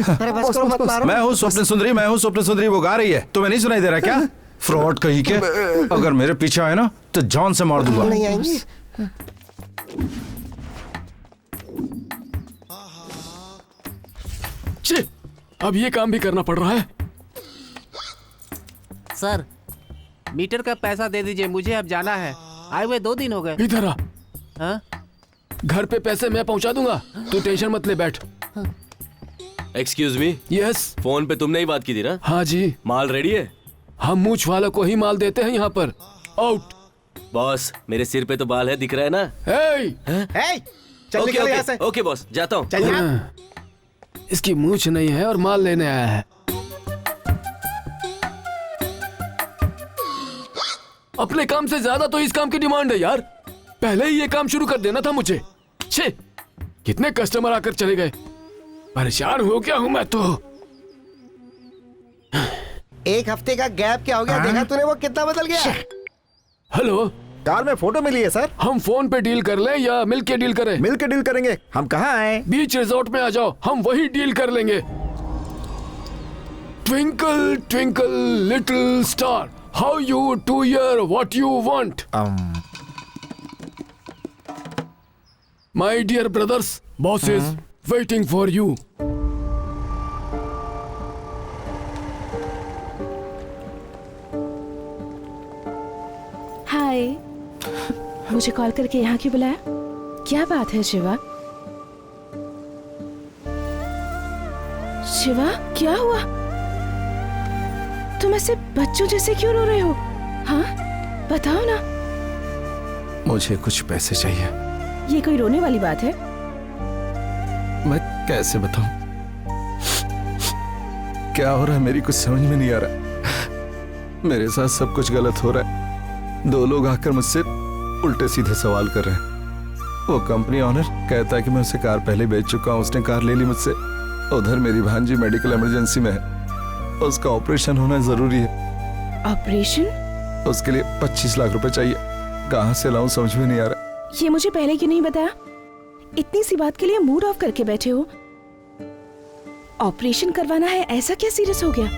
अरे बस करो, मत मारो। मैं हूँ स्वप्न सुंदरी, मैं हूँ स्वप्न सुंदरी। वो गा रही है, तुम्हें नहीं सुनाई दे रहा क्या? फ्रॉड कहीं के। अगर मेरे पीछे आए ना तो जॉन से मार दूंगा। नहीं आएंगे। अब ये काम भी करना पड़ रहा है। सर मीटर का पैसा दे दीजिए, मुझे अब जाना है। आए हुए 2 दिन हो गए। इधर आ। हाँ? घर पे पैसे मैं पहुंचा दूंगा, तू टेंशन मत ले, बैठ। Excuse me. यस। फोन पे तुमने ही बात की थी ना? हाँ जी। माल रेडी है? हम मूछ वालों को ही माल देते हैं यहाँ पर। आउट। बॉस, मेरे सिर पे तो बाल है, दिख रहा है ना? चल निकल यहाँ से। ओके बॉस, जाता हूँ। इसकी मूछ नहीं है और माल लेने आया है। अपने काम से ज्यादा तो इस काम की डिमांड है यार। पहले ही ये काम शुरू कर देना था मुझे। छे, कितने कस्टमर आकर चले गए, परेशान हो गया हूं मैं तो। 1 हफ्ते का गैप क्या हो गया? देखा तूने वो कितना बदल गया? हेलो, कार में फोटो मिली है सर। हम फोन पे डील कर लें या मिल के डील करें? मिल के डील करेंगे। हम कहाँ आए? बीच रिजॉर्ट में आ जाओ, हम वही डील कर लेंगे। Twinkle twinkle little star, how you do your what you want. My dear brothers, boss is waiting for you. हाय, मुझे कॉल करके यहाँ क्यों बुलाया? क्या बात है शिवा? शिवा, क्या हुआ? तुम ऐसे बच्चों जैसे क्यों रो रहे हो? हाँ, बताओ ना। मुझे कुछ पैसे चाहिए। ये कोई रोने वाली बात है? मैं कैसे बताऊं? क्या हो रहा है मेरी कुछ समझ में नहीं आ रहा। मेरे साथ सब कुछ गलत हो रहा है। 2 लोग आकर मुझसे उल्टे सीधे सवाल कर रहे हैं। वो कंपनी ऑनर कहता है कि मैं उसे कार पहले बेच चुका हूँ, उसने कार ले ली मुझसे। उधर मेरी भांजी मेडिकल इमरजेंसी में है, उसका ऑपरेशन होना जरूरी है। ऑपरेशन? उसके लिए 25 लाख रुपए चाहिए। कहाँ से लाऊं समझ में नहीं आ रहा। ये मुझे पहले क्यों नहीं बताया? इतनी सी बात के लिए मूड ऑफ करके बैठे हो। ऑपरेशन करवाना है, ऐसा क्या सीरियस हो गया?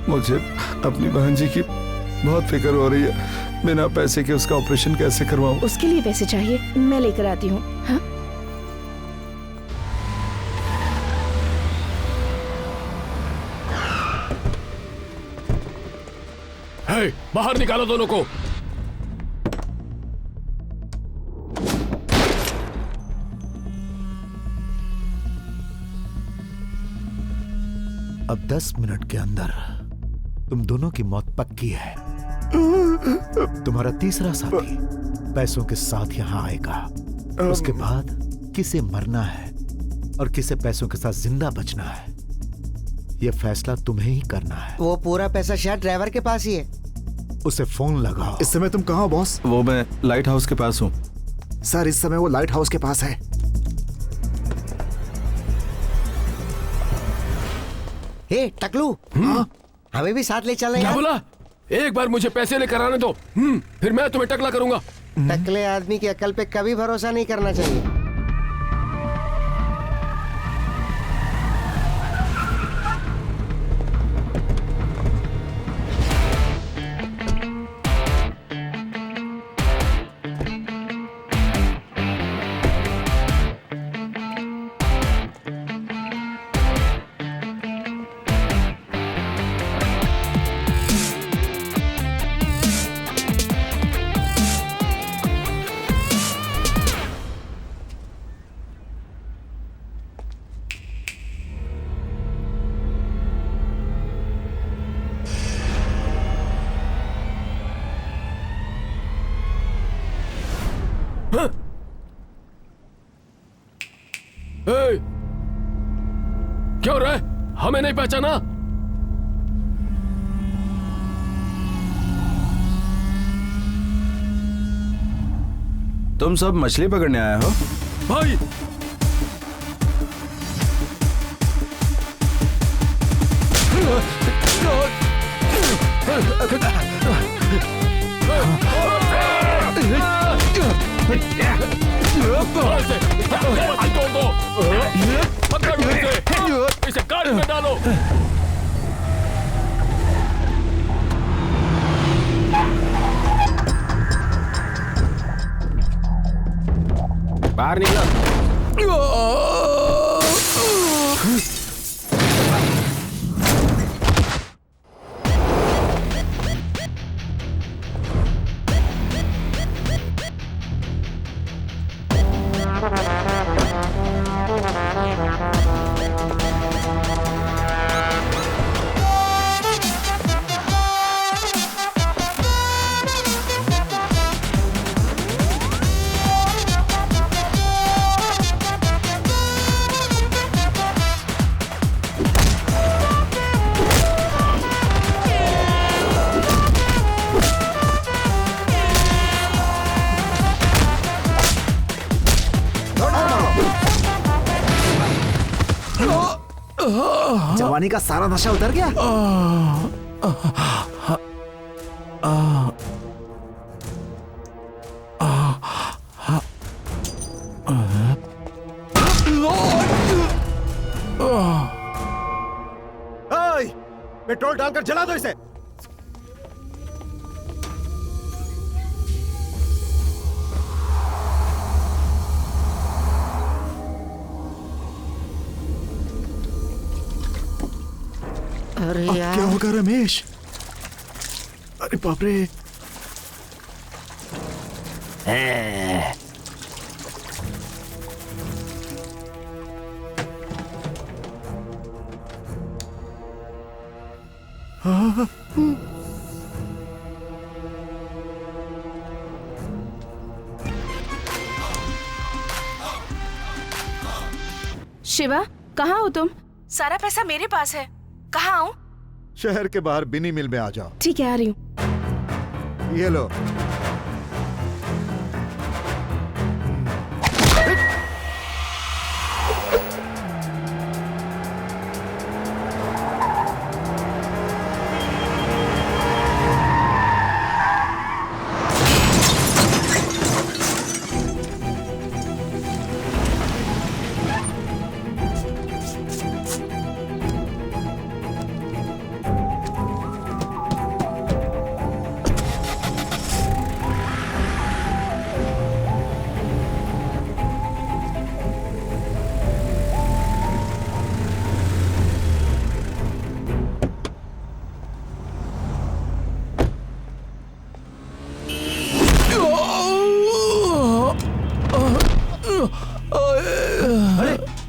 मुझे अपनी भांजी की बहुत फिक्र हो रही है। बिना पैसे के उसका ऑपरेशन कैसे करवाऊं? उसके लिए पैसे चाहिए, मैं लेकर आती हूँ। हाँ? हे, बाहर निकालो दोनों को। अब 10 मिनट के अंदर तुम दोनों की मौत पक्की है। तुम्हारा तीसरा साथी पैसों के साथ यहाँ आएगा। उसके बाद किसे मरना है और किसे पैसों के साथ जिंदा बचना है, यह फैसला तुम्हें ही करना है। वो पूरा पैसा शायद ड्राइवर के पास ही है। उसे फोन लगाओ। इस समय तुम कहाँ हो बॉस? वो मैं लाइट हाउस के पास हूँ। सर इस समय वो लाइट हाउस के पास है। हे टकलू, हमें भी साथ ले चलना क्या यार। बोला? एक बार मुझे पैसे लेकर आने दो, फिर मैं तुम्हें टकला करूंगा। टकले आदमी की अकल पे कभी भरोसा नहीं करना चाहिए। क्या हो रहा है? हमें नहीं पहचाना? तुम सब मछली पकड़ने आए हो? भाई इसे गाड़ी में डालो। बाहर निकलो। जवानी का सारा नशा उतर गया। पेट्रोल डालकर जला दो इसे। अरे अब यार क्या होगा रमेश? अरे बाप रे। शिवा, कहाँ हो तुम? सारा पैसा मेरे पास है। कहाँ हूँ? शहर के बाहर बिनी मिल में आ जाओ। ठीक है, आ रही हूँ। ये लो।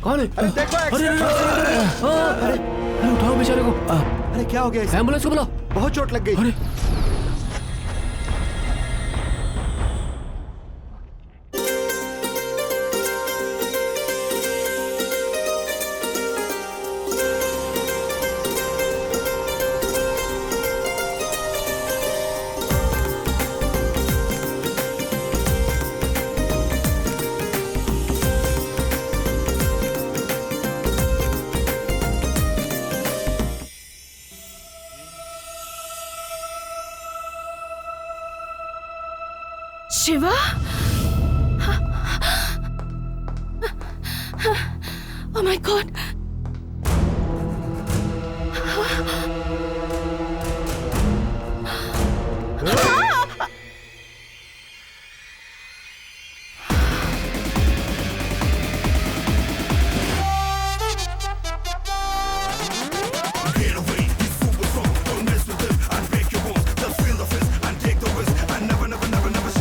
कौन है? अरे देखो अरे उठाओ बेचारे को। अरे क्या हो गया इसे? एम्बुलेंस को बुलाओ। बहुत चोट लग गई। अरे शिवा, ओह माय गॉड,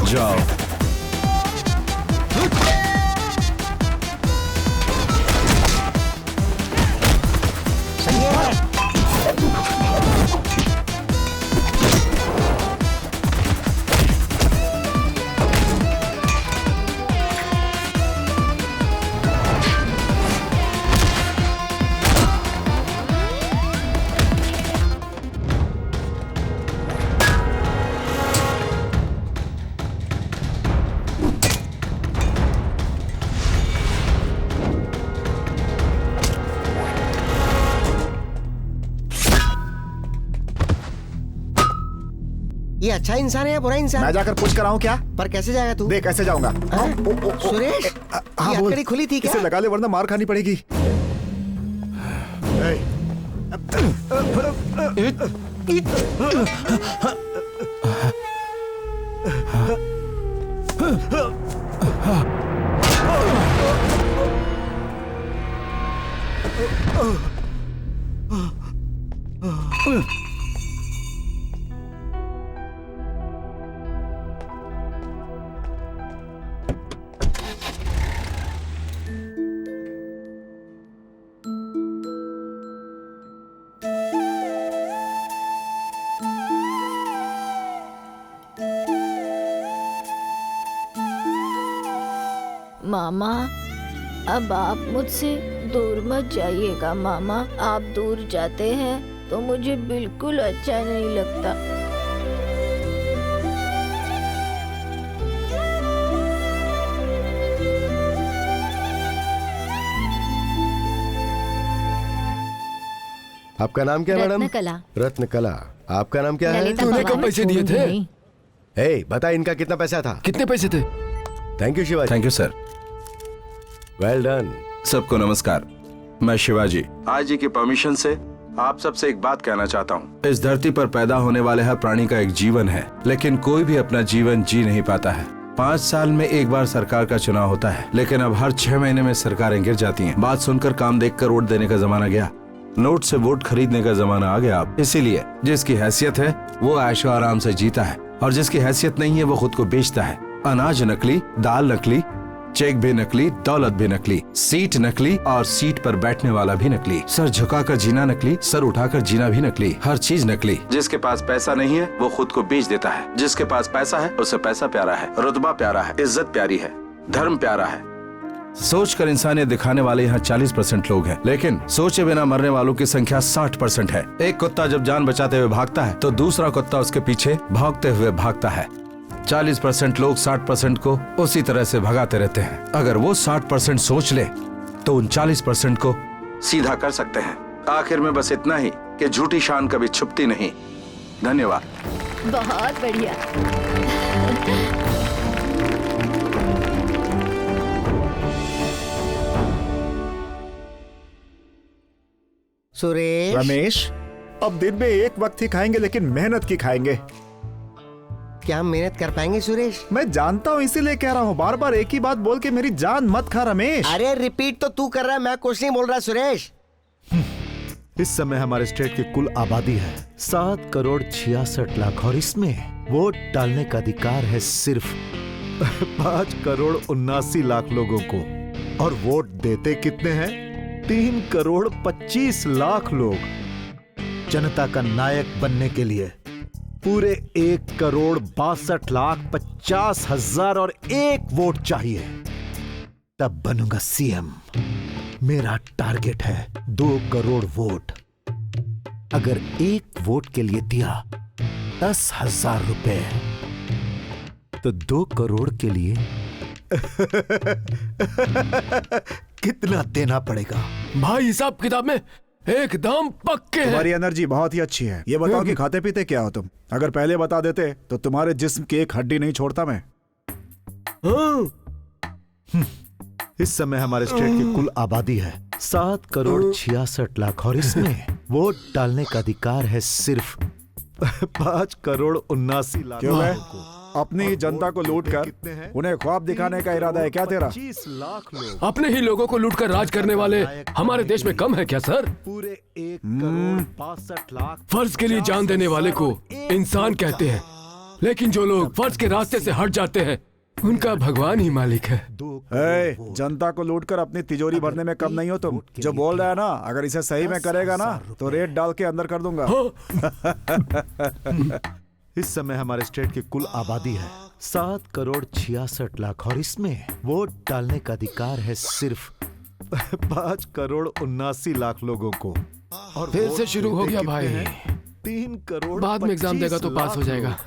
जाओ। ये अच्छा इंसान है या बुरा इंसान? मैं जाकर पूछ कर आऊं क्या? पर कैसे जाएगा तू? देख कैसे जाऊंगा। सुरेश, हाँ ये बोल। हथकड़ी खुली थी क्या? इसे लगा ले वरना मार खानी पड़ेगी। मामा, अब आप मुझसे दूर मत जाइएगा मामा। आप दूर जाते हैं तो मुझे बिल्कुल अच्छा नहीं लगता। आपका नाम क्या मैडम? रत्नकला। रत्नकला। आपका नाम क्या है? ललिता तूने पवार। कब पैसे दिए थे? हे, बता इनका कितना पैसा था? कितने पैसे थे? Thank you Shivaji. Thank you sir. Well done. सबको नमस्कार, मैं शिवाजी। आज जी की परमिशन से आप सबसे एक बात कहना चाहता हूँ। इस धरती पर पैदा होने वाले हर प्राणी का एक जीवन है, लेकिन कोई भी अपना जीवन जी नहीं पाता है। 5 साल में एक बार सरकार का चुनाव होता है, लेकिन अब हर 6 महीने में सरकारें गिर जाती हैं। बात सुनकर काम देखकर वोट देने का जमाना गया, नोट से वोट खरीदने का जमाना आ गया। अब इसीलिए जिसकी हैसियत है वो ऐशो आराम से जीता है, और जिसकी हैसियत नहीं है वो खुद को बेचता है। अनाज नकली, दाल नकली, चेक भी नकली, दौलत भी नकली, सीट नकली और सीट पर बैठने वाला भी नकली, सर झुकाकर जीना नकली, सर उठाकर जीना भी नकली, हर चीज नकली। जिसके पास पैसा नहीं है वो खुद को बेच देता है, जिसके पास पैसा है उसे पैसा प्यारा है, रुतबा प्यारा है, इज्जत प्यारी है, धर्म प्यारा है। सोचकर इंसानियत दिखाने वाले यहाँ 40% लोग हैं, लेकिन सोचे बिना मरने वालों की संख्या 60% है। एक कुत्ता जब जान बचाते हुए भागता है तो दूसरा कुत्ता उसके पीछे भागते हुए भागता है। 40% लोग 60% को उसी तरह से भगाते रहते हैं। अगर वो 60% सोच ले तो उन 40% को सीधा कर सकते हैं। आखिर में बस इतना ही कि झूठी शान कभी छुपती नहीं। धन्यवाद। बहुत बढ़िया। सुरेश, रमेश, अब दिन में एक वक्त ही खाएंगे, लेकिन मेहनत की खाएंगे। क्या हम मेहनत कर पाएंगे सुरेश? मैं जानता हूँ, इसीलिए कह रहा हूँ। बार बार एक ही बात बोल के मेरी जान मत खा रमेश। अरे रिपीट तो तू कर रहा है, मैं कुछ नहीं बोल रहा सुरेश। इस समय हमारे स्टेट की कुल आबादी है 7 करोड़ 66 लाख, और इसमें वोट डालने का अधिकार है सिर्फ 5 करोड़ 79 लाख लोगों को। और वोट देते कितने हैं? 3 करोड़ 25 लाख लोग। जनता का नायक बनने के लिए पूरे 1 करोड़ 62 लाख 50 हजार और 1 वोट चाहिए, तब बनूंगा सीएम। मेरा टारगेट है 2 करोड़ वोट। अगर 1 वोट के लिए दिया 10,000 रुपए, तो 2 करोड़ के लिए कितना देना पड़ेगा? भाई हिसाब किताब में एकदम पक्के हैं। तुम्हारी एनर्जी बहुत ही अच्छी है। ये बताओ कि खाते पीते क्या हो तुम? अगर पहले बता देते तो तुम्हारे जिस्म की एक हड्डी नहीं छोड़ता मैं। इस समय हमारे स्टेट की कुल आबादी है 7 करोड़ 66 लाख और इसमें वोट डालने का अधिकार है सिर्फ 5 करोड़ 79 लाख क्यों है? लोगों को। अपनी जनता को लूट कर उन्हें ख्वाब दिखाने का इरादा है क्या तेरा? 25 लाख लोग अपने ही लोगों को लूटकर राज करने वाले हमारे देश में कम है क्या सर? पूरे 1 करोड़ 65 लाख फर्ज के लिए जान देने वाले को इंसान कहते हैं, लेकिन जो लोग फर्ज के रास्ते से हट जाते हैं उनका भगवान ही मालिक है। जनता को लूटकर अपनी तिजोरी भरने में कम नहीं हो तुम। जो बोल रहा है ना, अगर इसे सही में करेगा ना तो रेट डाल के अंदर कर दूंगा। इस समय हमारे स्टेट की कुल आबादी है 7 करोड़ 66 लाख और इसमें वोट डालने का अधिकार है सिर्फ 5 करोड़ 79 लाख लोगों को। और फिर से शुरू हो गया भाई। 3 करोड़ बाद में एग्जाम देगा तो पास हो जाएगा।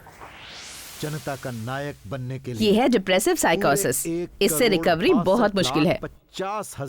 जनता का नायक बनने के लिए ये है डिप्रेसिव साइकोसिस। इससे रिकवरी बहुत मुश्किल है। 50,000